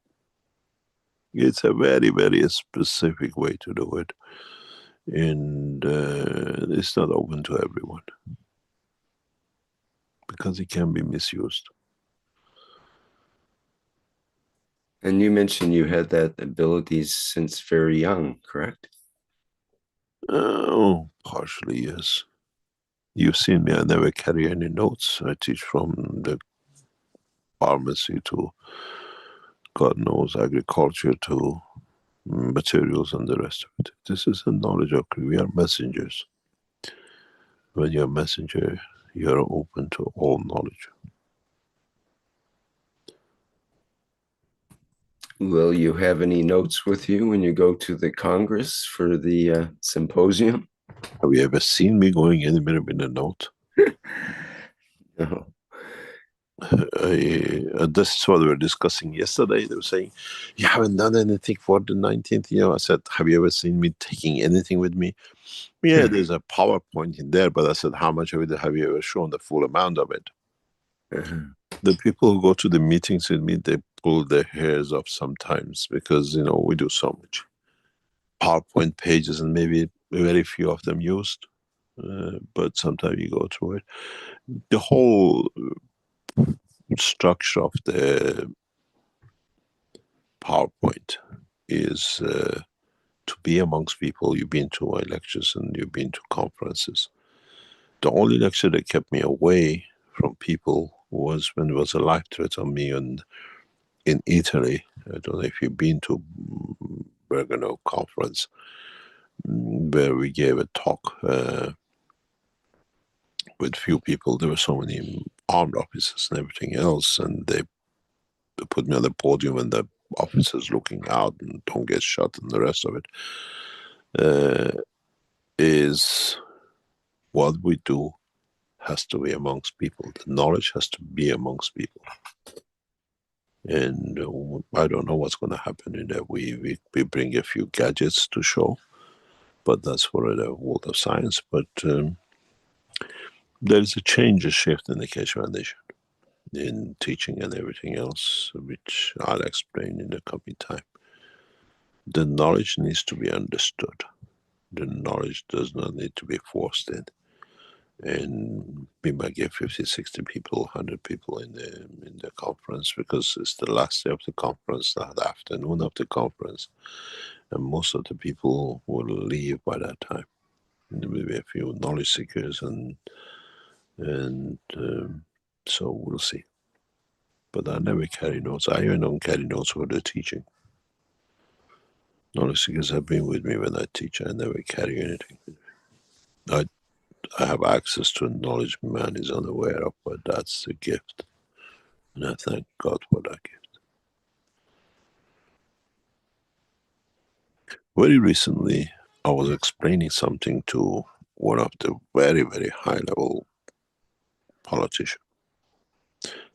S2: It's a very, very specific way to do it, and it's not open to everyone because it can be misused.
S3: And you mentioned you had that abilities since very young, correct?
S2: Oh, partially, yes. You've seen me, I never carry any notes. I teach from the pharmacy to, God knows, agriculture to materials and the rest of it. This is the knowledge of, we are messengers. When you're a messenger, you're open to all knowledge.
S3: Will you have any notes with you when you go to the Congress for the symposium?
S2: Have you ever seen me going anywhere with a note?
S3: No.
S2: This is what we were discussing yesterday. They were saying, you haven't done anything for the 19th year. I said, have you ever seen me taking anything with me? Yeah, there's a PowerPoint in there, but I said, how much of it have you ever shown the full amount of it? The people who go to the meetings with me, they pull their hairs off sometimes because, we do so much PowerPoint pages and maybe very few of them used. But sometimes you go through it. The whole structure of the PowerPoint is to be amongst people. You've been to my lectures and you've been to conferences. The only lecture that kept me away from people was when there was a life threat on me in Italy. I don't know if you've been to Bergamo conference, where we gave a talk with few people. There were so many armed officers and everything else, and they put me on the podium and the officers looking out and don't get shot and the rest of it. Is what we do has to be amongst people. The knowledge has to be amongst people. And I don't know what's going to happen in that. We bring a few gadgets to show, but that's for the world of science. But there is a change, a shift in the Keshe Foundation, in teaching and everything else, which I'll explain in the coming time. The knowledge needs to be understood. The knowledge does not need to be forced in. And we might get 50, 60 people, 100 people in the conference, because it's the last day of the conference, the afternoon of the conference, and most of the people will leave by that time. And there will be a few knowledge seekers, and so we'll see. But I never carry notes. I even don't carry notes for the teaching. Knowledge seekers have been with me when I teach. I never carry anything with me. I have access to knowledge man is unaware of, but that's a gift. And I thank God for that gift. Very recently, I was explaining something to one of the very, very high-level politicians.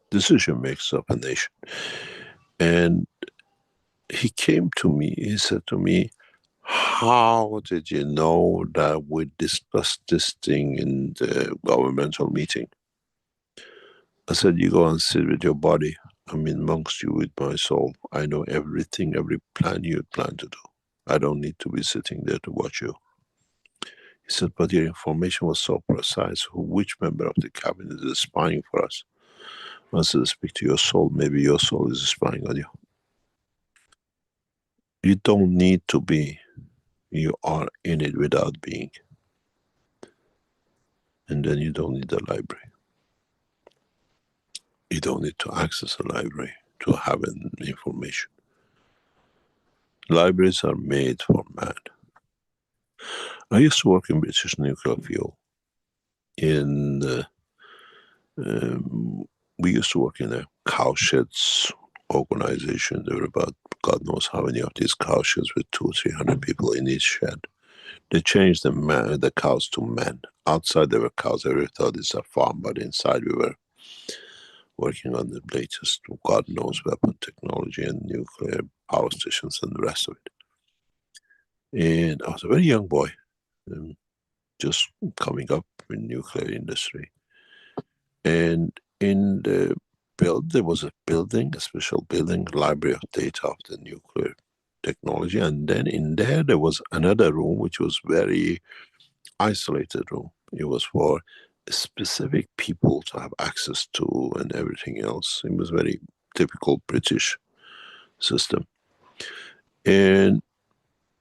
S2: Decision makers of a nation. And he came to me, he said to me, how did you know that we discussed this thing in the governmental meeting? I said, you go and sit with your body. I'm amongst you with my soul. I know everything, every plan you plan to do. I don't need to be sitting there to watch you. He said, but your information was so precise. Which member of the cabinet is spying for us? I said, speak to your soul. Maybe your soul is spying on you. You don't need to be. You are in it without being. And then you don't need a library. You don't need to access a library to have an information. Libraries are made for man. I used to work in British nuclear fuel. We used to work in a cowsheds organization. There were about God knows how many of these cowsheds with 200-300 people in each shed. They changed the cows to men. Outside there were cows. Everybody thought it's a farm, but inside we were working on the latest, God knows, weapon technology and nuclear power stations and the rest of it. And I was a very young boy, just coming up in nuclear industry. And in the there was a building, a special building, library of data of the nuclear technology. And then in there was another room, which was very isolated room. It was for specific people to have access to and everything else. It was very typical British system. And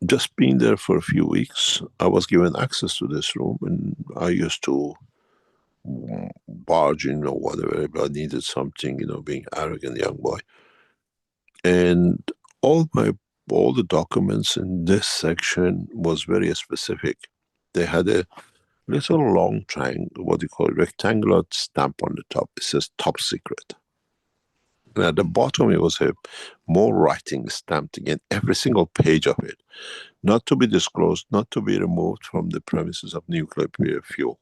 S2: just being there for a few weeks, I was given access to this room, and I used to barge in or whatever if I needed something, being arrogant young boy. And all the documents in this section was very specific. They had a little long triangle, what you call rectangular stamp on the top. It says top secret. And at the bottom, it was a more writing stamped in every single page of it. Not to be disclosed, not to be removed from the premises of nuclear fuel.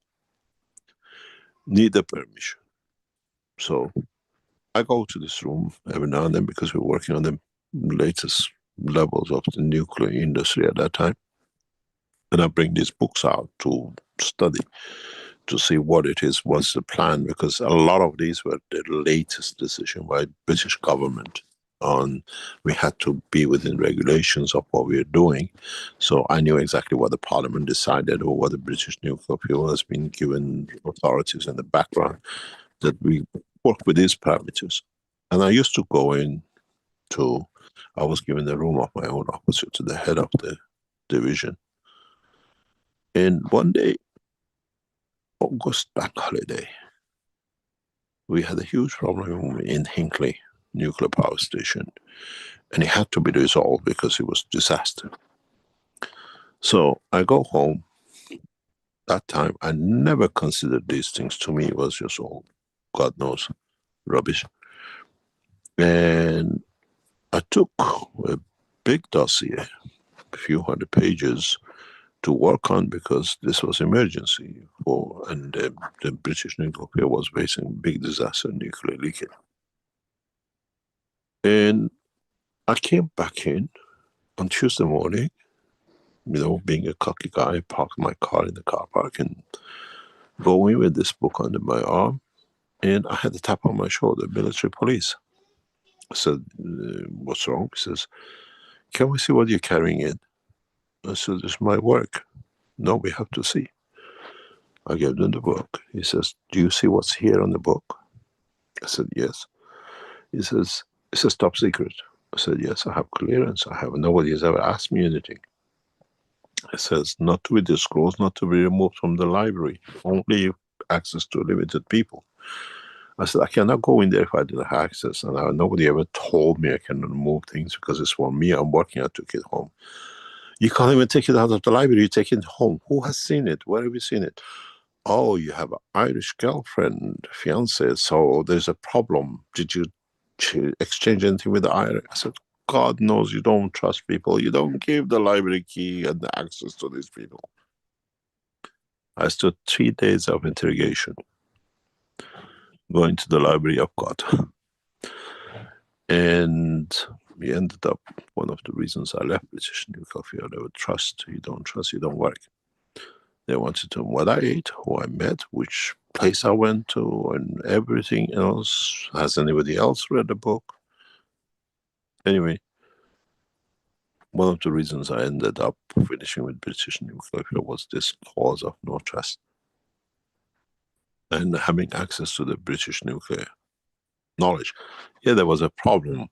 S2: Need a permission. So I go to this room every now and then because we're working on the latest levels of the nuclear industry at that time. And I bring these books out to study, to see what it is, what's the plan, because a lot of these were the latest decision by British government on we had to be within regulations of what we are doing. So I knew exactly what the parliament decided or what the British nuclear fuel has been given authorities in the background, that we work with these parameters. And I used to go in to, I was given the room of my own opposite to the head of the division. And one day, August bank holiday, we had a huge problem in Hinkley nuclear power station, and it had to be resolved because it was disaster. So I go home. That time, I never considered these things. To me, it was just all, God knows, rubbish. And I took a big dossier, a few hundred pages, to work on because this was emergency and the British nuclear power was facing big disaster, nuclear leakage. And I came back in on Tuesday morning, being a cocky guy, parked my car in the car park and go in with this book under my arm, and I had a tap on my shoulder, military police. I said, what's wrong? He says, can we see what you're carrying in? I said, it's my work. No, we have to see. I gave them the book. He says, do you see what's here on the book? I said, yes. He says, it's a top secret. I said, yes, I have clearance. Nobody has ever asked me anything. It says, not to be disclosed, not to be removed from the library, only access to limited people. I said, I cannot go in there if I didn't have access, and nobody ever told me I can remove things because it's for me. I'm working, I took it home. You can't even take it out of the library, you take it home. Who has seen it? Where have you seen it? Oh, you have an Irish girlfriend, fiance, so there's a problem. Did you exchange anything with the Irish? I said, God knows you don't trust people. You don't give the library key and the access to these people. I stood 3 days of interrogation, going to the library of God. And we ended up, one of the reasons I left British nuclear fuel, they would trust, you don't work. They wanted to know what I ate, who I met, which place I went to, and everything else. Has anybody else read the book? Anyway, one of the reasons I ended up finishing with British nuclear fuel was this cause of no trust. And having access to the British nuclear knowledge. Yeah, there was a problem.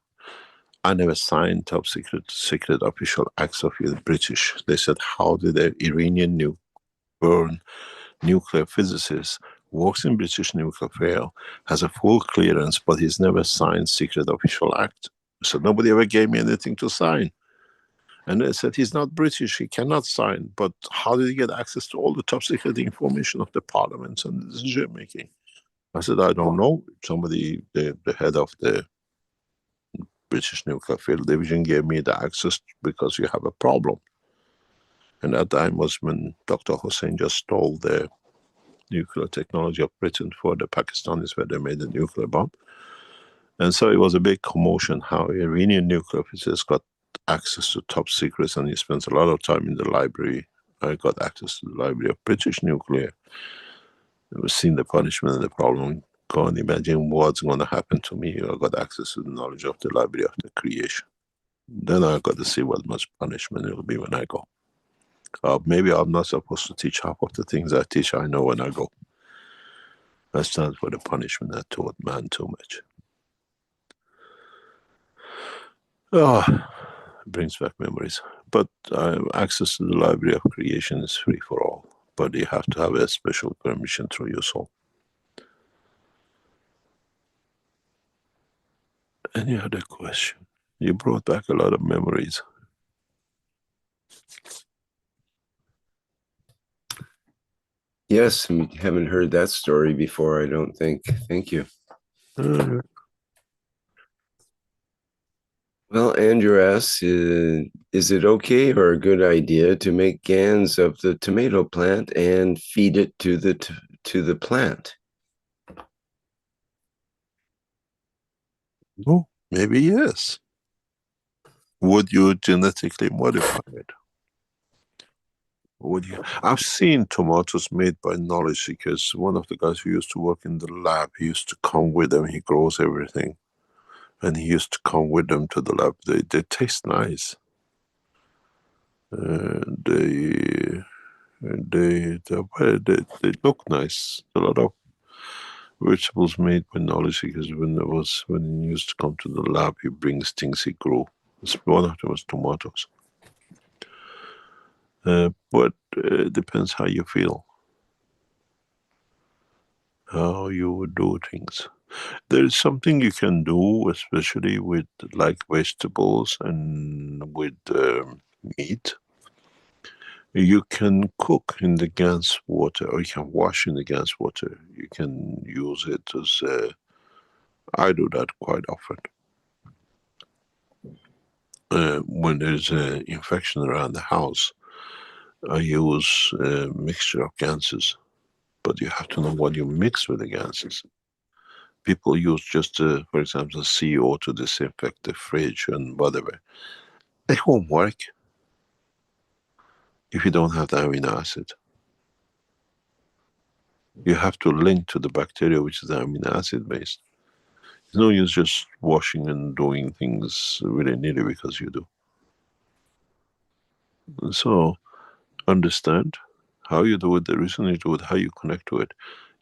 S2: I never signed top secret official acts of the British. They said, how did the Iranian born nuclear physicist works in British nuclear fuel, has a full clearance, but he's never signed secret official act. So nobody ever gave me anything to sign. And they said, he's not British, he cannot sign. But how did he get access to all the top secret information of the parliaments and the decision making? I said, I don't know. Somebody, the head of the British nuclear fuel division gave me the access because you have a problem. And that time was when Dr. Hussein just stole the nuclear technology of Britain for the Pakistanis, where they made the nuclear bomb. And so it was a big commotion how Iranian nuclear physicists got access to top secrets, and he spent a lot of time in the library. I got access to the library of British nuclear. I was seeing the punishment and the problem. Go and imagine what's going to happen to me. I got access to the knowledge of the library of the creation. Then I got to see what much punishment it will be when I go. Maybe I'm not supposed to teach half of the things I teach. I know when I go. I stand for the punishment. I taught man too much. Oh, brings back memories. But access to the library of creation is free for all. But you have to have a special permission through your soul. Any other question? You brought back a lot of memories.
S3: Yes, we haven't heard that story before, I don't think. Thank you. Well, Andrew asks, is it okay or a good idea to make GANs of the tomato plant and feed it to the plant?
S2: Oh, maybe yes. Would you genetically modify it? Would you? I've seen tomatoes made by knowledge seekers. One of the guys who used to work in the lab, he used to come with them. He grows everything, and he used to come with them to the lab. They taste nice. They look nice. A lot of vegetables made by knowledge seekers. When he used to come to the lab, he brings things he grew. One of them was tomatoes. But it depends how you feel, how you would do things. There is something you can do, especially with like vegetables and with meat. You can cook in the GANS water, or you can wash in the GANS water. You can use it as I do that quite often. When there's an infection around the house, I use a mixture of ganses, but you have to know what you mix with the ganses. People use just, for example, CO to disinfect the fridge and whatever. It won't work if you don't have the amino acid. You have to link to the bacteria, which is the amino acid based. There's no use just washing and doing things willy-nilly because you do. So understand how you do it, the reason you do it, how you connect to it.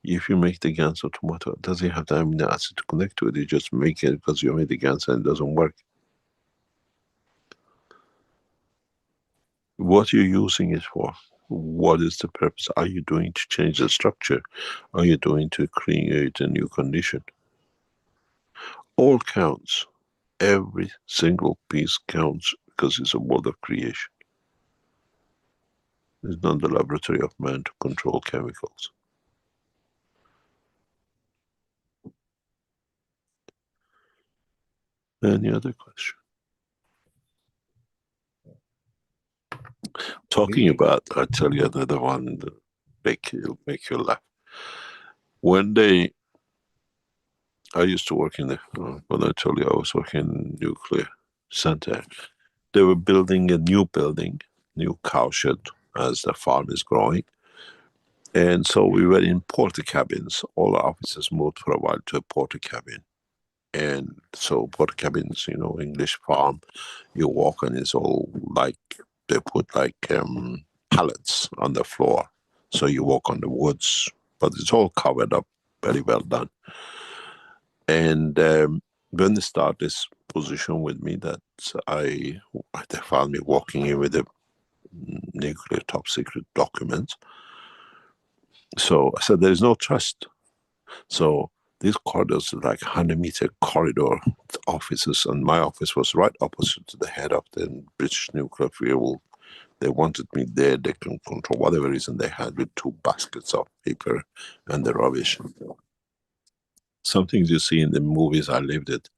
S2: If you make the GANs of tomato, it doesn't have the amino acid to connect to it. You just make it because you made the GANs and it doesn't work. What you're using it for? What is the purpose? Are you doing to change the structure? Are you doing to create a new condition? All counts. Every single piece counts because it's a world of creation. It's not the laboratory of man to control chemicals. Any other question? Talking about, I'll tell you another one that it'll make you laugh. I used to work in the, when I told you I was working in nuclear center, they were building a new building, new cow shed as the farm is growing. And so we were in porter cabins. All our officers moved for a while to a porter cabin. And so porter cabins, English farm, you walk and it's all like, they put like pallets on the floor. So you walk on the woods, but it's all covered up, very well done. And when they start this position with me, that they found me walking in with a nuclear top secret document. So I said, there is no trust. So these corridors are like 100-meter corridor offices, and my office was right opposite to the head of the British nuclear fuel. They wanted me there. They can control whatever reason they had with 2 baskets of paper and the rubbish. Some things you see in the movies, I lived it.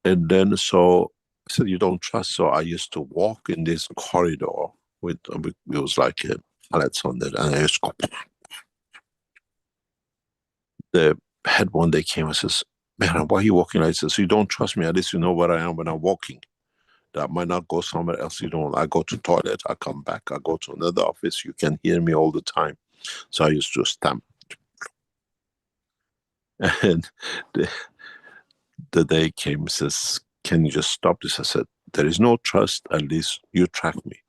S2: And then so I said, you don't trust. So I used to walk in this corridor with, it was like pallets on it, and I used to go. The head one day came and says, Mehran, why are you walking like this? You don't trust me. At least you know where I am when I'm walking. That might not go somewhere else. You don't. I go to toilet, I come back, I go to another office. You can hear me all the time. So I used to stamp. And the day came and says, can you just stop this? I said, there is no trust. At least you track me.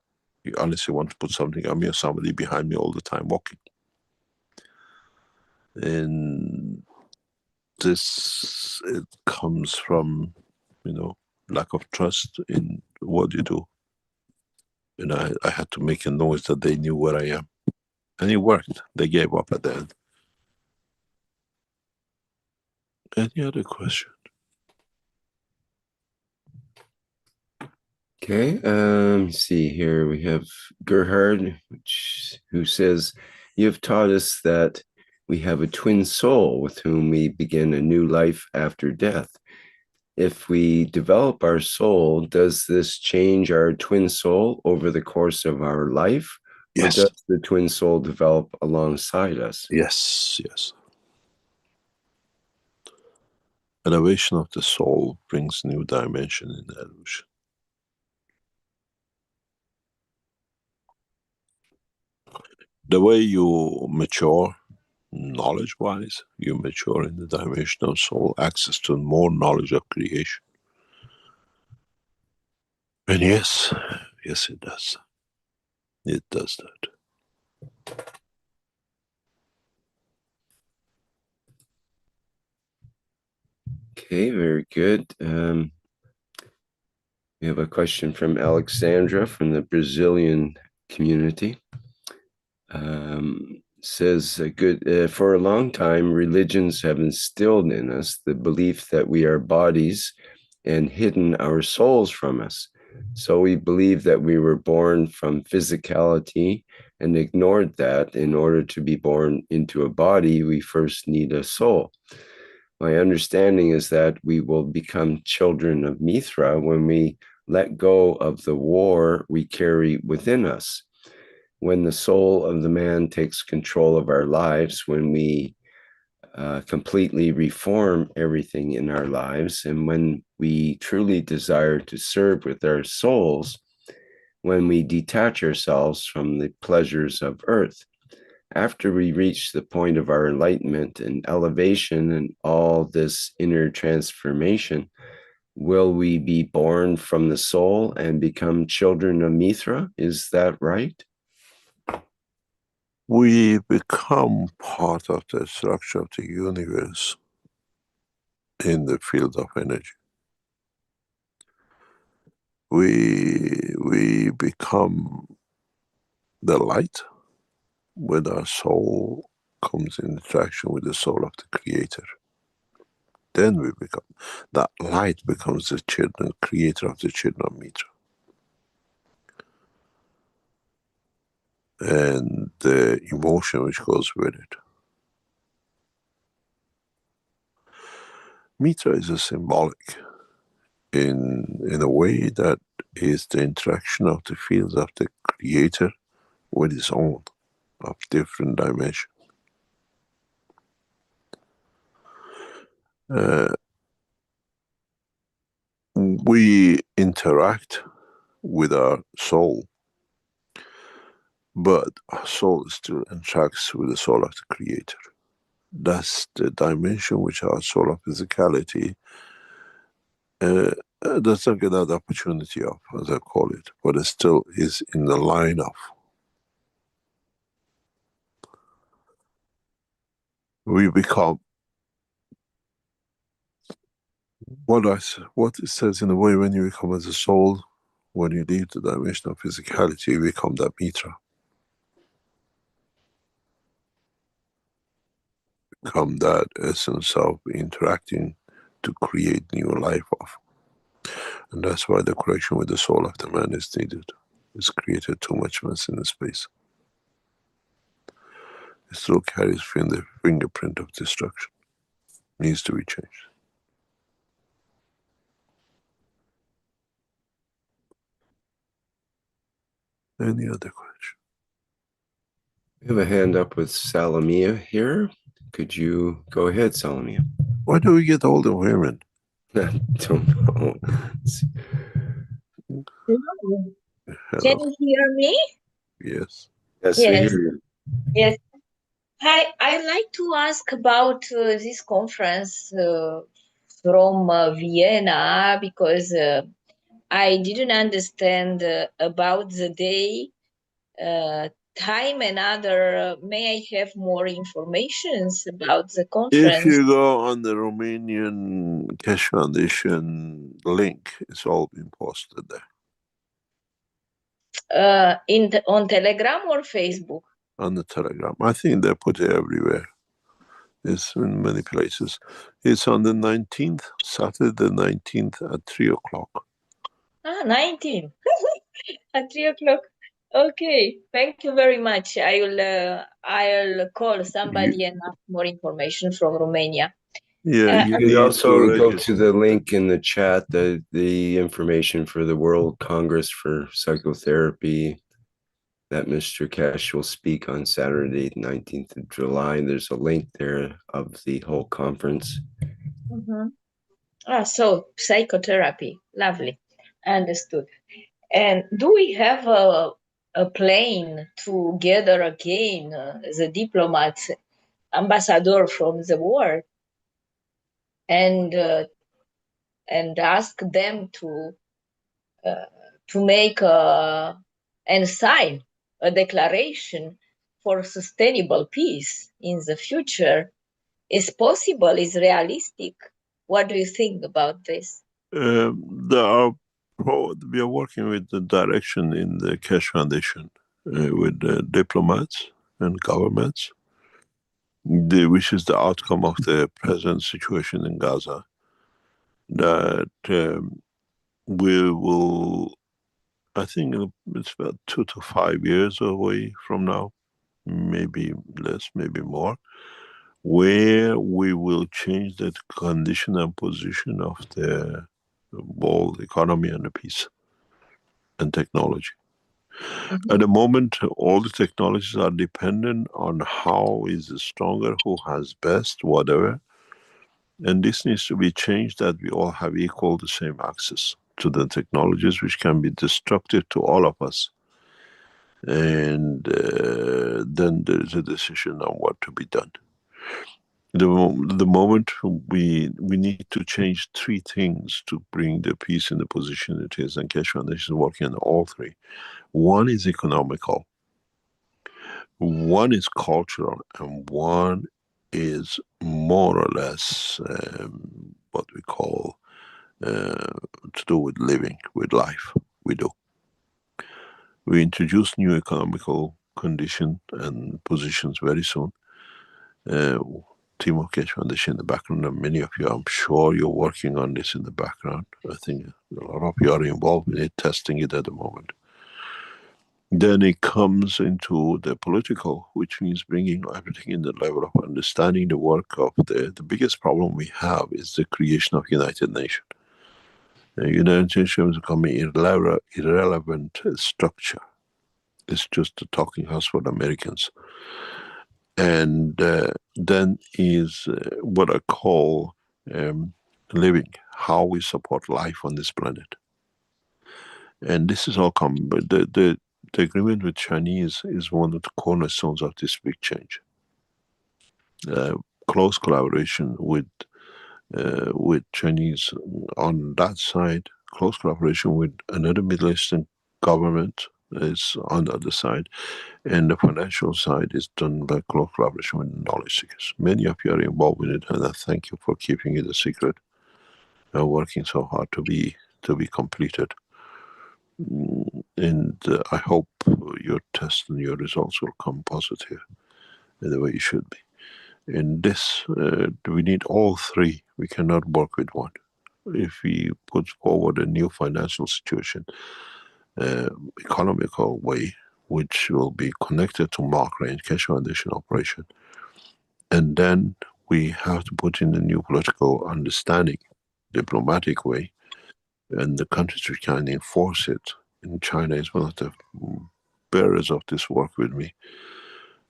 S2: Unless you want to put something on me or somebody behind me all the time walking. And this, it comes from, lack of trust in what you do. And I had to make a noise that they knew where I am. And it worked. They gave up at the end. Any other question?
S3: Okay, see here, we have Gerhard, who says, you have taught us that we have a twin soul with whom we begin a new life after death. If we develop our soul, does this change our twin soul over the course of our life?
S2: Yes.
S3: Or does the twin soul develop alongside us?
S2: Yes, yes. Elevation of the soul brings new dimension in the evolution. The way you mature knowledge-wise, you mature in the dimension of soul, access to more knowledge of creation. And yes, yes it does. It does that.
S3: Okay, very good. We have a question from Alexandra from the Brazilian community. Says, for a long time, religions have instilled in us the belief that we are bodies and hidden our souls from us. So we believe that we were born from physicality and ignored that in order to be born into a body, we first need a soul. My understanding is that we will become children of Mithra when we let go of the war we carry within us. When the soul of the man takes control of our lives, when we completely reform everything in our lives, and when we truly desire to serve with our souls, when we detach ourselves from the pleasures of earth. After we reach the point of our enlightenment and elevation and all this inner transformation, will we be born from the soul and become children of Mithra? Is that right?
S2: We become part of the structure of the universe in the field of energy. We become the light when our soul comes in interaction with the soul of the creator. Then we become, that light becomes the children, creator of the children of Mithra. And the emotion which goes with it. Mithra is a symbolic in a way that is the interaction of the fields of the creator with his own, of different dimension. We interact with our soul, but our soul still interacts with the soul of the creator. That's the dimension which our soul of physicality doesn't get that opportunity of, as I call it, but it still is in the line of. We become what it says in a way, when you become as a soul, when you leave the dimension of physicality, you become that Mithra. Become that essence of interacting to create new life of. And that's why the correction with the soul of the man is needed. It's created too much mess in the space. It still carries the fingerprint of destruction. Needs to be changed. Any other question?
S3: We have a hand up with Salamia here. Could you go ahead, Salamia?
S2: Why do we get all the women?
S3: I don't know.
S8: Hello.
S2: Hello.
S8: Can you hear me?
S2: Yes.
S3: Yes, we
S8: Yes.
S3: hear you.
S8: Yes. Hi, I'd like to ask about this conference from Vienna, because I didn't understand about the day time another, may I have more information about the
S2: If
S8: conference?
S2: you go on the Romanian Keshe Foundation link, it's all been posted there.
S8: On Telegram or Facebook?
S2: On the Telegram. I think they put it everywhere. It's in many places. It's on the 19th, Saturday the 19th at 3 o'clock.
S8: 19 at 3 o'clock. Okay, thank you very much. I'll call somebody and ask more information from Romania.
S2: Yeah,
S3: You
S2: you
S3: can
S2: need
S3: also
S2: to
S3: go
S2: register.
S3: to the link in the chat, the information for the World Congress for Psychotherapy that Mr. Keshe will speak on Saturday, 19th of July. There's a link there of the whole conference.
S8: So psychotherapy, lovely, understood. And do we have a plane to gather again the diplomats, ambassador from the world, and ask them to make and sign a declaration for sustainable peace in the future? Is possible? Is realistic? What do you think about this?
S2: We are working with the direction in the Keshe Foundation with the diplomats and governments, which is the outcome of the present situation in Gaza, that we will, I think it's about 2 to 5 years away from now, maybe less, maybe more, where we will change the condition and position of the world economy and the peace and technology. At the moment, all the technologies are dependent on how is the stronger, who has best, whatever. And this needs to be changed, that we all have equal the same access to the technologies, which can be destructive to all of us. And then there is a decision on what to be done. The moment we need to change 3 things to bring the peace in the position it is, and Keshe Foundation is working on all 3. One is economical, one is cultural, and one is more or less what we call to do with living, with life. We introduce new economical condition and positions very soon. Team of Keshe Foundation in the background, and many of you, I'm sure you're working on this in the background. I think a lot of you are involved in it, testing it at the moment. Then it comes into the political, which means bringing everything in the level of understanding the work of the biggest problem we have is the creation of United Nations. The United Nations is becoming irrelevant structure. It's just a talking house for the Americans. And then is what I call living, how we support life on this planet. And this is all coming, but the agreement with Chinese is one of the cornerstones of this big change. Close collaboration with Chinese on that side, close collaboration with another Middle Eastern government is on the other side, and the financial side is done by close collaboration with knowledge seekers. Many of you are involved in it, and I thank you for keeping it a secret and working so hard to be completed. And I hope your test and your results will come positive in the way it should be. In this, we need all 3. We cannot work with one. If we put forward a new financial situation, economical way, which will be connected to long-range Keshe Foundation operation, and then we have to put in a new political understanding, diplomatic way, and the countries which can enforce it. And China is one of the bearers of this work with me.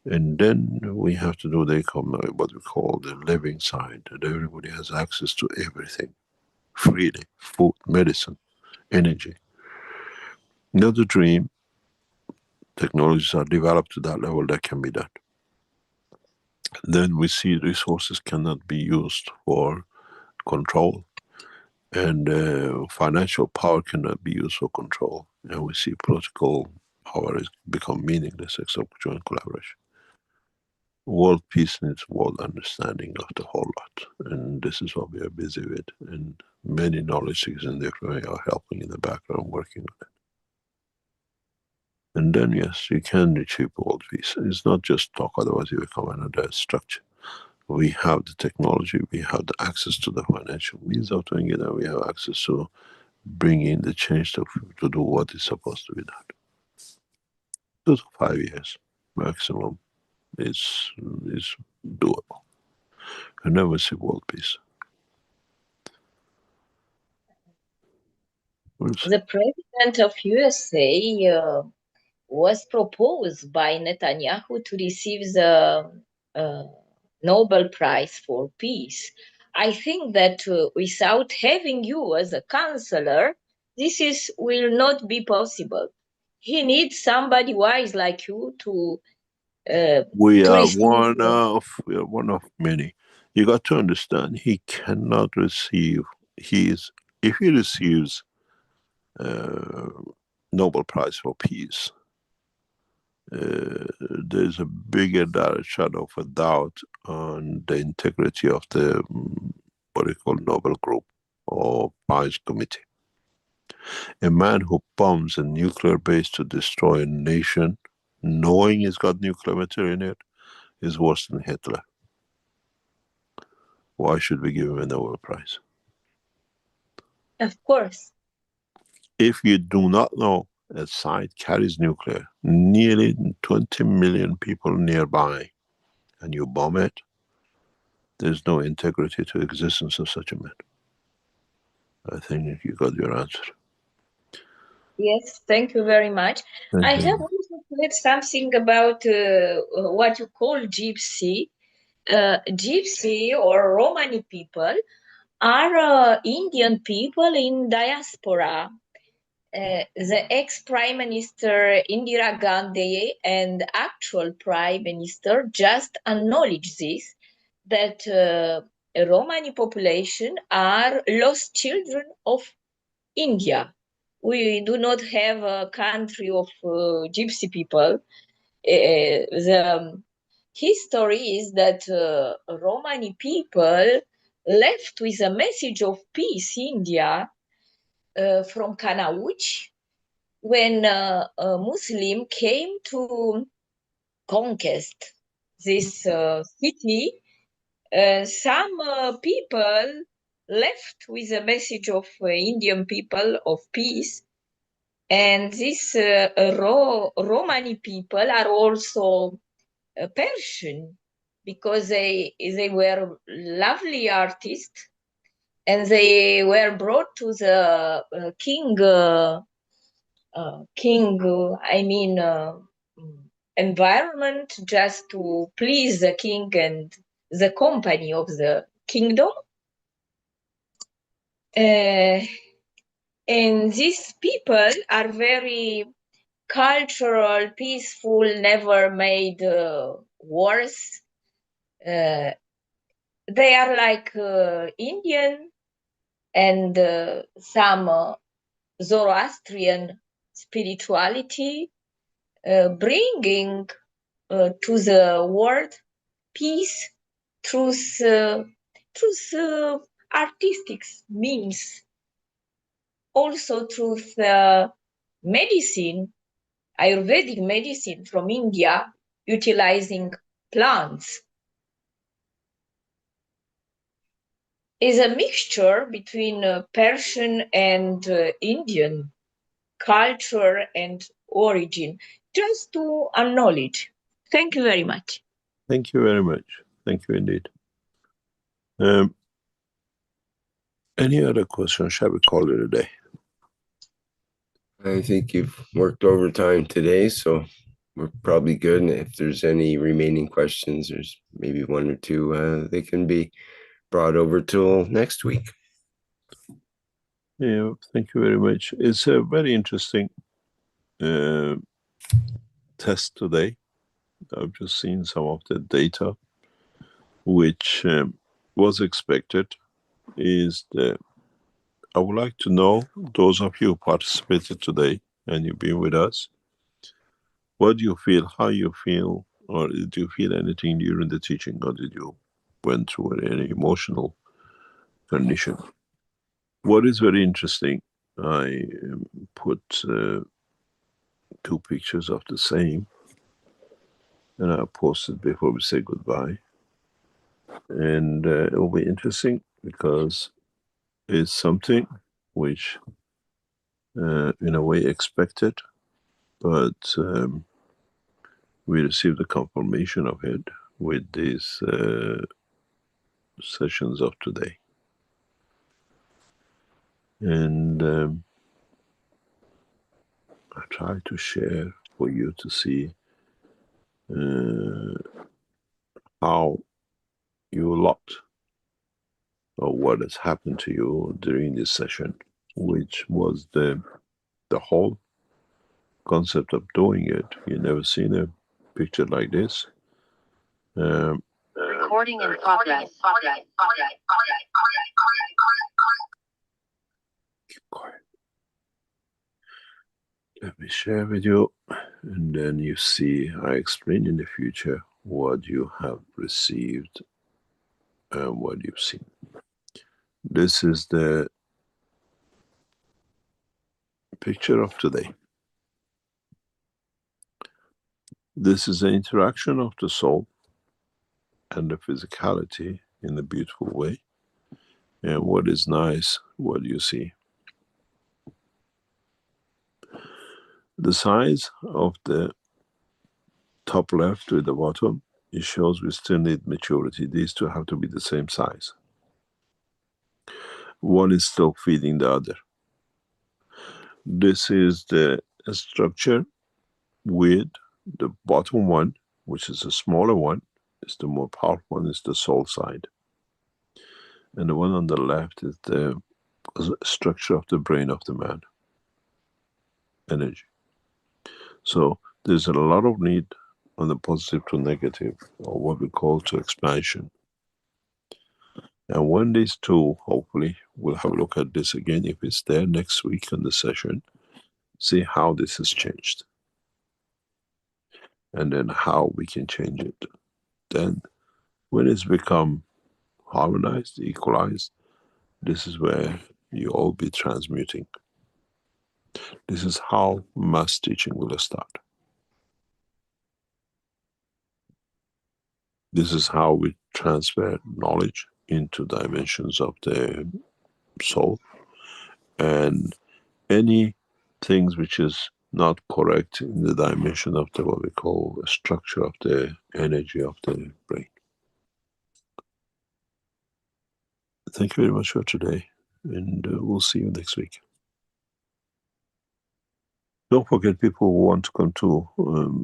S2: And then we have to do what we call the living side, that everybody has access to everything freely: food, medicine, energy. Not a dream. Technologies are developed to that level that can be done. Then we see resources cannot be used for control, and financial power cannot be used for control. And we see political power is become meaningless except joint collaboration. World peace needs world understanding of the whole lot, and this is what we are busy with. And many knowledge seekers in different way are helping in the background, working on it. And then yes, you can achieve world peace. It's not just talk; otherwise, you become another structure. We have the technology, we have the access to the financial means of doing it, and we have access to bringing the change to do what is supposed to be done. 2 to 5 years maximum is doable. I never see world peace. We'll see.
S8: The president of USA was proposed by Netanyahu to receive the Nobel Prize for Peace. I think that without having you as a counselor, this will not be possible. He needs somebody wise like you to
S2: We are
S8: receive.
S2: one of many. You got to understand, he cannot receive. If he receives Nobel Prize for Peace, there's a bigger shadow of a doubt on the integrity of the what we call Nobel Group or Prize Committee. A man who bombs a nuclear base to destroy a nation, knowing he's got nuclear material in it, is worse than Hitler. Why should we give him a Nobel Prize?
S8: Of course.
S2: If you do not know a site carries nuclear, nearly 20 million people nearby, and you bomb it, there's no integrity to existence of such a man. I think you got your answer.
S8: Yes, thank you very much. I have also read something about what you call gypsy. Gypsy or Romani people are Indian people in diaspora. The ex-Prime Minister Indira Gandhi and actual Prime Minister just acknowledged this, that Romani population are lost children of India. We do not have a country of gypsy people. The history is that Romani people left with a message of peace India from Kanauj when a Muslim came to conquest this city. Some people left with a message of Indian people of peace, and these Romani people are also Persian because they were lovely artists, and they were brought to the king. Environment just to please the king and the company of the kingdom. And these people are very cultural, peaceful, never made wars. They are like Indian and some Zoroastrian spirituality, bringing to the world peace through artistic means, also through medicine, Ayurvedic medicine from India, utilizing plants. Is a mixture between Persian and Indian culture and origin, just to acknowledge. Thank you very much.
S2: Thank you very much. Thank you indeed. Any other questions? Shall we call it a day?
S3: I think you've worked overtime today, so we're probably good. And if there's any remaining questions, there's maybe one or two, they can be brought over till next week.
S2: Yeah, thank you very much. It's a very interesting test today. I've just seen some of the data, which was expected. I would like to know, those of you who participated today and you've been with us, What do you feel? How you feel? Or did you feel anything during the teaching? Or did you went through any emotional condition? What is very interesting, I put 2 pictures of the same, and I'll post it before we say goodbye. And it will be interesting because it's something which, in a way, expected, but we received the confirmation of it with these sessions of today. And I try to share for you to see how you lot of what has happened to you during this session, which was the whole concept of doing it. You never seen a picture like this.
S9: Recording in progress.
S2: Quiet. Let me share with you, and then you see I explain in the future what you have received and what you've seen. This is the picture of today. This is the interaction of the soul and the physicality in a beautiful way. And what is nice, what you see. The size of the top left with the bottom, it shows we still need maturity. These two have to be the same size. One is still feeding the other. This is the structure with the bottom one, which is a smaller one, is the more powerful one, is the soul side. And the one on the left is the structure of the brain of the man, energy. So there's a lot of need on the positive to negative, or what we call to expansion. And when these two, hopefully, we'll have a look at this again if it's there next week in the session, see how this has changed. And then how we can change it. Then when it's become harmonized, equalized, this is where you all be transmuting. This is how mass teaching will start. This is how we transfer knowledge into dimensions of the soul, and any things which is not correct in the dimension of the what we call the structure of the energy of the brain. Thank you very much for today, and we'll see you next week. Don't forget, people who want to come to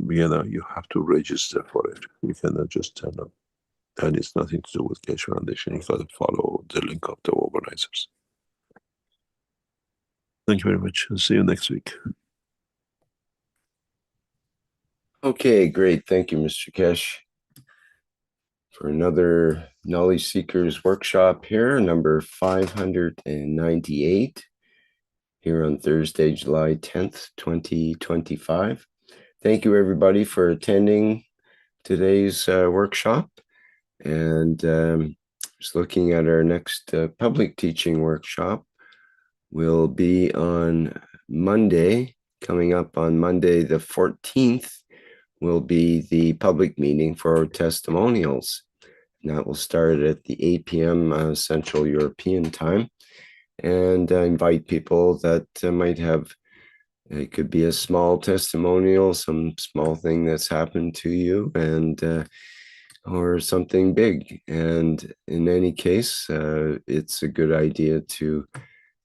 S2: Vienna, you have to register for it. You cannot just turn up. And it's nothing to do with Keshe Foundation. You got to follow the link of the organizers. Thank you very much. I'll see you next week.
S3: Okay, great. Thank you, Mr. Keshe, for another Knowledge Seekers workshop here, number 598, here on Thursday, July 10th, 2025. Thank you, everybody, for attending today's workshop. And just looking at our next public teaching workshop, will be on Monday. Coming up on Monday the 14th will be the public meeting for our testimonials. And that will start at the 8 p.m. Central European time. And I invite people that might have, it could be a small testimonial, some small thing that's happened to you, and or something big. And in any case, it's a good idea to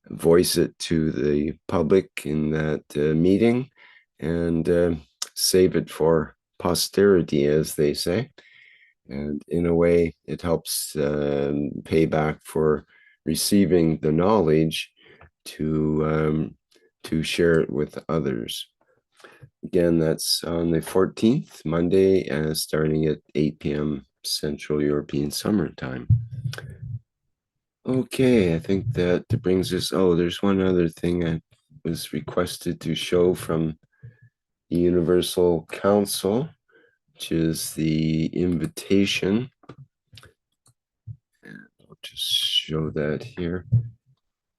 S3: voice it to the public in that meeting, and save it for posterity, as they say. And in a way, it helps pay back for receiving the knowledge to share it with others. Again, that's on the 14th, Monday, starting at 8 p.m. Central European Summer Time. Okay, I think that brings us, oh, there's one other thing I was requested to show from the Universal Council, which is the invitation. And I'll just show that here.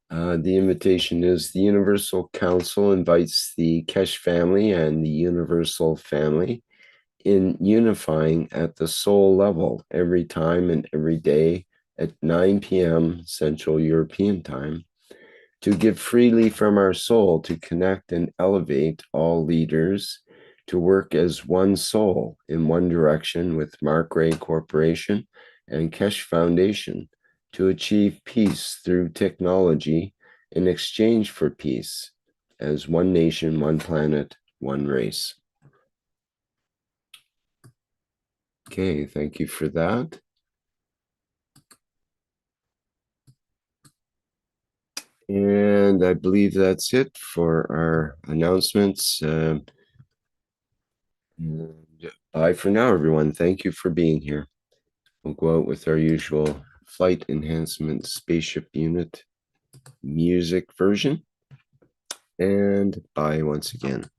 S3: The invitation is the Universal Council invites the Keshe family and the Universal family in unifying at the soul level every time and every day at 9 p.m. Central European Time to give freely from our soul to connect and elevate all leaders to work as one soul in one direction with Mark Ray Corporation and Keshe Foundation to achieve peace through technology in exchange for peace as one nation, one planet, one race. Okay, thank you for that. And I believe that's it for our announcements. Bye for now, everyone. Thank you for being here. We'll go out with our usual flight enhancement spaceship unit music version. And bye once again.